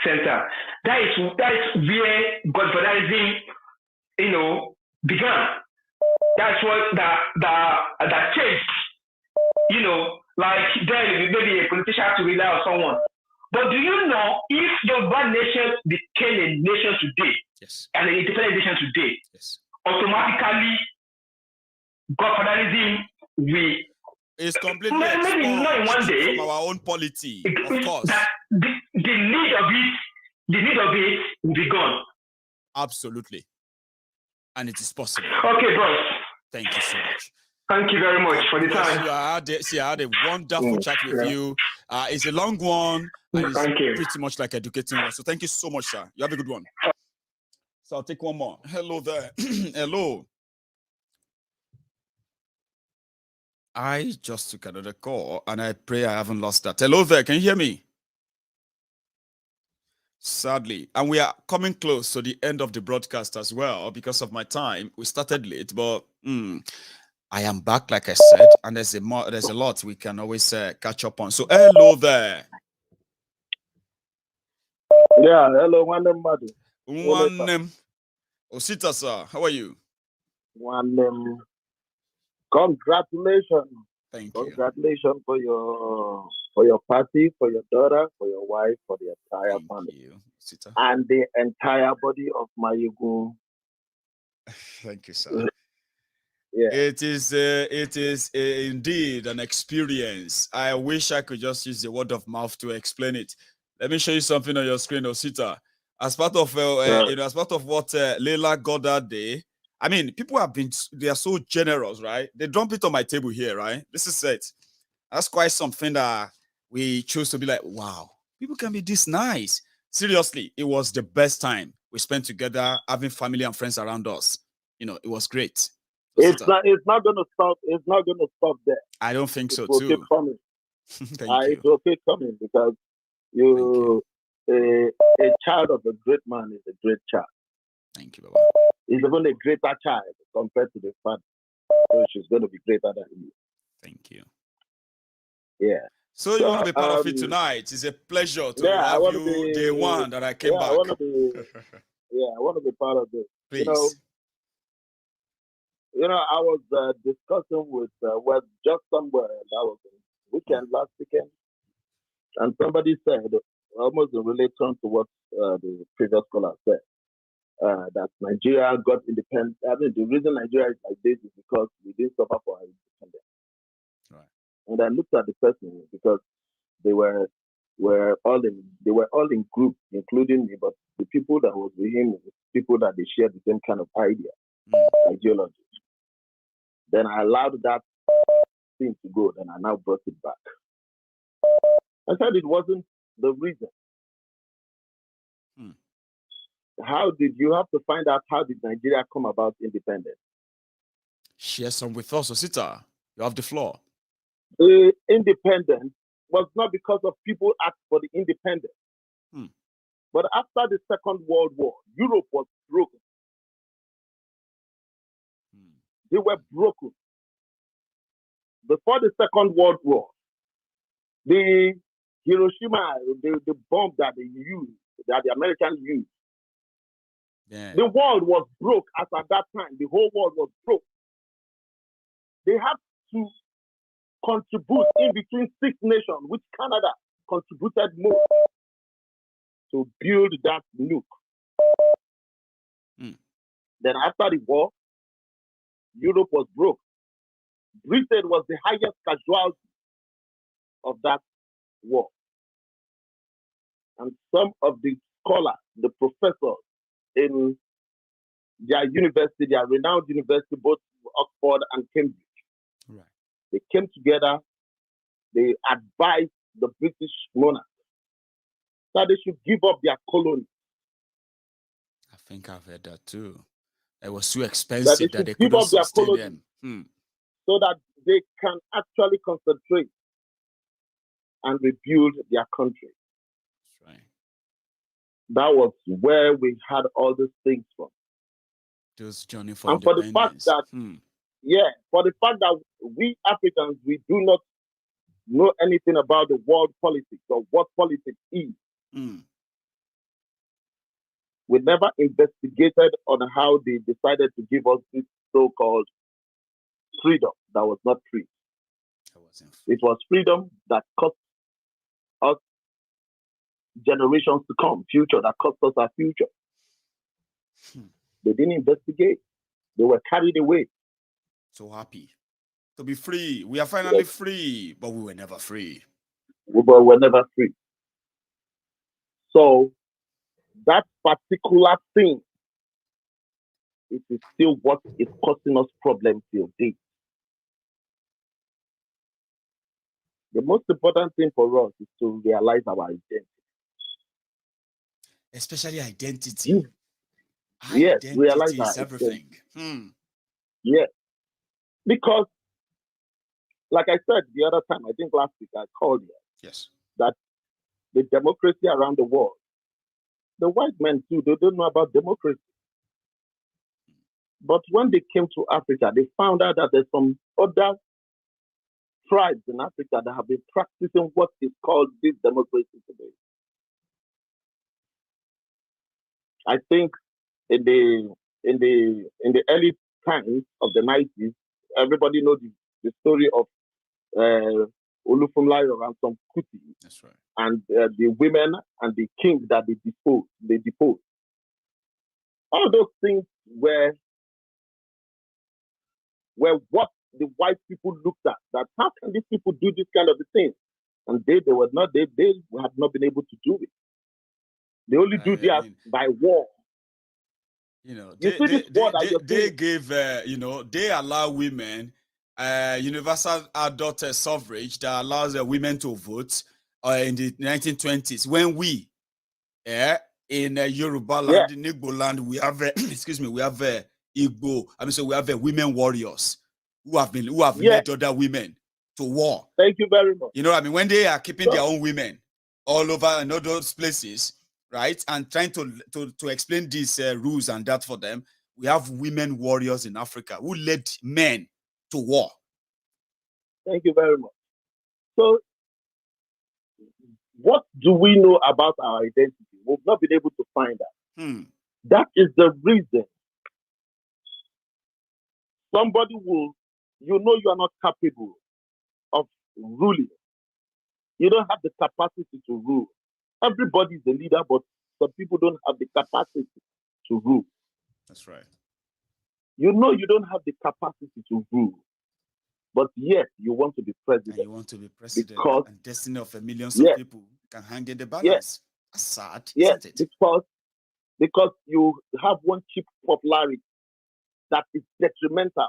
Center. That is where governalism, began. That's what that changed. Like then maybe a politician has to rely on someone. But do you know if Yoruba nation became a nation today, yes, and an independent nation today, yes, automatically governalism it's completely maybe not in one day from our own polity, of course. That the need of it will be gone. Absolutely. And it is possible. Okay, boss. Thank you so much. Thank you very much for the time. I had a wonderful chat with you. It's a long one, and it's pretty much like educating us. So thank you so much, sir. You have a good one. So I'll take one more. Hello there. Hello. I just took another call, and I pray I haven't lost that. Hello there. Can you hear me? Sadly. And we are coming close to the end of the broadcast as well because of my time. We started late, but I am back, like I said, and there's a lot we can always catch up on. So hello there. Yeah, hello, one name, Osita, sir. How are you? One congratulations. Thank you. Congratulations for your party, for your daughter, for your wife, for the entire family. You, Sita. And the entire body of Maiyegun. Thank you, sir. Yeah. It is indeed an experience. I wish I could just use the word of mouth to explain it. Let me show you something on your screen, Osita. As part of as part of what Leila got that day. I mean, people they are so generous, right? They dump it on my table here, right? This is it. That's quite something that we choose to be like, wow, people can be this nice. Seriously, it was the best time we spent together, having family and friends around us. You know, it was great. It's not going to stop. It's not going to stop there. I don't think so will too. Keep coming. Thank you. It will keep coming because a child of a great man is a great child. Thank you, Baba. He's even a greater child compared to the father. So she's going to be greater than you. Thank you. Yeah. So you want to be part of it tonight? It's a pleasure to have you day one that I came back. I want to be part of this. Please. You know, I was discussing with just somewhere that was last weekend, and somebody said, almost in relation to what the previous caller said, that Nigeria got independent. I mean, the reason Nigeria is like this is because we didn't suffer for our independence. Right. And I looked at the person because they were all in groups, including me, but the people that was with him were people that they shared the same kind of idea, ideology. Then I allowed that thing to go, then I now brought it back. I said it wasn't the reason. How did you have to find out how did Nigeria come about independence? Share some with us, Osita. You have the floor. The independence was not because of people asked for the independence. But after the Second World War, Europe was broken. They were broken. Before the Second World War, the Hiroshima, the bomb that they used, that the Americans used, the world was broke as at that time. The whole world was broke. They had to contribute in between 6 nations, which Canada contributed more to build that nuke. Then after the war, Europe was broke. Britain was the highest casualty of that war. And some of the scholars, the professors in their university, their renowned university, both Oxford and Cambridge, they came together, they advised the British monarch that they should give up their colony. I think I've heard that too. It was too expensive that they couldn't sustain them. So that they can actually concentrate and rebuild their country. That's right. That was where we had all these things from. Those journey for and for the fact that, for the fact that we Africans, we do not know anything about the world politics or what politics is. We never investigated on how they decided to give us this so-called freedom that was not free. It was freedom that cost us generations to come, future that cost us our future. They didn't investigate. They were carried away. So happy to be free. We are finally free, but we were never free. We were never free. So that particular thing, it is still what is causing us problems till date. The most important thing for us is to realize our identity. Especially identity. Yes, identity realize is everything. Yes. Because, like I said the other time, I think last week I called you. Yes. That the democracy around the world, the white men too, they don't know about democracy. But when they came to Africa, they found out that there's some other tribes in Africa that have been practicing what is called this democracy today. I think in the early times of the 90s, everybody knows the story of Olufunlayo and some Kuti. That's right. And the women and the king that they deposed. All those things were what the white people looked at. That how can these people do this kind of a thing? And they have not been able to do it. They only do that by war. You know, they gave, they allow women universal adult suffrage that allows women to vote in the 1920s. When we, in Yoruba land, in Igbo land, we have, we have Igbo. We have women warriors who have led other women to war. Thank you very much. You know what I mean? When they are keeping their own women all over in all those places, right, and trying to explain these rules and that for them, we have women warriors in Africa who led men to war. Thank you very much. So, what do we know about our identity? We've not been able to find that. That is the reason somebody will, you are not capable of ruling. You don't have the capacity to rule. Everybody is a leader, but some people don't have the capacity to rule. That's right. You don't have the capacity to rule, but yet you want to be president. And you want to be president, because, and destiny of millions of people can hang in the balance. That's sad, isn't it? Because you have one cheap popularity that is detrimental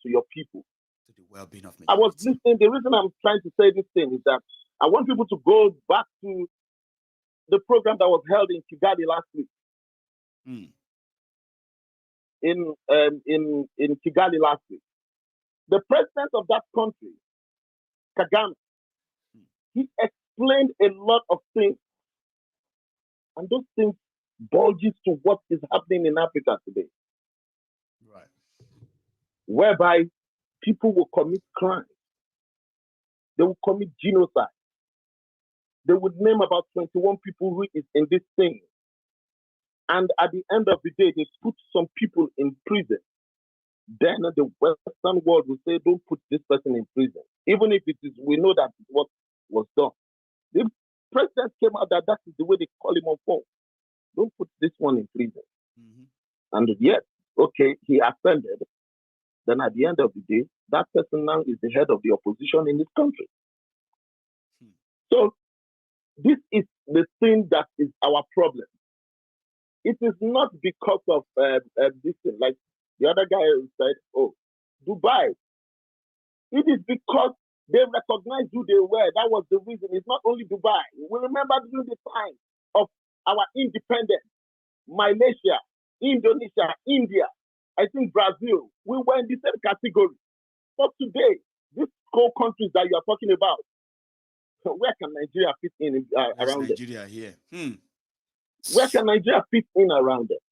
to your people. To the well-being of I was listening. The reason I'm trying to say this thing is that I want people to go back to the program that was held in Kigali last week. In Kigali last week, the president of that country, Kagame, he explained a lot of things, and those things bulges to what is happening in Africa today, right? Whereby people will commit crimes, they will commit genocide. They would name about 21 people who is in this thing. And at the end of the day, they put some people in prison. Then the Western world will say, don't put this person in prison. Even if we know that what was done. The president came out that is the way they call him on phone. Don't put this one in prison. And yet, okay, he offended. Then at the end of the day, that person now is the head of the opposition in this country. So, this is the thing that is our problem. It is not because of this thing, like the other guy who said, oh, Dubai. It is because they recognized who they were. That was the reason. It's not only Dubai. We remember during the time of our independence, Malaysia, Indonesia, India, I think Brazil, we were in the same category. But today, these core countries that you are talking about, where can Nigeria fit in around Nigeria here? Where can Nigeria fit in around it?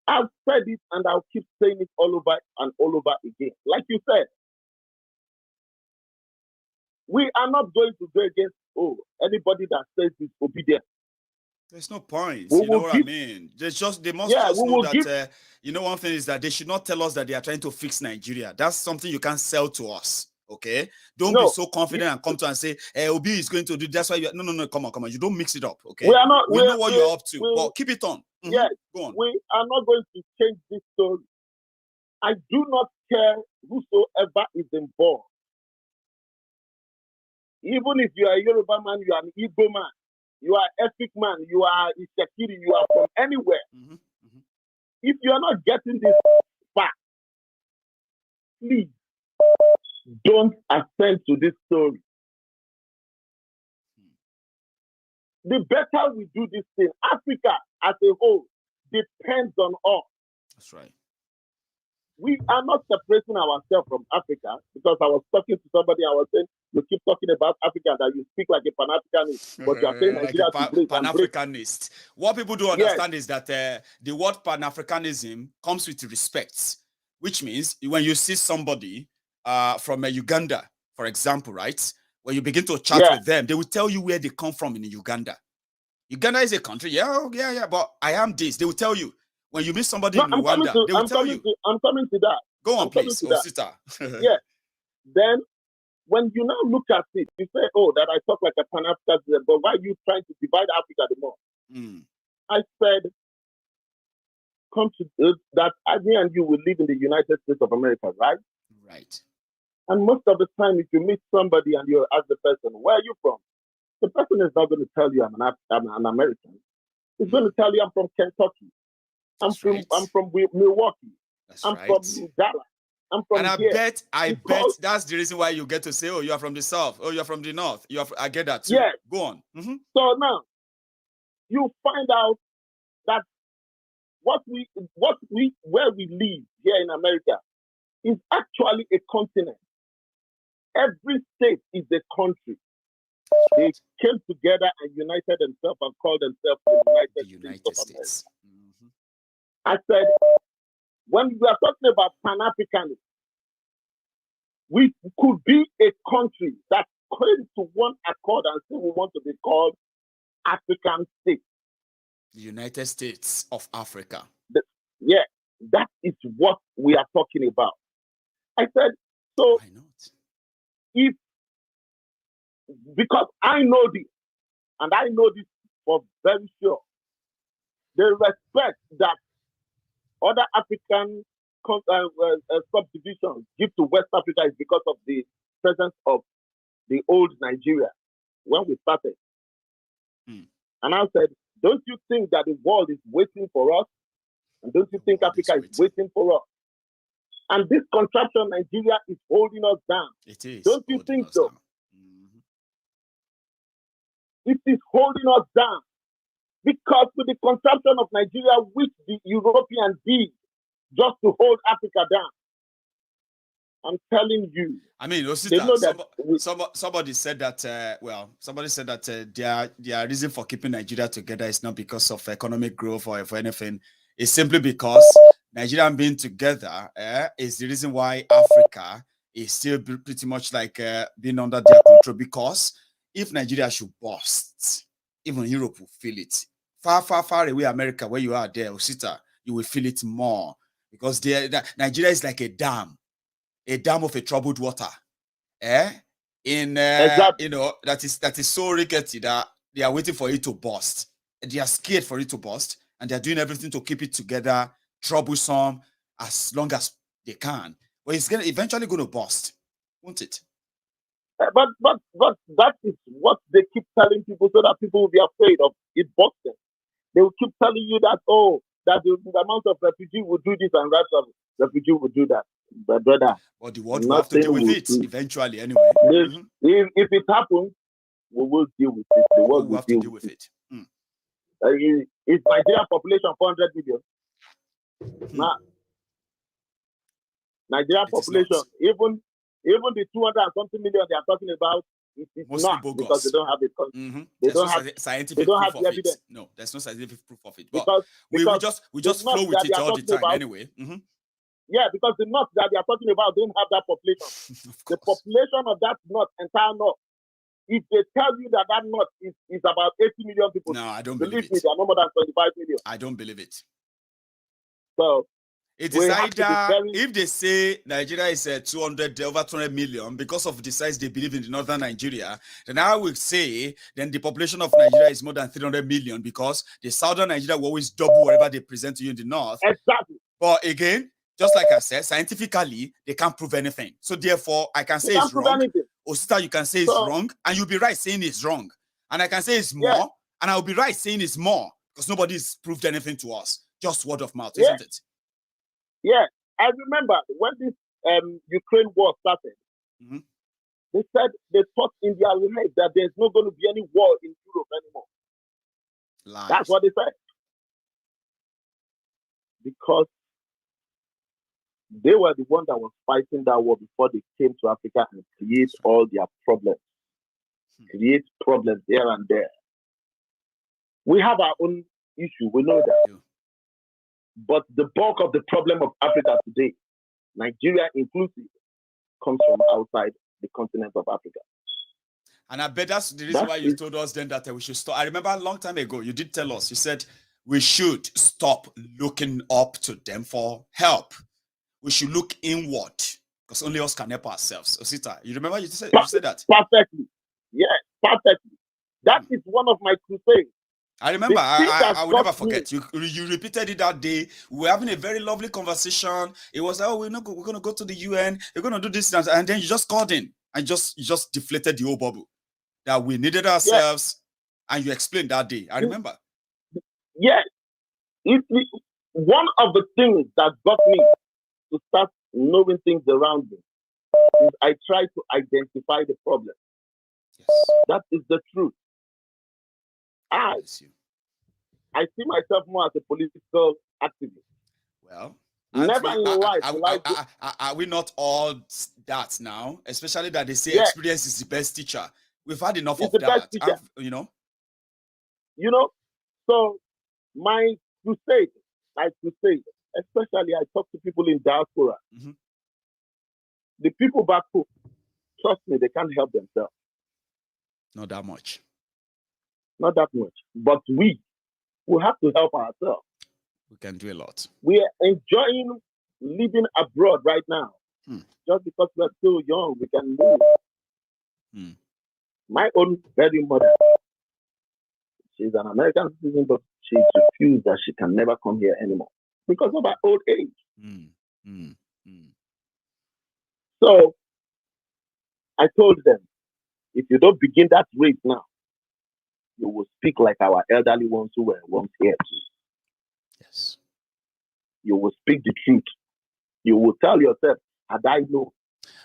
I've said it and I'll keep saying it all over and all over again. Like you said, we are not going to go against anybody that says it's obedient. There's no point. You know what I mean? They must just know that, one thing is that they should not tell us that they are trying to fix Nigeria. That's something you can't sell to us. Okay, don't be so confident and come to and say, Obi is going to do. That's why you. No, come on. You don't mix it up. Okay, we know what you're up to, but keep it on. Yes, go on. We are not going to change this story. I do not care whosoever is involved. Even if you are a Yoruba man, you are an Igbo man, you are an ethnic man, you are Ishakiri, you are from anywhere. If you are not getting this fact, please don't assent to this story. The better we do this thing, Africa as a whole depends on us. That's right. We are not separating ourselves from Africa, because I was talking to somebody, I was saying, you keep talking about Africa, that you speak like a Pan-Africanist, but you are saying like Nigeria Pan-Africanist. What people do understand is that the word Pan-Africanism comes with respect, which means when you see somebody from Uganda, for example, right? When you begin to chat with them, they will tell you where they come from in Uganda. Uganda is a country, but I am this. They will tell you, When you meet somebody No, in Rwanda, they will tell you. I'm coming to that. Go on, please, Osita. Yeah. Then, when you now look at it, you say, "Oh, that I talk like a Pan-Africanist, but why are you trying to divide Africa the more?" I said, "Come to that. Me and you will live in the United States of America, right? Right. And most of the time, if you meet somebody and you ask the person, 'Where are you from?' the person is not going to tell you I'm an American. He's going to tell you I'm from Kentucky. I'm from Milwaukee. I'm from Dallas. I'm from and here. I bet that's the reason why you get to say, oh, you are from the South. Oh, you're from the North. I get that too. Yes. Go on. So now, you find out that where we live here in America is actually a continent. Every state is a country. They came together and united themselves and called themselves the United States of America. I said, when we are talking about Pan-Africanism, we could be a country that came to one accord and say we want to be called African states. The United States of Africa. Yeah, that is what we are talking about. I said, so why not? Because I know this, and I know this for very sure, the respect that other African subdivisions give to West Africa is because of the presence of the old Nigeria when we started. And I said, don't you think that the world is waiting for us? And don't you think Africa is waiting for us? And this contraption, Nigeria, is holding us down. It is. Don't you think so? It is holding us down. Because with the contraption of Nigeria, which the Europeans did just to hold Africa down, I'm telling you. I mean, Osita, somebody said that, somebody said that their reason for keeping Nigeria together is not because of economic growth or for anything. It's simply because Nigeria being together is the reason why Africa is still pretty much like being under their control. Because if Nigeria should burst, even Europe will feel it. Far, far, far away, America, where you are there, Osita, you will feel it more. Because Nigeria is like a dam of a troubled water. Exactly. That is so rickety that they are waiting for it to burst. They are scared for it to burst, and they are doing everything to keep it together, troublesome, as long as they can. But it's eventually going to burst, won't it? But that is what they keep telling people so that people will be afraid of it bursting. They will keep telling you that, that the amount of refugee will do this and that refugee will do that. But brother, well, the world will have to deal with it eventually anyway. If it happens, we will deal with it. The world will have to deal with it. Is Nigeria population 400 million? Nah. Nigeria population, even the 200 and something million they are talking about, it is not bogus. Because they don't have it. They don't have scientific proof of evidence. It. No, there's no scientific proof of it. But we just flow with it all the time anyway. Yeah, because the north that they are talking about don't have that population. The population of that north, entire north, if they tell you that north is about 80 million people, no, I don't believe believe me, it. they are no more than 25 million. I don't believe it. So it is either if they say Nigeria is over 200 million because of the size they believe in the northern Nigeria, then I will say then the population of Nigeria is more than 300 million because the southern Nigeria will always double whatever they present to you in the north. Exactly. But again, just like I said, scientifically, they can't prove anything. So therefore, I can say it's wrong. Osita, you can say it's wrong, and you'll be right saying it's wrong. And I can say it's more, and I'll be right saying it's more, because nobody's proved anything to us. Just word of mouth, isn't it? Yeah. I remember when this Ukraine war started, they said they thought in their head that there's not going to be any war in Europe anymore. Lies. That's what they said. Because they were the one that was fighting that war before they came to Africa and create all their problems. Create problems here and there. We have our own issue, we know that. But the bulk of the problem of Africa today, Nigeria inclusive, comes from outside the continent of Africa. And I bet that's the reason why you told us then that we should stop. I remember a long time ago, you did tell us, you said, we should stop looking up to them for help. We should look inward because only us can help ourselves. Osita, you remember you said that? Perfectly. Yes, perfectly. That is one of my crusades. I remember. I will never forget. You repeated it that day. We were having a very lovely conversation. It was like, oh, we're going to go to the UN. We're going to do this, and then you just called in and you just deflated the whole bubble that we needed ourselves, and you explained that day. I remember. Yes. One of the things that got me to start knowing things around me is I try to identify the problem. Yes. That is the truth. I see myself more as a political activist. Well, never in life are we not all that now? Especially that they say experience is the best teacher. We've had enough of that. You know. So my crusade, especially I talk to people in diaspora. Mm-hmm. The people back home, trust me, they can't help themselves. Not that much. Not that much. But we have to help ourselves. We can do a lot. We are enjoying living abroad right now. Just because we're still young, we can move. My own very mother, she's an American citizen, but she's refused that she can never come here anymore because of her old age. So I told them, if you don't begin that race now, you will speak like our elderly ones who were once here too. Yes. You will speak the truth. You will tell yourself, had I known.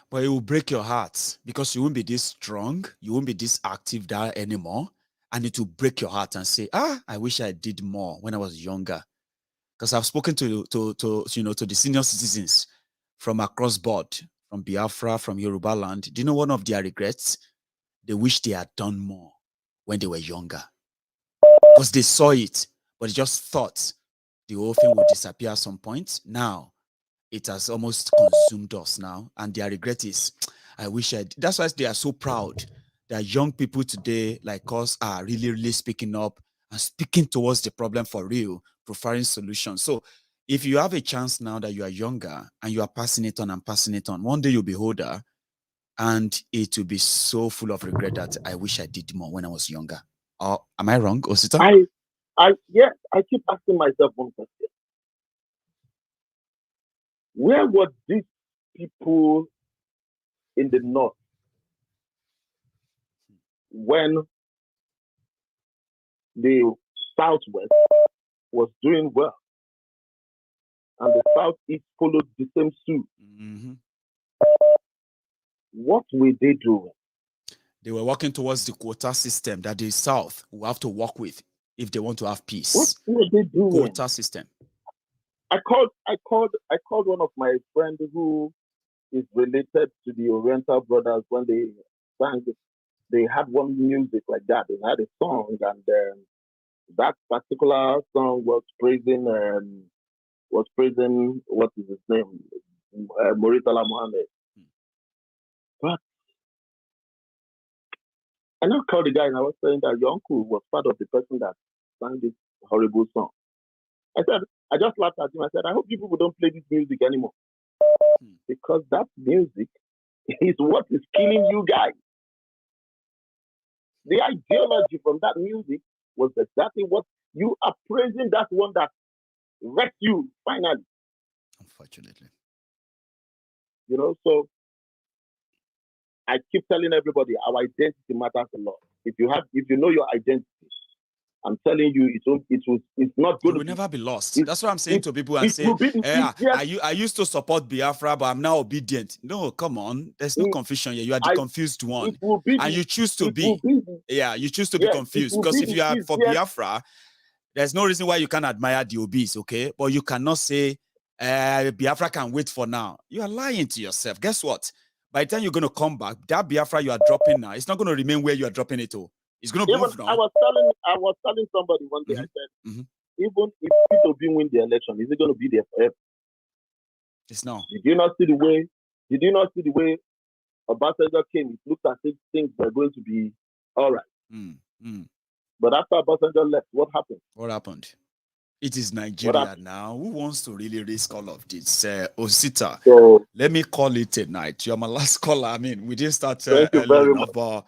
But it will break your heart because you won't be this strong. You won't be this active there anymore. And it will break your heart and say, I wish I did more when I was younger. Because I've spoken to the senior citizens from across board, from Biafra, from Yoruba land. Do you know one of their regrets? They wish they had done more when they were younger. Because they saw it, but they just thought the whole thing would disappear at some point. Now, it has almost consumed us now. And their regret is, I wish I did. That's why they are so proud that young people today like us are really, really speaking up and speaking towards the problem for real, preferring solutions. So if you have a chance now that you are younger and you are passing it on and passing it on, one day you'll be older and it will be so full of regret that I wish I did more when I was younger. Or am I wrong, Osita? I keep asking myself one question. Where were these people in the north when the southwest was doing well and the southeast followed the same suit? Mm-hmm. What were they doing? They were working towards the quota system that the South will have to work with if they want to have peace. What were they doing? Quota system. I called one of my friends who is related to the Oriental Brothers when they sang. They had one music like that. They had a song, and that particular song was praising what is his name, Muritala Muhammad. But I now called the guy and I was saying that your uncle was part of the person that sang this horrible song. I just laughed at him. I said, I hope you people don't play this music anymore. Because that music is what is killing you guys. The ideology from that music was exactly what you are praising, that one that wrecked you finally. Unfortunately. So I keep telling everybody our identity matters a lot. If you know your identity, I'm telling you, it's not good. It will never be lost. That's what I'm saying to people and say, I used to support Biafra, but I'm now obedient. No, come on. There's no confusion here. You are the confused one. And you choose to be. You choose to be confused. Because if you are for Biafra, there's no reason why you can't admire the obese, okay? But you cannot say, Biafra can wait for now. You are lying to yourself. Guess what? By the time you're going to come back, that Biafra you are dropping now, it's not going to remain where you are dropping it to. It's going to move now. I was telling somebody one day, I said, even if P2B win the election, is it going to be there forever? It's not. Did you not see the way Obasanjo came? It looked as if things were going to be all right. But after Obasanjo left, what happened? What happened? It is Nigeria now. Who wants to really risk all of this? Osita, So, let me call it a night. You're my last caller. I mean, we didn't start thank you very much. but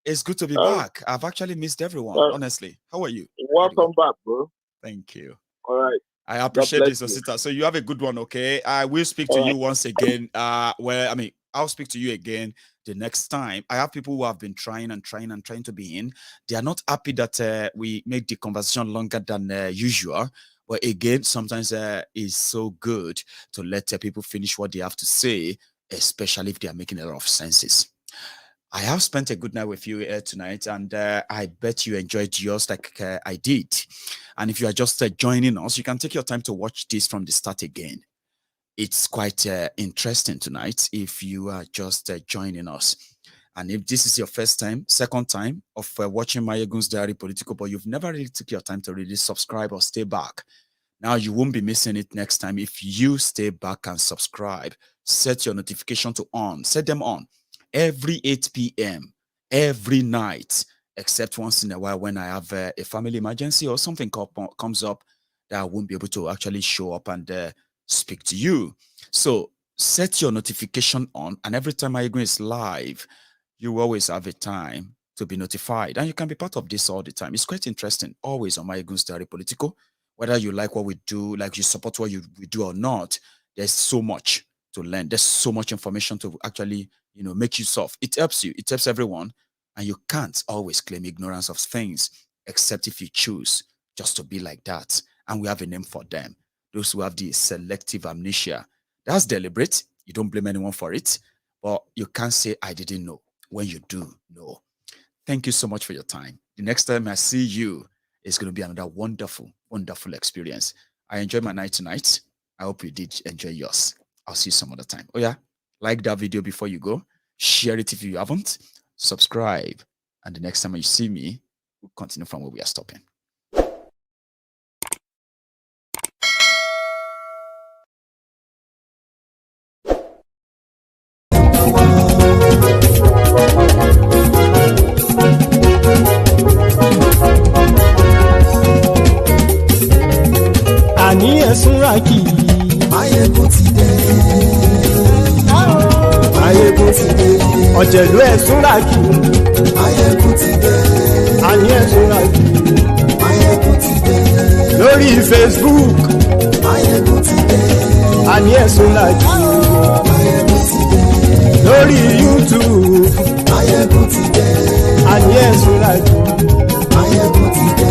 it's good to be back. I've actually missed everyone, honestly. How are you? Welcome back, bro. Thank you. All right. I appreciate this, Osita. So you have a good one, okay? I will speak to you once again. I'll speak to you again the next time. I have people who have been trying to be in. They are not happy that we make the conversation longer than usual. But again, sometimes it's so good to let people finish what they have to say, especially if they are making a lot of senses. I have spent a good night with you tonight, and I bet you enjoyed yours like I did. And if you are just joining us, you can take your time to watch this from the start again. It's quite interesting tonight if you are just joining us. And if this is your first time, second time of watching MaiyegunsDiary Politico, but you've never really took your time to really subscribe or stay back, now you won't be missing it next time if you stay back and subscribe. Set your notification to on. Set them on every 8 p.m. every night, except once in a while when I have a family emergency or something comes up that I won't be able to actually show up and speak to you. So set your notification on, and every time Maiyegun is live, you always have a time to be notified, and you can be part of this all the time. It's quite interesting, always on MaiyegunsDiary Politico. Whether you like what we do, like you support what we do or not, there's so much to learn. There's so much information to actually, make use of. It helps you. It helps everyone, and you can't always claim ignorance of things, except if you choose just to be like that. And we have a name for them. Those who have the selective amnesia. That's deliberate. You don't blame anyone for it, but you can't say, I didn't know, when you do know. Thank you so much for your time. The next time I see you, it's going to be another wonderful, wonderful experience. I enjoyed my night tonight. I hope you did enjoy yours. I'll see you some other time. Oh yeah, like that video before you go. Share it if you haven't. Subscribe. And the next time you see me, we'll continue from where we are stopping. Àní ẹ̀sùnra kì í. Maiyegun ti dé. Maiyegun ti dé. Ọ̀jẹ̀lú ẹ̀sùnra kì í. Maiyegun ti dé. Àní ẹ̀sùnra kì í. Maiyegun ti dé. Lórí Facebook. Maiyegun ti dé. Àní ẹ̀sùnra kì í. Maiyegun ti dé. Lórí YouTube. Maiyegun ti dé. Àní ẹ̀sùnra kì í. Maiyegun ti dé.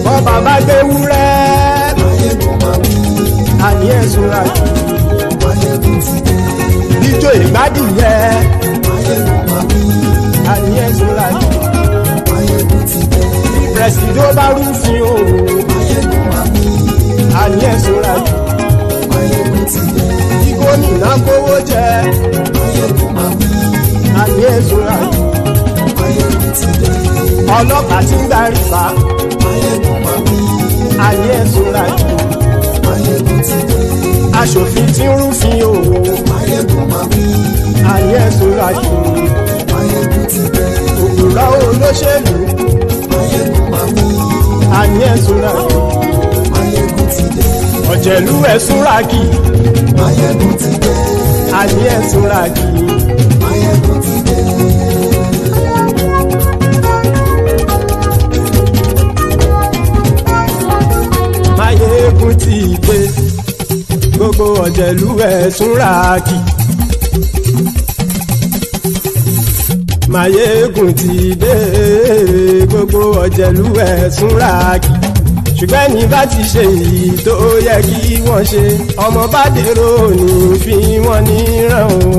Bọ́ bàbá gbé wúrẹ́. Maiyegun máa wí. Àní ẹ̀sùnra kì í. Maiyegun ti dé. Ijó ìgbádìyẹ. Maiyegun máa wí. Àní ẹ̀sùnra kì í. Maiyegun ti dé. Presido bá rúfin o. Maiyegun máa wí. Àní ẹ̀sùnra kì í. Maiyegun ti dé. Tí gómìnà kówó jẹ. Maiyegun máa wí. Àní ẹ̀sùnra kì í. Maiyegun ti dé. Ọlọ́pàá tí ń darí bá. Maiyegun máa wí. Àní ẹ̀sùnra kì í. Maiyegun ti dé. Aṣòfin tí ń rúfin o. Maiyegun máa wí. Àní ẹ̀sùnra kì í. Maiyegun ti dé. Òpùrọ́ olóṣèlú. Maiyegun máa wí. Àní ẹ̀sùnra kì í. Maiyegun ti dé. Ọ̀jẹ̀lú ẹ̀sùnra kì í. Maiyegun ti dé. Àní ẹ̀sùnra kì í. Maiyegun ti dé. Maiyegun ti dé. Gbogbo ọ̀jẹ̀lú ẹ̀sùnra kì í. Maiyegun ti dé. Gbogbo ọ̀jẹ̀lú ẹ̀sùnra kì í. Ṣùgbọ́n ní bá ti ṣe èyí tó yẹ kí wọ́n ṣe, ọmọ bá dèrò ní fi wọ́n níran o.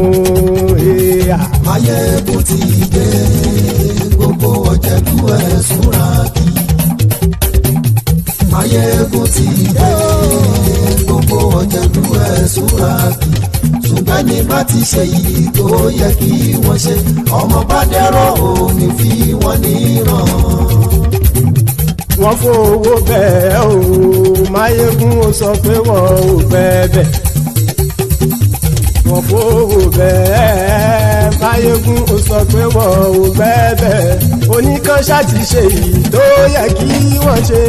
Maiyegun ti dé. Gbogbo ọ̀jẹ̀lú ẹ̀sùnra kì í. Maiyegun ti dé. Gbogbo ọ̀jẹ̀lú ẹ̀sùnra kì í. Ṣùgbọ́n ní bá ti ṣe èyí tó yẹ kí wọ́n ṣe, ọmọ bá dèrò ní fi wọ́n níran. Wọ́n fowó bẹ́ẹ̀ o, Maiyegun ó sọ pé wọ́n ò bẹ́ẹ̀. Wọ́n fowó bẹ́ẹ̀, Maiyegun ó sọ pé wọ́n ò bẹ́ẹ̀. Oníkan wọ́n ṣáàtì ṣe èyí tó yẹ kí wọ́n ṣe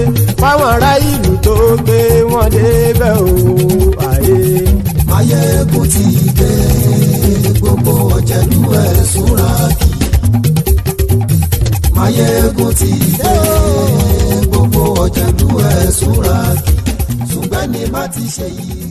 fáwọn ará ìlú tó gbé wọn débẹ̀ o àyè. Maiyegun ti dé gbogbo ọ̀jẹ̀lú ẹ̀ súnra kì. Maiyegun ti dé gbogbo ọ̀jẹ̀lú ẹ̀ súnra kì. ṣùgbọ́n ní má ti ṣe yìí.